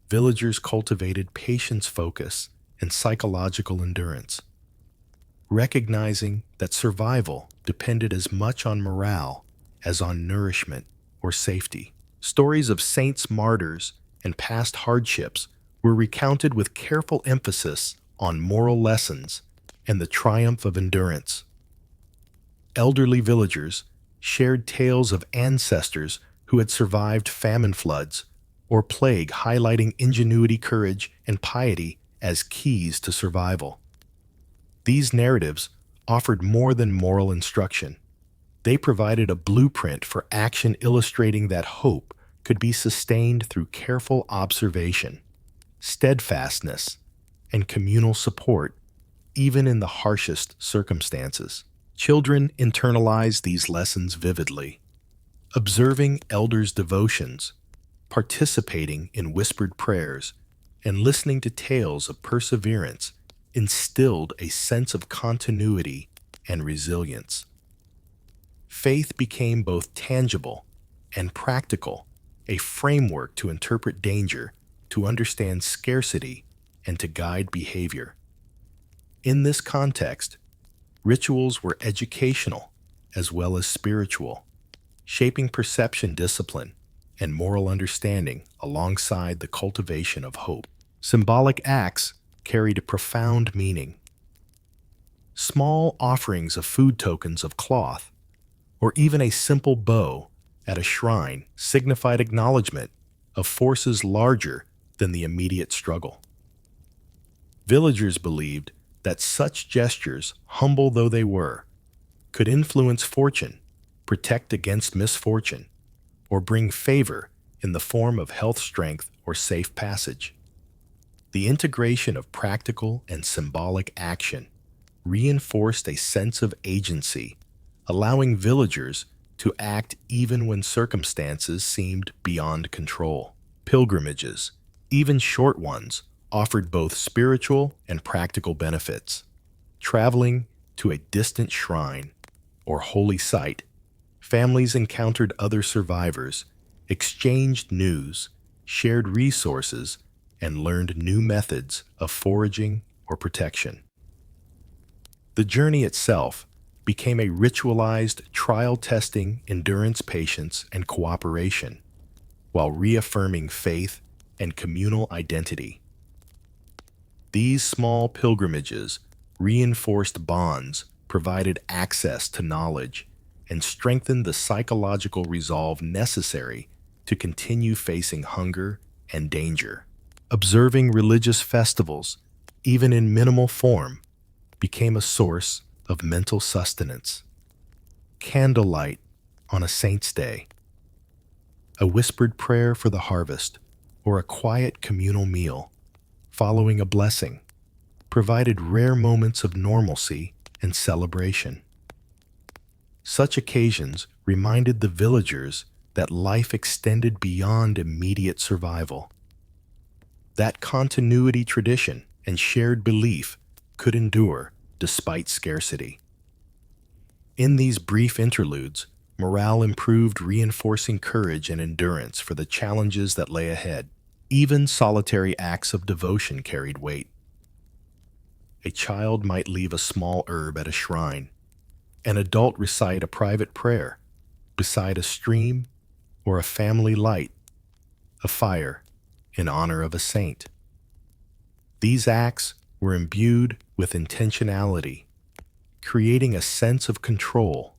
villagers cultivated patience, focus, and psychological endurance, recognizing that survival depended as much on morale as on nourishment or safety. Stories of saints, martyrs, and past hardships were recounted with careful emphasis on moral lessons and the triumph of endurance. Elderly villagers shared tales of ancestors who had survived famine, floods, or plague, highlighting ingenuity, courage, and piety as keys to survival. These narratives offered more than moral instruction. They provided a blueprint for action, illustrating that hope could be sustained through careful observation, steadfastness, and communal support, even in the harshest circumstances. Children internalize these lessons vividly, observing elders' devotions, participating in whispered prayers, and listening to tales of perseverance instilled a sense of continuity and resilience. Faith became both tangible and practical, a framework to interpret danger, to understand scarcity, and to guide behavior. In this context, rituals were educational as well as spiritual, shaping perception, discipline, and moral understanding alongside the cultivation of hope. Symbolic acts carried a profound meaning. Small offerings of food, tokens of cloth, or even a simple bow at a shrine signified acknowledgement of forces larger than the immediate struggle. Villagers believed that such gestures, humble though they were, could influence fortune, protect against misfortune, or bring favor in the form of health, strength, or safe passage. The integration of practical and symbolic action reinforced a sense of agency, allowing villagers to act even when circumstances seemed beyond control. Pilgrimages, even short ones, offered both spiritual and practical benefits. Traveling to a distant shrine or holy site, families encountered other survivors, exchanged news, shared resources, and learned new methods of foraging or protection. The journey itself became a ritualized trial, testing endurance, patience, and cooperation, while reaffirming faith and communal identity. These small pilgrimages reinforced bonds, provided access to knowledge, and strengthened the psychological resolve necessary to continue facing hunger and danger. Observing religious festivals, even in minimal form, became a source of mental sustenance. Candlelight on a saint's day, a whispered prayer for the harvest, or a quiet communal meal following a blessing provided rare moments of normalcy and celebration. Such occasions reminded the villagers that life extended beyond immediate survival. That continuity, tradition, and shared belief could endure despite scarcity. In these brief interludes, morale improved, reinforcing courage and endurance for the challenges that lay ahead. Even solitary acts of devotion carried weight. A child might leave a small herb at a shrine, an adult recite a private prayer beside a stream, or a family light a fire in honor of a saint. These acts were imbued with intentionality, creating a sense of control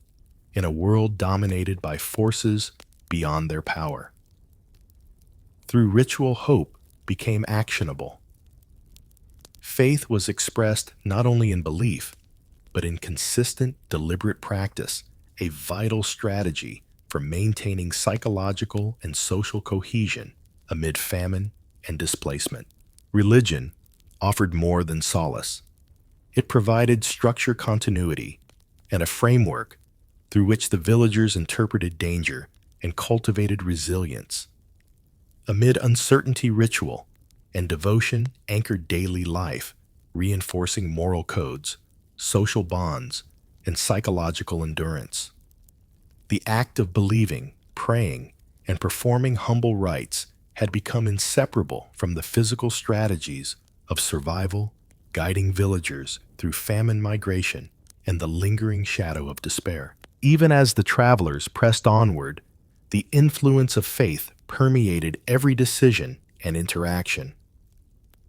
in a world dominated by forces beyond their power. Through ritual, hope became actionable. Faith was expressed not only in belief, but in consistent, deliberate practice, a vital strategy for maintaining psychological and social cohesion amid famine and displacement. Religion offered more than solace. It provided structure, continuity, and a framework through which the villagers interpreted danger and cultivated resilience. Amid uncertainty, ritual and devotion anchored daily life, reinforcing moral codes, social bonds, and psychological endurance. The act of believing praying, and performing humble rites had become inseparable from the physical strategies of survival, guiding villagers through famine migration and the lingering shadow of despair. Even as the travelers pressed onward, the influence of faith permeated every decision and interaction.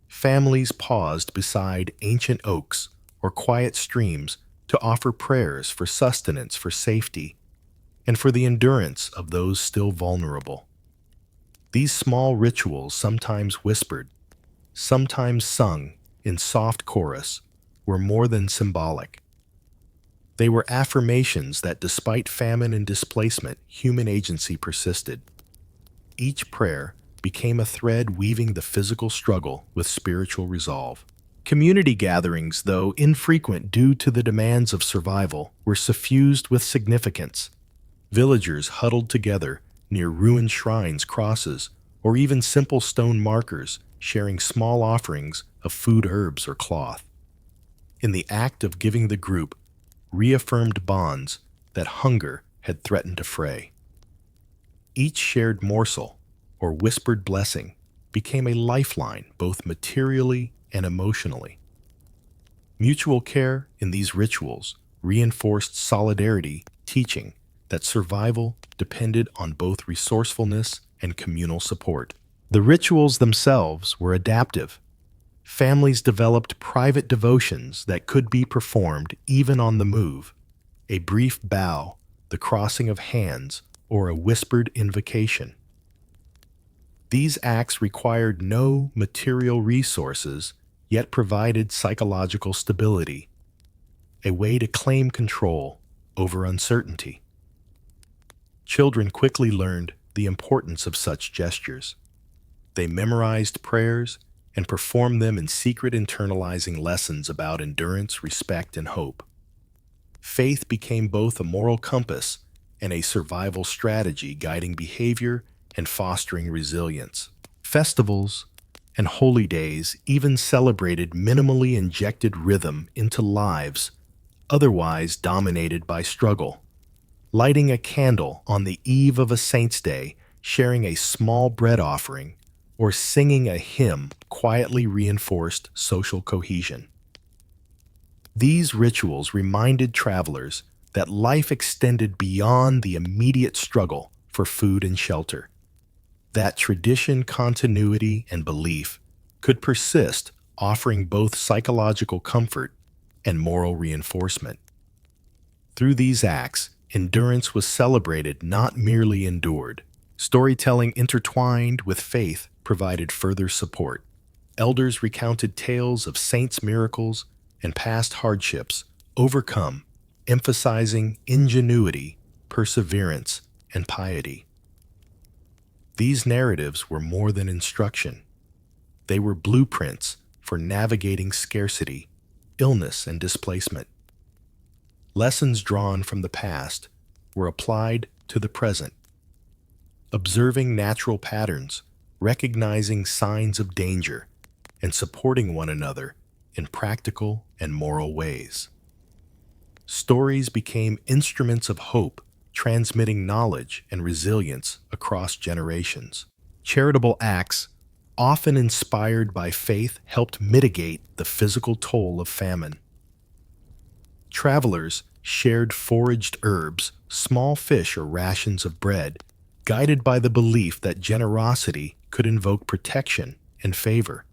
Families paused beside ancient oaks or quiet streams to offer prayers for sustenance, for safety, and for the endurance of those still vulnerable. These small rituals, sometimes whispered, sometimes sung in soft chorus, were more than symbolic. They were affirmations that despite famine and displacement, human agency persisted. Each prayer became a thread weaving the physical struggle with spiritual resolve. Community gatherings, though infrequent due to the demands of survival, were suffused with significance. Villagers huddled together near ruined shrines, crosses, or even simple stone markers, sharing small offerings of food, herbs, or cloth. In the act of giving, the group reaffirmed bonds that hunger had threatened to fray. Each shared morsel or whispered blessing became a lifeline both materially and emotionally. Mutual care in these rituals reinforced solidarity, teaching that survival depended on both resourcefulness and communal support. The rituals themselves were adaptive. Families developed private devotions that could be performed even on the move. A brief bow, the crossing of hands, or a whispered invocation. These acts required no material resources, yet provided psychological stability, a way to claim control over uncertainty. Children quickly learned the importance of such gestures. They memorized prayers and performed them in secret, internalizing lessons about endurance, respect, and hope. Faith became both a moral compass and a survival strategy, guiding behavior and fostering resilience. Festivals and holy days even celebrated minimally injected rhythm into lives otherwise dominated by struggle. Lighting a candle on the eve of a saint's day, sharing a small bread offering, or singing a hymn quietly reinforced social cohesion. These rituals reminded travelers that life extended beyond the immediate struggle for food and shelter, that tradition, continuity, and belief could persist, offering both psychological comfort and moral reinforcement. Through these acts, endurance was celebrated, not merely endured. Storytelling intertwined with faith provided further support. Elders recounted tales of saints' miracles and past hardships overcome, emphasizing ingenuity, perseverance, and piety. These narratives were more than instruction. They were blueprints for navigating scarcity, illness, and displacement. Lessons drawn from the past were applied to the present, observing natural patterns, recognizing signs of danger, and supporting one another in practical and moral ways. Stories became instruments of hope, transmitting knowledge and resilience across generations. Charitable acts, often inspired by faith, helped mitigate the physical toll of famine. Travelers shared foraged herbs, small fish, or rations of bread, guided by the belief that generosity could invoke protection and favor.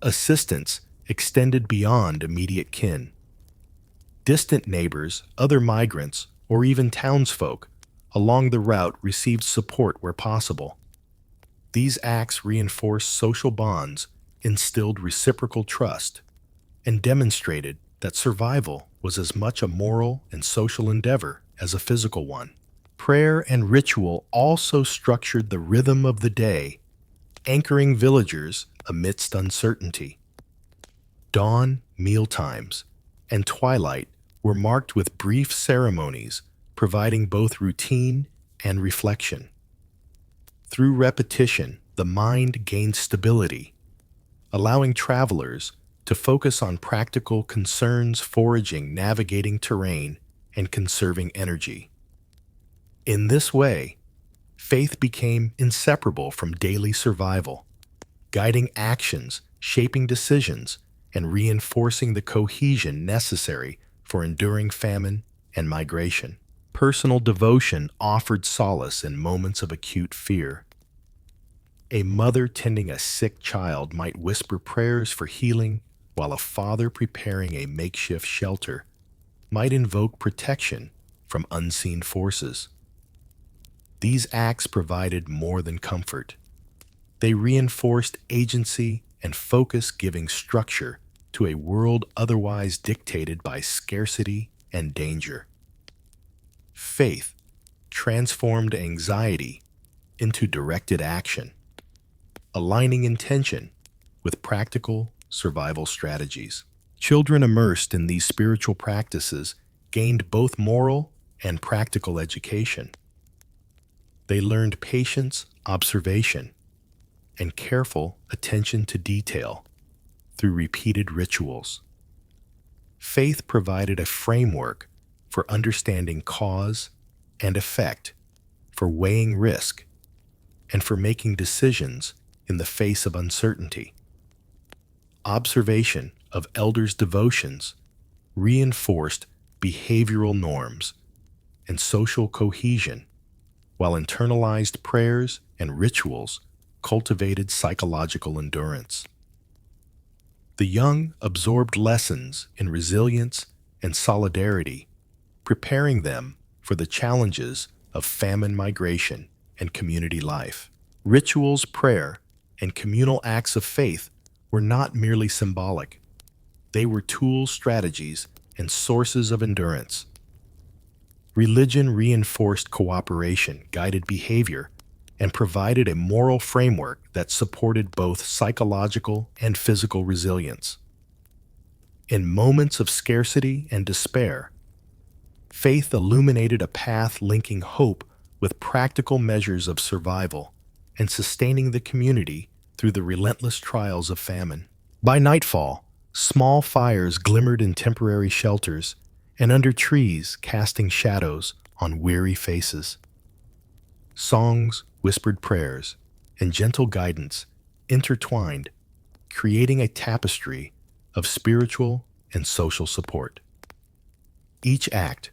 Assistance extended beyond immediate kin. Distant neighbors, other migrants, or even townsfolk along the route received support where possible. These acts reinforced social bonds, instilled reciprocal trust, and demonstrated that survival was as much a moral and social endeavor as a physical one. Prayer and ritual also structured the rhythm of the day, anchoring villagers amidst uncertainty. Dawn, mealtimes, and twilight were marked with brief ceremonies, providing both routine and reflection. Through repetition, the mind gained stability, allowing travelers to focus on practical concerns, foraging, navigating terrain, and conserving energy. In this way, faith became inseparable from daily survival, guiding actions, shaping decisions, and reinforcing the cohesion necessary for enduring famine and migration. Personal devotion offered solace in moments of acute fear. A mother tending a sick child might whisper prayers for healing, while a father preparing a makeshift shelter might invoke protection from unseen forces. These acts provided more than comfort. They reinforced agency and focus, giving structure to a world otherwise dictated by scarcity and danger. Faith transformed anxiety into directed action, aligning intention with practical survival strategies. Children immersed in these spiritual practices gained both moral and practical education. They learned patience, observation, and careful attention to detail through repeated rituals. Faith provided a framework for understanding cause and effect, for weighing risk, and for making decisions in the face of uncertainty. Observation of elders' devotions reinforced behavioral norms and social cohesion, while internalized prayers and rituals cultivated psychological endurance. The young absorbed lessons in resilience and solidarity, preparing them for the challenges of famine, migration, and community life. Rituals, prayer, and communal acts of faith were not merely symbolic. They were tools, strategies, and sources of endurance. Religion reinforced cooperation, guided behavior, and provided a moral framework that supported both psychological and physical resilience. In moments of scarcity and despair, faith illuminated a path linking hope with practical measures of survival and sustaining the community through the relentless trials of famine. By nightfall, small fires glimmered in temporary shelters and under trees, casting shadows on weary faces. Songs, whispered prayers, and gentle guidance intertwined, creating a tapestry of spiritual and social support. Each act,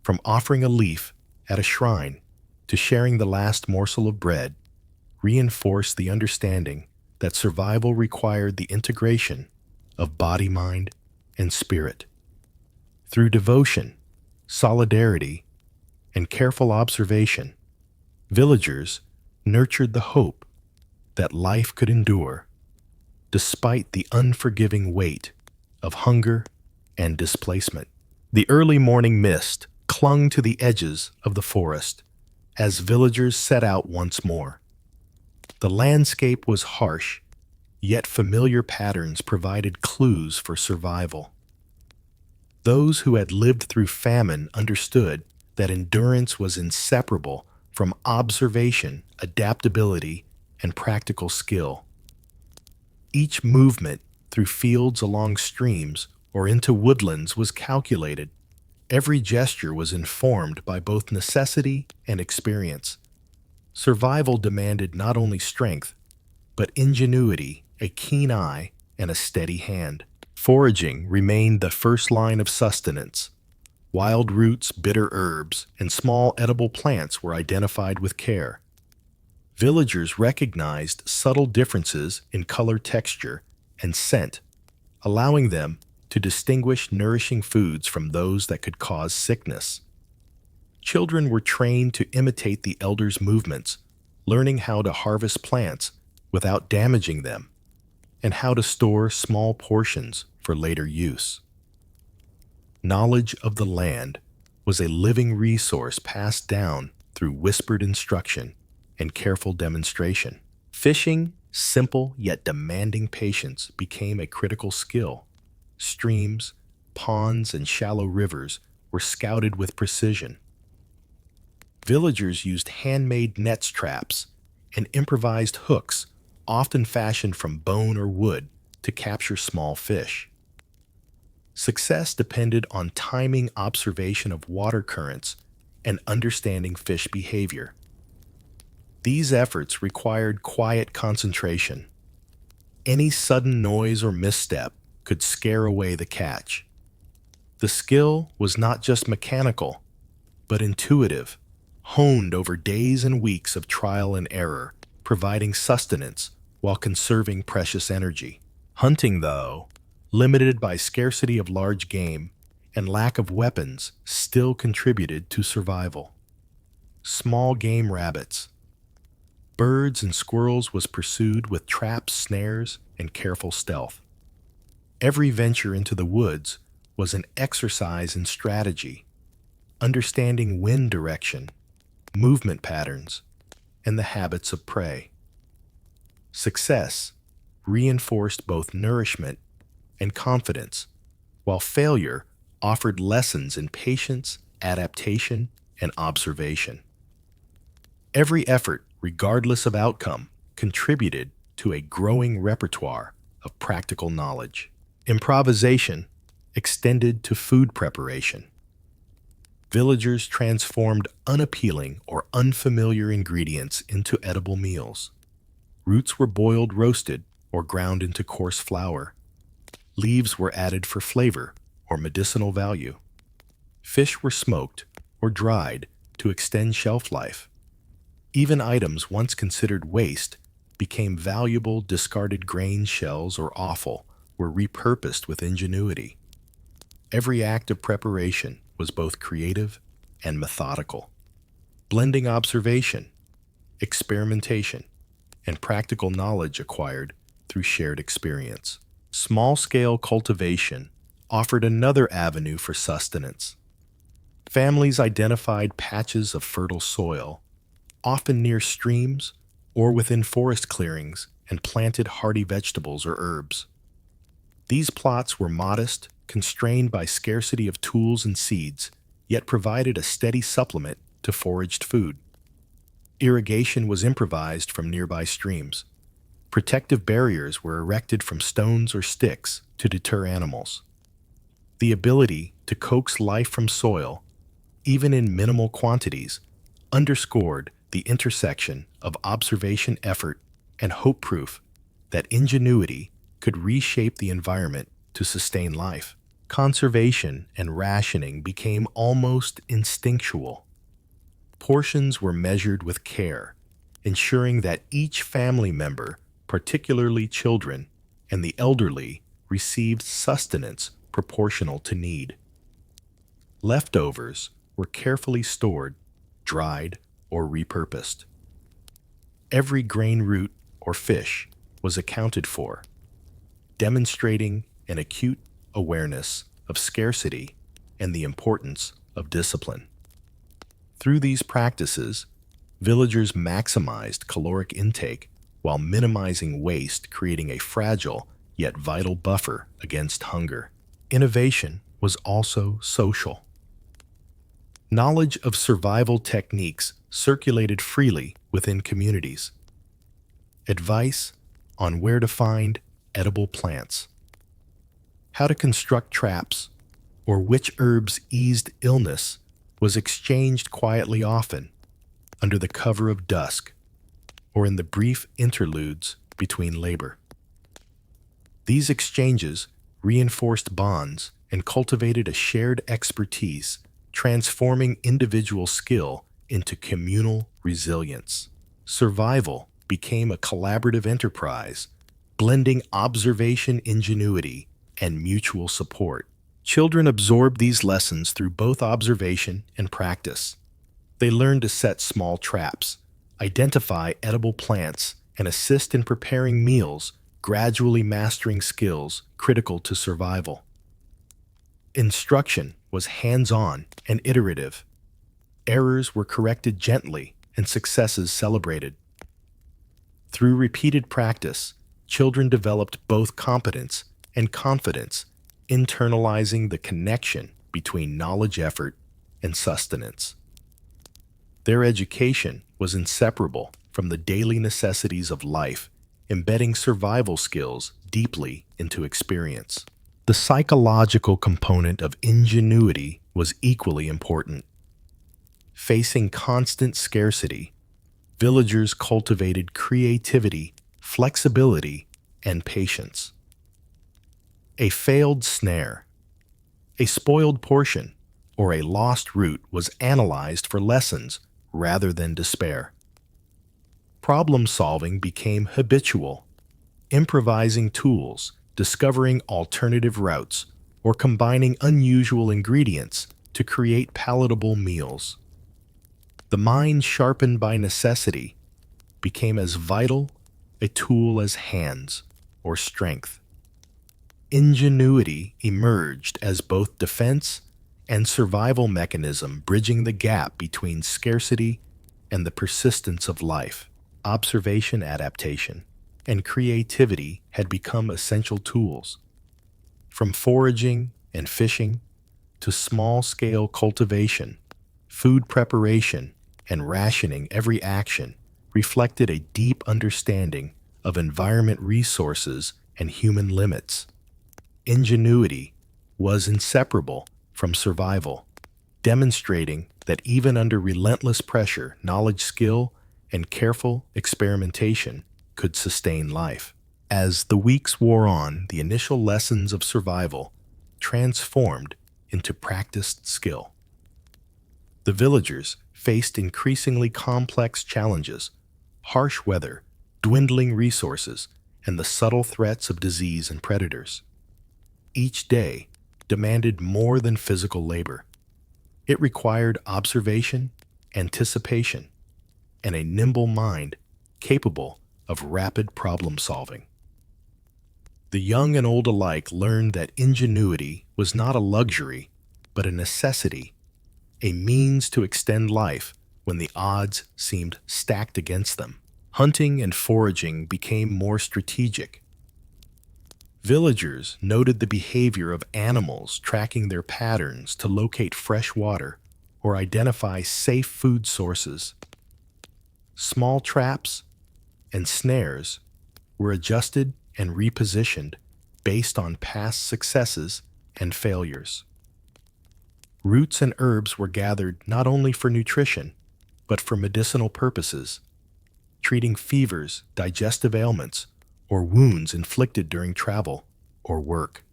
from offering a leaf at a shrine to sharing the last morsel of bread, reinforced the understanding that survival required the integration of body, mind, and spirit. Through devotion, solidarity, and careful observation, villagers nurtured the hope that life could endure despite the unforgiving weight of hunger and displacement. The early morning mist clung to the edges of the forest as villagers set out once more. The landscape was harsh, yet familiar patterns provided clues for survival. Those who had lived through famine understood that endurance was inseparable from observation, adaptability, and practical skill. Each movement through fields, along streams, or into woodlands was calculated. Every gesture was informed by both necessity and experience. Survival demanded not only strength, but ingenuity, a keen eye, and a steady hand. Foraging remained the first line of sustenance. Wild roots, bitter herbs, and small edible plants were identified with care. Villagers recognized subtle differences in color, texture, and scent, allowing them to distinguish nourishing foods from those that could cause sickness. Children were trained to imitate the elders' movements, learning how to harvest plants without damaging them, and how to store small portions for later use. Knowledge of the land was a living resource passed down through whispered instruction and careful demonstration. Fishing, simple yet demanding patience, became a critical skill. Streams, ponds, and shallow rivers were scouted with precision. Villagers used handmade nets, traps, and improvised hooks, often fashioned from bone or wood, to capture small fish. Success depended on timing, observation of water currents, and understanding fish behavior. These efforts required quiet concentration. Any sudden noise or misstep could scare away the catch. The skill was not just mechanical, but intuitive, honed over days and weeks of trial and error, providing sustenance while conserving precious energy. Hunting, though, limited by scarcity of large game and lack of weapons, still contributed to survival. Small game rabbits, birds, and squirrels was pursued with traps, snares, and careful stealth. Every venture into the woods was an exercise in strategy, understanding wind direction, movement patterns, and the habits of prey. Success reinforced both nourishment and confidence, while failure offered lessons in patience, adaptation, and observation. Every effort, regardless of outcome, contributed to a growing repertoire of practical knowledge. Improvisation extended to food preparation. Villagers transformed unappealing or unfamiliar ingredients into edible meals. Roots were boiled, roasted, or ground into coarse flour. Leaves were added for flavor or medicinal value. Fish were smoked or dried to extend shelf life. Even items once considered waste became valuable. Discarded grain, shells, or offal were repurposed with ingenuity. Every act of preparation was both creative and methodical, blending observation, experimentation, and practical knowledge acquired through shared experience. Small-scale cultivation offered another avenue for sustenance. Families identified patches of fertile soil, often near streams or within forest clearings, and planted hardy vegetables or herbs. These plots were modest, constrained by scarcity of tools and seeds, yet provided a steady supplement to foraged food. Irrigation was improvised from nearby streams. Protective barriers were erected from stones or sticks to deter animals. The ability to coax life from soil, even in minimal quantities, underscored the intersection of observation, effort, and hope-proof that ingenuity could reshape the environment to sustain life. Conservation and rationing became almost instinctual. Portions were measured with care, ensuring that each family member, particularly children and the elderly, received sustenance proportional to need. Leftovers were carefully stored, dried, or repurposed. Every grain, root, or fish was accounted for, demonstrating an acute awareness of scarcity and the importance of discipline. Through these practices, villagers maximized caloric intake while minimizing waste, creating a fragile yet vital buffer against hunger. Innovation was also social. Knowledge of survival techniques circulated freely within communities. Advice on where to find edible plants, how to construct traps, or which herbs eased illness was exchanged quietly, often under the cover of dusk or in the brief interludes between labor. These exchanges reinforced bonds and cultivated a shared expertise, transforming individual skill into communal resilience. Survival became a collaborative enterprise, blending observation, ingenuity, and mutual support. Children absorbed these lessons through both observation and practice. They learned to set small traps, identify edible plants, and assist in preparing meals, gradually mastering skills critical to survival. Instruction was hands-on and iterative. Errors were corrected gently and successes celebrated. Through repeated practice, children developed both competence and confidence, internalizing the connection between knowledge, effort, and sustenance. Their education was inseparable from the daily necessities of life, embedding survival skills deeply into experience. The psychological component of ingenuity was equally important. Facing constant scarcity, villagers cultivated creativity, flexibility, and patience. A failed snare, a spoiled portion, or a lost route was analyzed for lessons rather than despair. Problem solving became habitual, improvising tools, discovering alternative routes, or combining unusual ingredients to create palatable meals. The mind sharpened by necessity became as vital a tool as hands or strength. Ingenuity emerged as both defense and survival mechanism, bridging the gap between scarcity and the persistence of life. Observation, adaptation, and creativity had become essential tools. From foraging and fishing to small-scale cultivation, food preparation, and rationing, every action reflected a deep understanding of environment resources and human limits. Ingenuity was inseparable from survival, demonstrating that even under relentless pressure, knowledge, skill, and careful experimentation could sustain life. As the weeks wore on, the initial lessons of survival transformed into practiced skill. The villagers faced increasingly complex challenges: harsh weather, dwindling resources, and the subtle threats of disease and predators. Each day demanded more than physical labor. It required observation, anticipation, and a nimble mind capable of rapid problem solving. The young and old alike learned that ingenuity was not a luxury, but a necessity, a means to extend life when the odds seemed stacked against them. Hunting and foraging became more strategic. Villagers noted the behavior of animals, tracking their patterns to locate fresh water or identify safe food sources. Small traps and snares were adjusted and repositioned based on past successes and failures. Roots and herbs were gathered not only for nutrition, but for medicinal purposes, treating fevers, digestive ailments, or wounds inflicted during travel or work.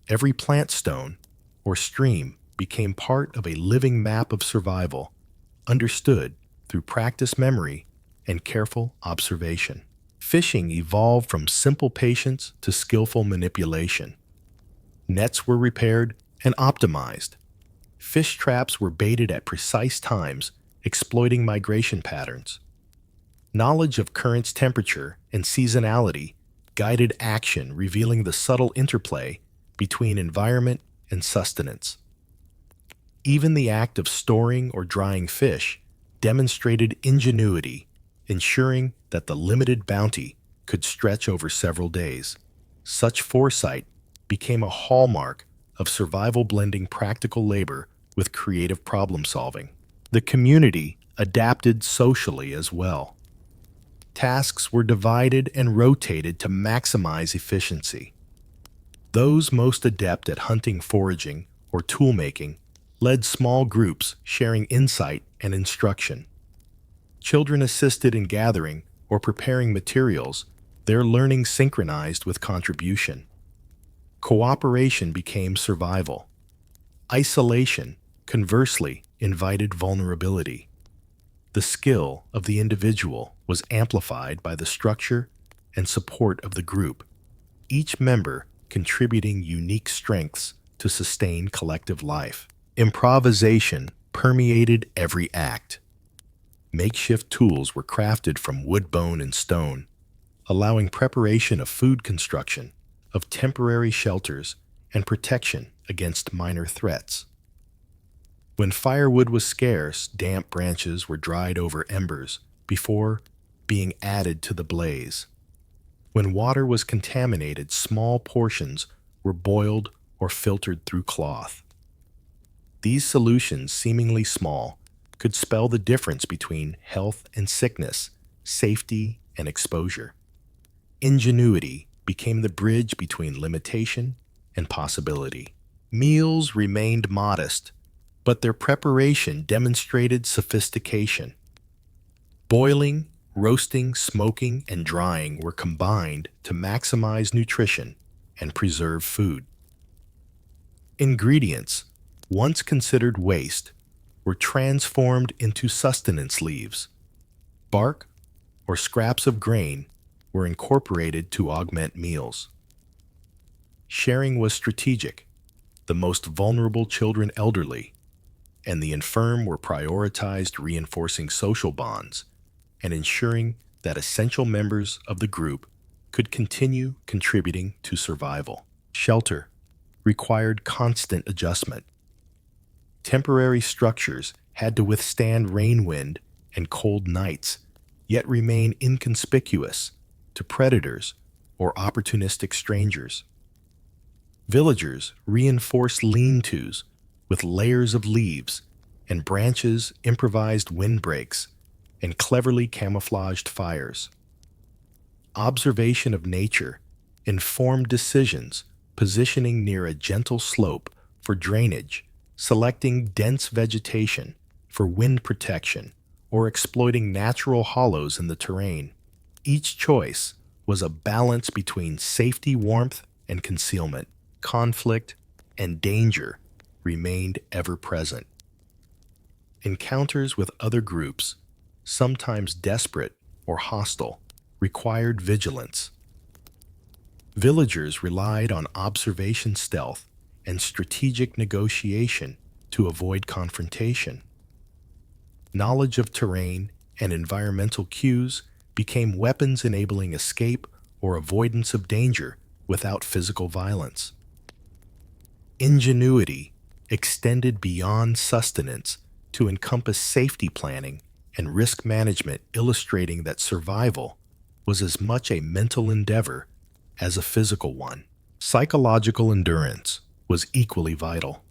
Every plant stone or stream became part of a living map of survival, understood through practice memory and careful observation. Fishing evolved from simple patience to skillful manipulation. Nets were repaired and optimized. Fish traps were baited at precise times, exploiting migration patterns. Knowledge of currents, temperature, and seasonality guided action, revealing the subtle interplay between environment and sustenance. Even the act of storing or drying fish demonstrated ingenuity, ensuring that the limited bounty could stretch over several days. Such foresight became a hallmark of survival, blending practical labor with creative problem-solving. The community adapted socially as well. Tasks were divided and rotated to maximize efficiency. Those most adept at hunting, foraging, or tool-making led small groups, sharing insight and instruction. Children assisted in gathering or preparing materials, their learning synchronized with contribution. Cooperation became survival. Isolation, conversely, invited vulnerability. The skill of the individual was amplified by the structure and support of the group, each member contributing unique strengths to sustain collective life. Improvisation permeated every act. Makeshift tools were crafted from wood, bone, and stone, allowing preparation of food, construction of temporary shelters, and protection against minor threats. When firewood was scarce, damp branches were dried over embers before being added to the blaze. When water was contaminated, small portions were boiled or filtered through cloth. These solutions, seemingly small, could spell the difference between health and sickness, safety and exposure. Ingenuity became the bridge between limitation and possibility. Meals remained modest, but their preparation demonstrated sophistication. Boiling, roasting, smoking, and drying were combined to maximize nutrition and preserve food. Ingredients, once considered waste, were transformed into sustenance leaves. Bark or scraps of grain were incorporated to augment meals. Sharing was strategic. The most vulnerable children, elderly, and the infirm were prioritized, reinforcing social bonds and ensuring that essential members of the group could continue contributing to survival. Shelter required constant adjustment. Temporary structures had to withstand rain, wind, and cold nights, yet remain inconspicuous to predators or opportunistic strangers. Villagers reinforced lean-tos with layers of leaves and branches, improvised windbreaks, and cleverly camouflaged fires. Observation of nature informed decisions, positioning near a gentle slope for drainage, selecting dense vegetation for wind protection, or exploiting natural hollows in the terrain. Each choice was a balance between safety, warmth, and concealment. Conflict and danger remained ever present. Encounters with other groups, sometimes desperate or hostile, required vigilance. Villagers relied on observation, stealth, and strategic negotiation to avoid confrontation. Knowledge of terrain and environmental cues became weapons enabling escape or avoidance of danger without physical violence. Ingenuity extended beyond sustenance to encompass safety planning and risk management, illustrating that survival was as much a mental endeavor as a physical one. Psychological endurance was equally vital.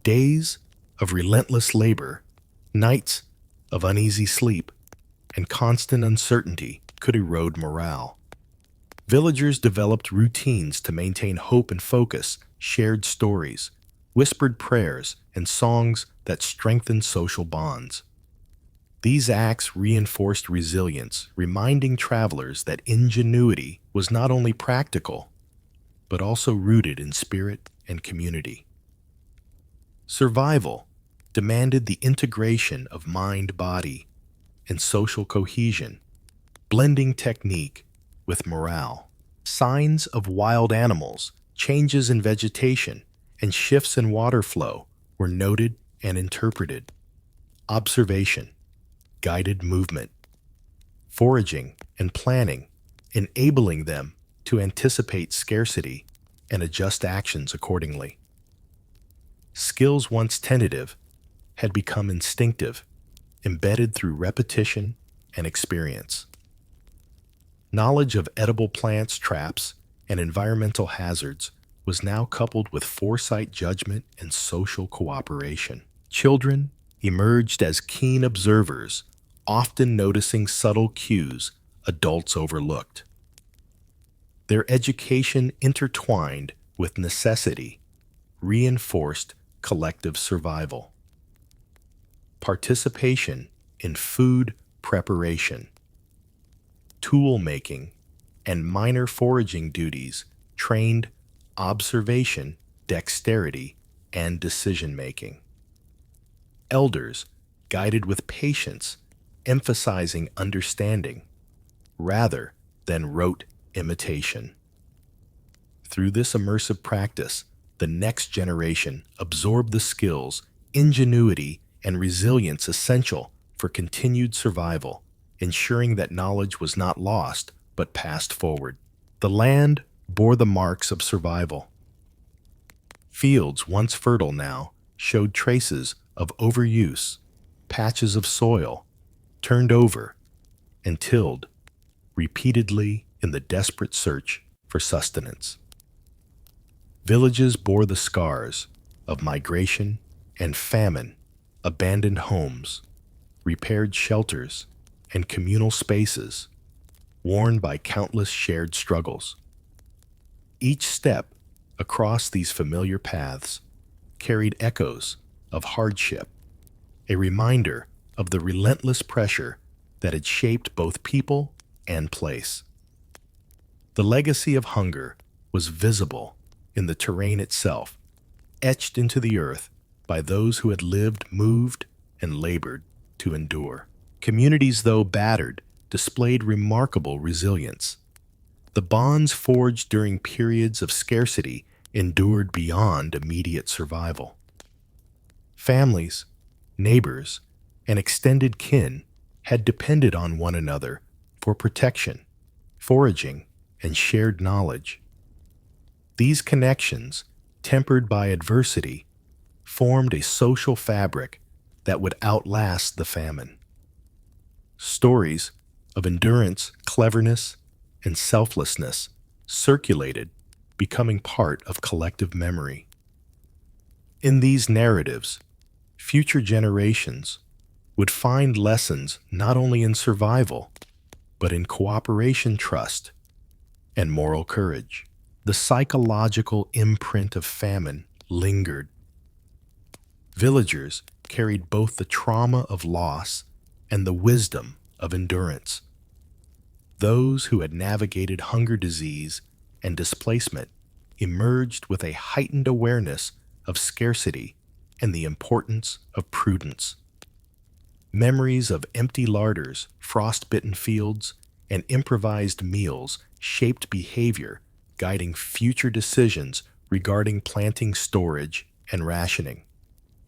Days of relentless labor, nights of uneasy sleep, and constant uncertainty could erode morale. Villagers developed routines to maintain hope and focus, shared stories, whispered prayers, and songs that strengthened social bonds. These acts reinforced resilience, reminding travelers that ingenuity was not only practical, but also rooted in spirit and community. Survival demanded the integration of mind, body, and social cohesion, blending technique with morale. Signs of wild animals, changes in vegetation, and shifts in water flow were noted and interpreted. Observation guided movement, foraging, and planning, enabling them to anticipate scarcity and adjust actions accordingly. Skills once tentative had become instinctive, embedded through repetition and experience. Knowledge of edible plants, traps, and environmental hazards was now coupled with foresight, judgment, and social cooperation. Children emerged as keen observers, often noticing subtle cues adults overlooked. Their education, intertwined with necessity, reinforced collective survival. Participation in food preparation, tool making, and minor foraging duties trained observation, dexterity, and decision-making. Elders guided with patience, emphasizing understanding rather than rote imitation. Through this immersive practice, the next generation absorbed the skills, ingenuity, and resilience essential for continued survival, ensuring that knowledge was not lost but passed forward. The land bore the marks of survival. Fields once fertile now showed traces of overuse, patches of soil turned over and tilled repeatedly in the desperate search for sustenance. Villages bore the scars of migration and famine, abandoned homes, repaired shelters, and communal spaces, worn by countless shared struggles. Each step across these familiar paths carried echoes of hardship, a reminder of the relentless pressure that had shaped both people and place. The legacy of hunger was visible in the terrain itself, etched into the earth by those who had lived, moved, and labored to endure. Communities, though battered, displayed remarkable resilience. The bonds forged during periods of scarcity endured beyond immediate survival. Families, neighbors, and extended kin had depended on one another for protection, foraging, and shared knowledge. These connections, tempered by adversity, formed a social fabric that would outlast the famine. Stories of endurance, cleverness, and selflessness circulated, becoming part of collective memory. In these narratives, future generations would find lessons not only in survival, but in cooperation, trust, and moral courage. The psychological imprint of famine lingered. Villagers carried both the trauma of loss and the wisdom of endurance. Those who had navigated hunger, disease, and displacement emerged with a heightened awareness of scarcity and the importance of prudence. Memories of empty larders, frost-bitten fields, and improvised meals shaped behavior, guiding future decisions regarding planting, storage, and rationing.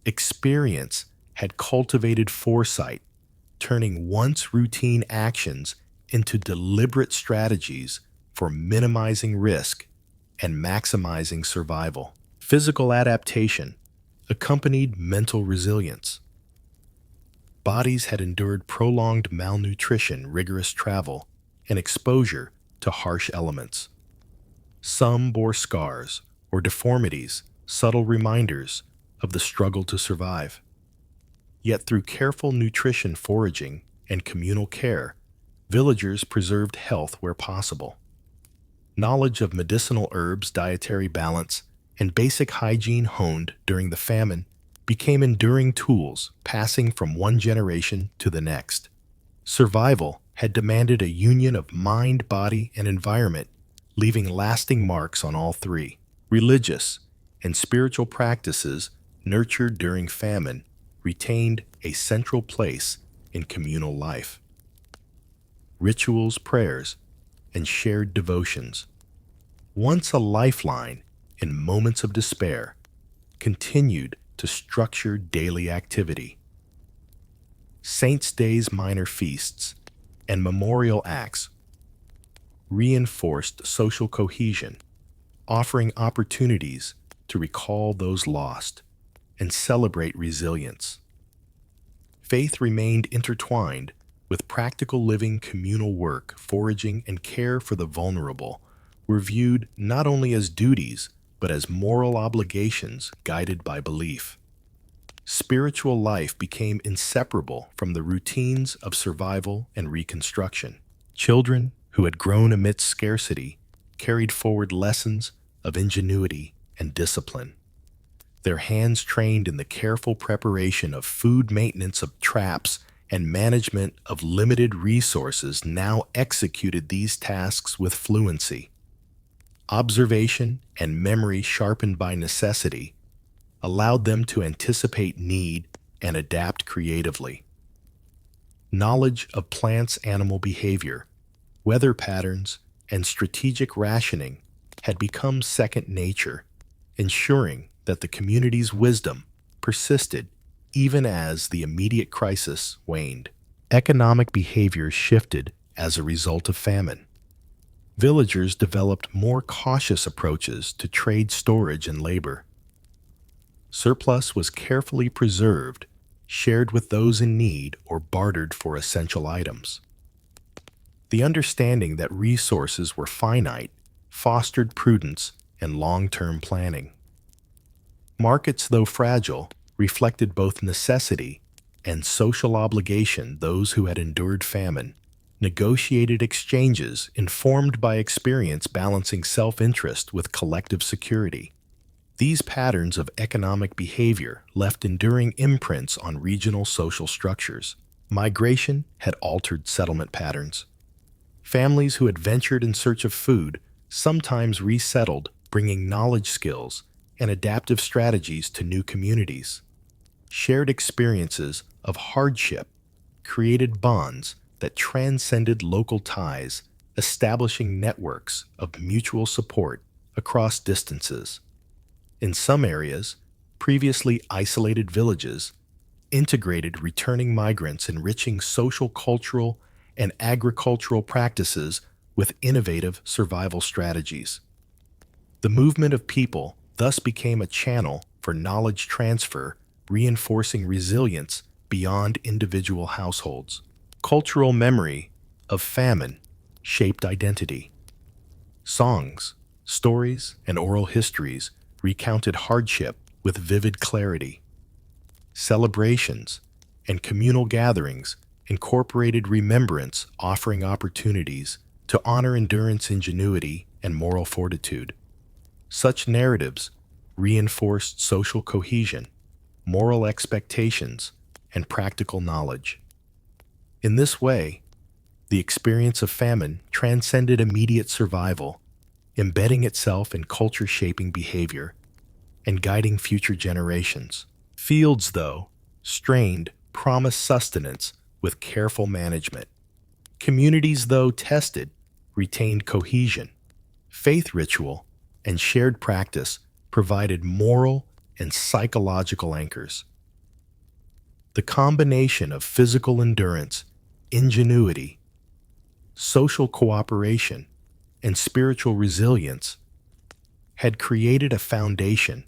Experience had cultivated foresight, turning once routine actions into deliberate strategies for minimizing risk and maximizing survival. Physical adaptation accompanied mental resilience. Bodies had endured prolonged malnutrition, rigorous travel, and exposure to harsh elements. Some bore scars or deformities, subtle reminders of the struggle to survive. Yet through careful nutrition, foraging, and communal care, villagers preserved health where possible. Knowledge of medicinal herbs, dietary balance, and basic hygiene honed during the famine became enduring tools, passing from one generation to the next. Survival had demanded a union of mind, body, and environment, leaving lasting marks on all three. Religious and spiritual practices nurtured during famine retained a central place in communal life. Rituals, prayers, and shared devotions, once a lifeline in moments of despair, continued to structure daily activity. Saints' days, minor feasts, and memorial acts reinforced social cohesion, offering opportunities to recall those lost and celebrate resilience. Faith remained intertwined with practical living. Communal work, foraging, and care for the vulnerable were viewed not only as duties, but as moral obligations guided by belief. Spiritual life became inseparable from the routines of survival and reconstruction. Children who had grown amidst scarcity carried forward lessons of ingenuity and discipline. Their hands trained in the careful preparation of food, maintenance of traps, and management of limited resources now executed these tasks with fluency. Observation and memory sharpened by necessity allowed them to anticipate need and adapt creatively. Knowledge of plants' animal behavior, weather patterns, and strategic rationing had become second nature, ensuring that the community's wisdom persisted even as the immediate crisis waned. Economic behavior shifted as a result of famine. Villagers developed more cautious approaches to trade, storage, and labor. Surplus was carefully preserved, shared with those in need, or bartered for essential items. The understanding that resources were finite fostered prudence and long-term planning. Markets, though fragile, reflected both necessity and social obligation. Those who had endured famine negotiated exchanges informed by experience, balancing self-interest with collective security. These patterns of economic behavior left enduring imprints on regional social structures. Migration had altered settlement patterns. Families who had ventured in search of food sometimes resettled, bringing knowledge, skills, and adaptive strategies to new communities. Shared experiences of hardship created bonds that transcended local ties, establishing networks of mutual support across distances. In some areas, previously isolated villages integrated returning migrants, enriching social, cultural, and agricultural practices with innovative survival strategies. The movement of people thus became a channel for knowledge transfer, reinforcing resilience beyond individual households. Cultural memory of famine shaped identity. Songs, stories, and oral histories recounted hardship with vivid clarity. Celebrations and communal gatherings incorporated remembrance, offering opportunities to honor endurance, ingenuity, and moral fortitude. Such narratives reinforced social cohesion, moral expectations, and practical knowledge. In this way, the experience of famine transcended immediate survival, embedding itself in culture-shaping behavior and guiding future generations. Fields, though, strained, promised sustenance with careful management. Communities, though tested, retained cohesion. Faith ritual and shared practice provided moral and psychological anchors. The combination of physical endurance, ingenuity, social cooperation, and spiritual resilience had created a foundation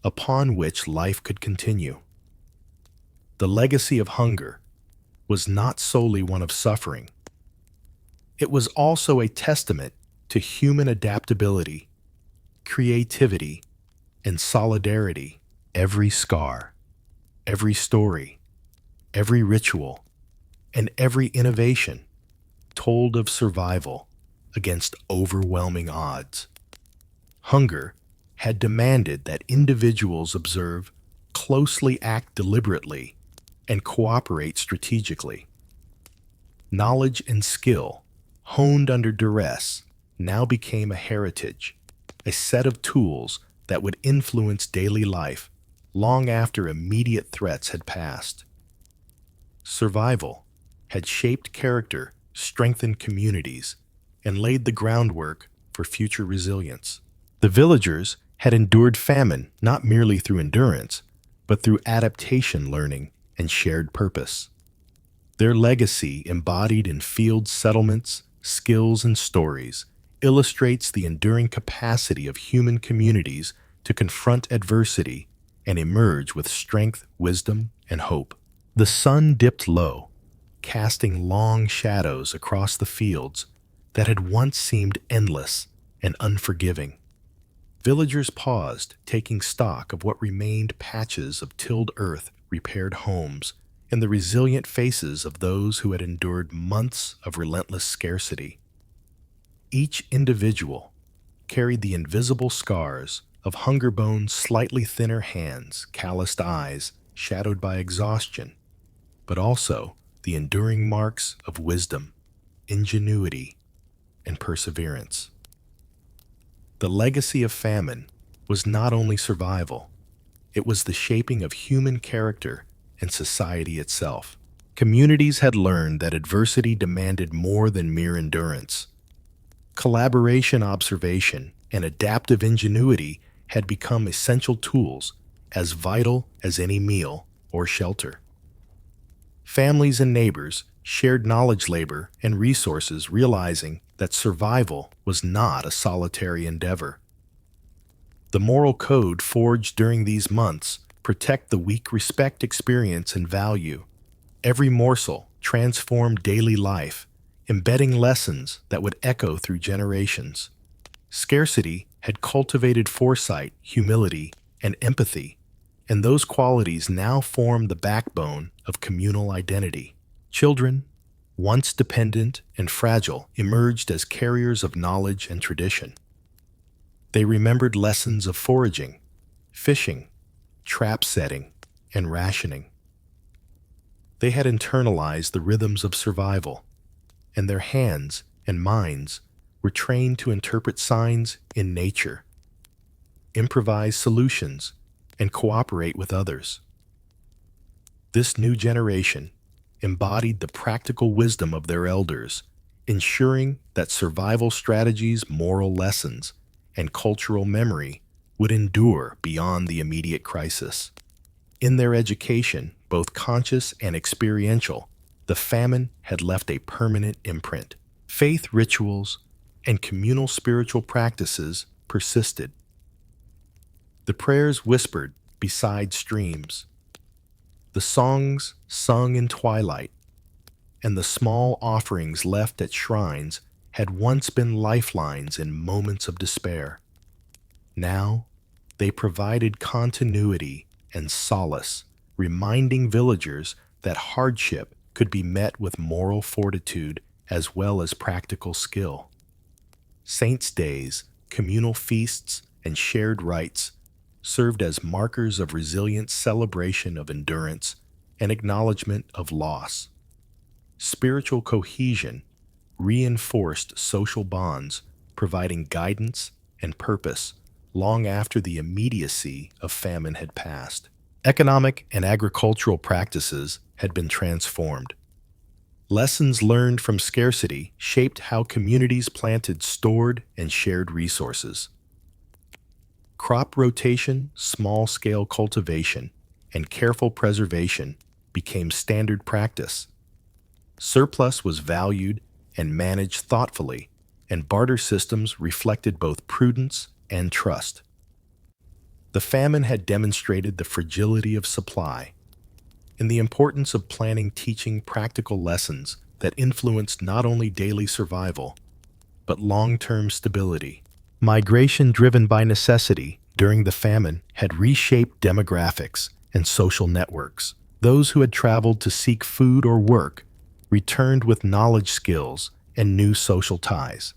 upon which life could continue. The legacy of hunger was not solely one of suffering. It was also a testament to human adaptability, creativity, and solidarity. Every scar, every story, every ritual, and every innovation told of survival against overwhelming odds. Hunger had demanded that individuals observe, closely, act deliberately, and cooperate strategically. Knowledge and skill, honed under duress, now became a heritage, a set of tools that would influence daily life long after immediate threats had passed. Survival had shaped character, strengthened communities, and laid the groundwork for future resilience. The villagers had endured famine not merely through endurance, but through adaptation, learning, and shared purpose. Their legacy, embodied in field settlements, skills, and stories, illustrates the enduring capacity of human communities to confront adversity and emerge with strength, wisdom, and hope. The sun dipped low, casting long shadows across the fields that had once seemed endless and unforgiving. Villagers paused, taking stock of what remained: patches of tilled earth, repaired homes, and the resilient faces of those who had endured months of relentless scarcity. Each individual carried the invisible scars of hunger, bones, slightly thinner hands, calloused eyes, shadowed by exhaustion, but also the enduring marks of wisdom, ingenuity, and perseverance. The legacy of famine was not only survival, it was the shaping of human character and society itself. Communities had learned that adversity demanded more than mere endurance. Collaboration, observation, and adaptive ingenuity had become essential tools, as vital as any meal or shelter. Families and neighbors shared knowledge, labor, and resources, realizing that survival was not a solitary endeavor. The moral code forged during these months: protect the weak, respect experience and value. Every morsel transformed daily life, embedding lessons that would echo through generations. Scarcity had cultivated foresight, humility, and empathy, and those qualities now form the backbone of communal identity. Children, once dependent and fragile, emerged as carriers of knowledge and tradition. They remembered lessons of foraging, fishing, trap setting, and rationing. They had internalized the rhythms of survival, and their hands and minds were trained to interpret signs in nature, improvise solutions, and cooperate with others. This new generation embodied the practical wisdom of their elders, ensuring that survival strategies, moral lessons, and cultural memory would endure beyond the immediate crisis. In their education, both conscious and experiential, the famine had left a permanent imprint. Faith rituals and communal spiritual practices persisted. The prayers whispered beside streams, the songs sung in twilight, and the small offerings left at shrines had once been lifelines in moments of despair. Now, they provided continuity and solace, reminding villagers that hardship could be met with moral fortitude as well as practical skill. Saints' days, communal feasts, and shared rites served as markers of resilient celebration of endurance and acknowledgement of loss. Spiritual cohesion reinforced social bonds, providing guidance and purpose long after the immediacy of famine had passed. Economic and agricultural practices had been transformed. Lessons learned from scarcity shaped how communities planted stored and shared resources. Crop rotation, small-scale cultivation, and careful preservation became standard practice. Surplus was valued and managed thoughtfully, and barter systems reflected both prudence and trust. The famine had demonstrated the fragility of supply and the importance of planning, teaching practical lessons that influenced not only daily survival, but long-term stability. Migration driven by necessity during the famine had reshaped demographics and social networks. Those who had traveled to seek food or work returned with knowledge, skills, and new social ties.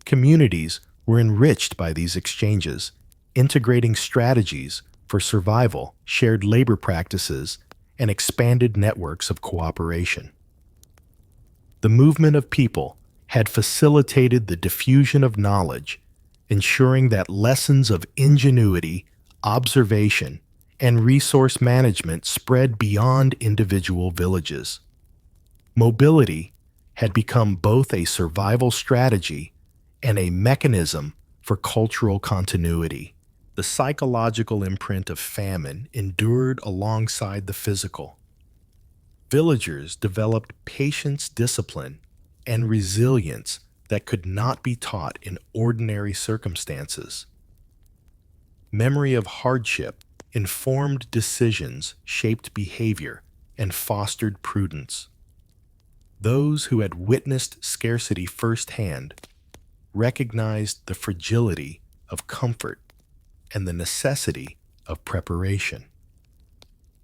Communities were enriched by these exchanges, integrating strategies for survival, shared labor practices, and expanded networks of cooperation. The movement of people had facilitated the diffusion of knowledge, ensuring that lessons of ingenuity, observation, and resource management spread beyond individual villages. Mobility had become both a survival strategy and a mechanism for cultural continuity. The psychological imprint of famine endured alongside the physical. Villagers developed patience, discipline, and resilience that could not be taught in ordinary circumstances. Memory of hardship informed decisions, shaped behavior, and fostered prudence. Those who had witnessed scarcity firsthand recognized the fragility of comfort and the necessity of preparation.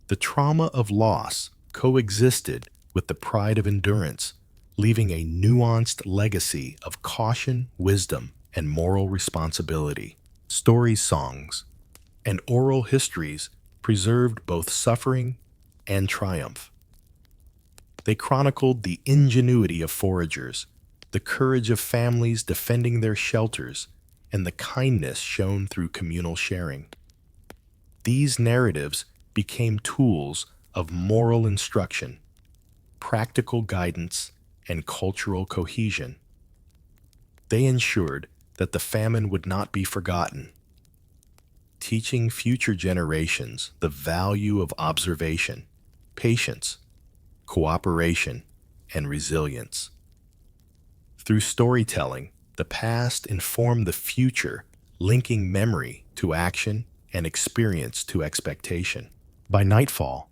The trauma of loss coexisted with the pride of endurance, leaving a nuanced legacy of caution, wisdom, and moral responsibility. Stories, songs, and oral histories preserved both suffering and triumph. They chronicled the ingenuity of foragers, the courage of families defending their shelters, and the kindness shown through communal sharing. These narratives became tools of moral instruction, practical guidance, and cultural cohesion. They ensured that the famine would not be forgotten, teaching future generations the value of observation, patience, cooperation, and resilience. Through storytelling, the past informed the future, linking memory to action and experience to expectation. By nightfall,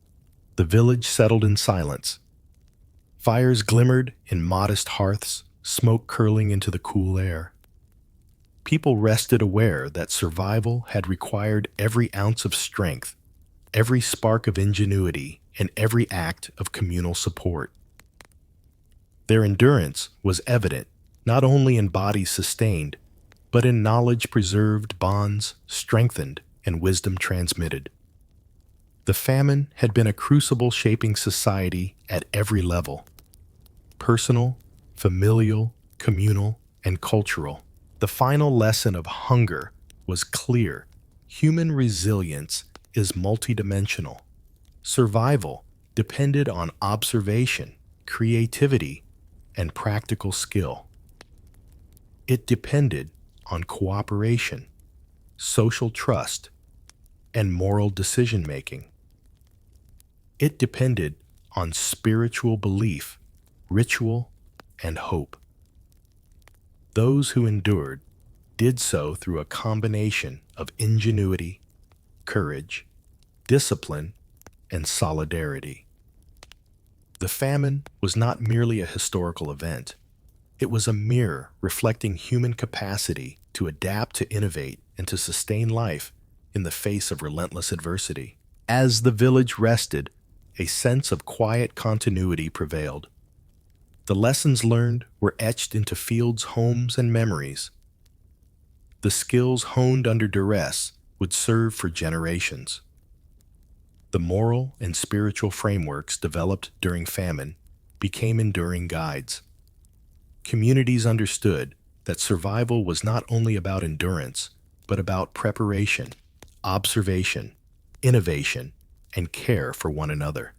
the village settled in silence. Fires glimmered in modest hearths, smoke curling into the cool air. People rested aware that survival had required every ounce of strength, every spark of ingenuity, and every act of communal support. Their endurance was evident not only in bodies sustained, but in knowledge preserved, bonds strengthened, and wisdom transmitted. The famine had been a crucible shaping society at every level: personal, familial, communal, and cultural. The final lesson of hunger was clear. Human resilience is multidimensional. Survival depended on observation, creativity, and practical skill. It depended on cooperation, social trust, and moral decision-making. It depended on spiritual belief, ritual, and hope. Those who endured did so through a combination of ingenuity, courage, discipline, and solidarity. The famine was not merely a historical event. It was a mirror reflecting human capacity to adapt, to innovate, and to sustain life in the face of relentless adversity. As the village rested, a sense of quiet continuity prevailed. The lessons learned were etched into fields, homes, and memories. The skills honed under duress would serve for generations. The moral and spiritual frameworks developed during famine became enduring guides. Communities understood that survival was not only about endurance, but about preparation, observation, innovation, and care for one another.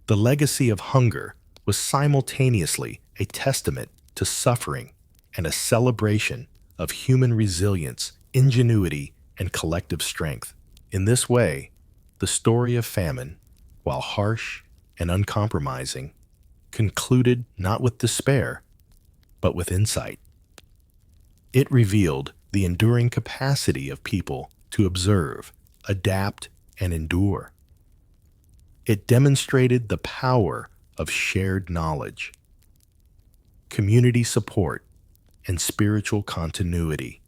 The legacy of hunger was simultaneously a testament to suffering and a celebration of human resilience, ingenuity, and collective strength. In this way, the story of famine, while harsh and uncompromising, concluded not with despair, but with insight. It revealed the enduring capacity of people to observe, adapt, and endure. It demonstrated the power of shared knowledge, community support, and spiritual continuity.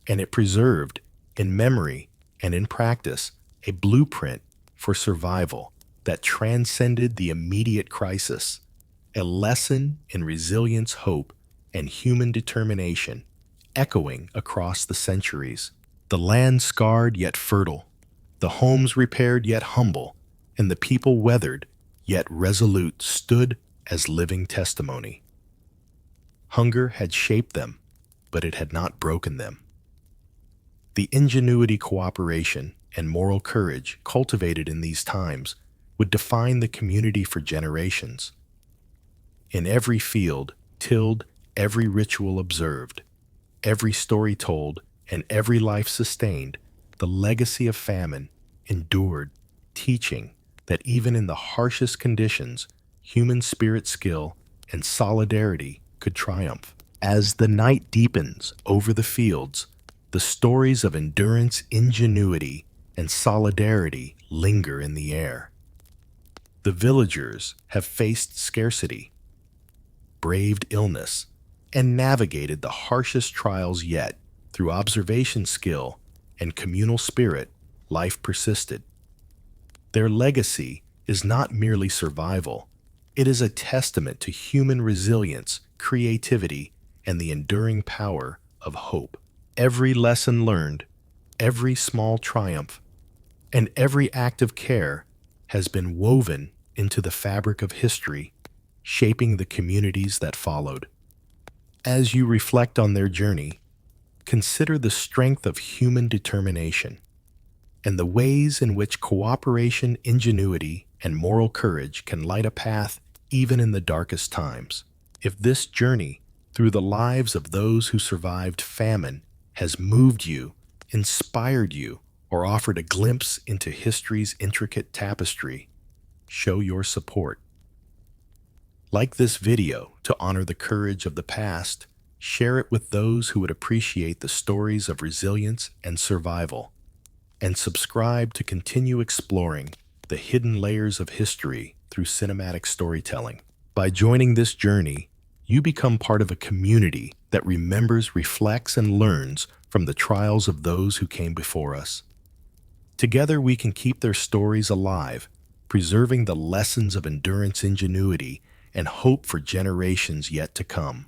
And it preserved, in memory and in practice, a blueprint for survival that transcended the immediate crisis, a lesson in resilience, hope, and human determination, echoing across the centuries. The land scarred yet fertile, the homes repaired yet humble, and the people weathered yet resolute stood as living testimony. Hunger had shaped them, but it had not broken them. The ingenuity, cooperation, and moral courage cultivated in these times would define the community for generations. In every field tilled, every ritual observed, every story told, and every life sustained, the legacy of famine endured, teaching that even in the harshest conditions, human spirit, skill, and solidarity could triumph. As the night deepens over the fields, the stories of endurance, ingenuity, and solidarity linger in the air. The villagers have faced scarcity, braved illness, and navigated the harshest trials, yet, through observation, skill, and communal spirit, life persisted. Their legacy is not merely survival, it is a testament to human resilience, creativity, and the enduring power of hope. Every lesson learned, every small triumph, and every act of care has been woven into the fabric of history, shaping the communities that followed. As you reflect on their journey, consider the strength of human determination and the ways in which cooperation, ingenuity, and moral courage can light a path even in the darkest times. If this journey through the lives of those who survived famine has moved you, inspired you, or offered a glimpse into history's intricate tapestry, show your support. Like this video to honor the courage of the past, share it with those who would appreciate the stories of resilience and survival, and subscribe to continue exploring the hidden layers of history through cinematic storytelling. By joining this journey, you become part of a community that remembers, reflects, and learns from the trials of those who came before us. Together we can keep their stories alive, preserving the lessons of endurance, ingenuity, and hope for generations yet to come.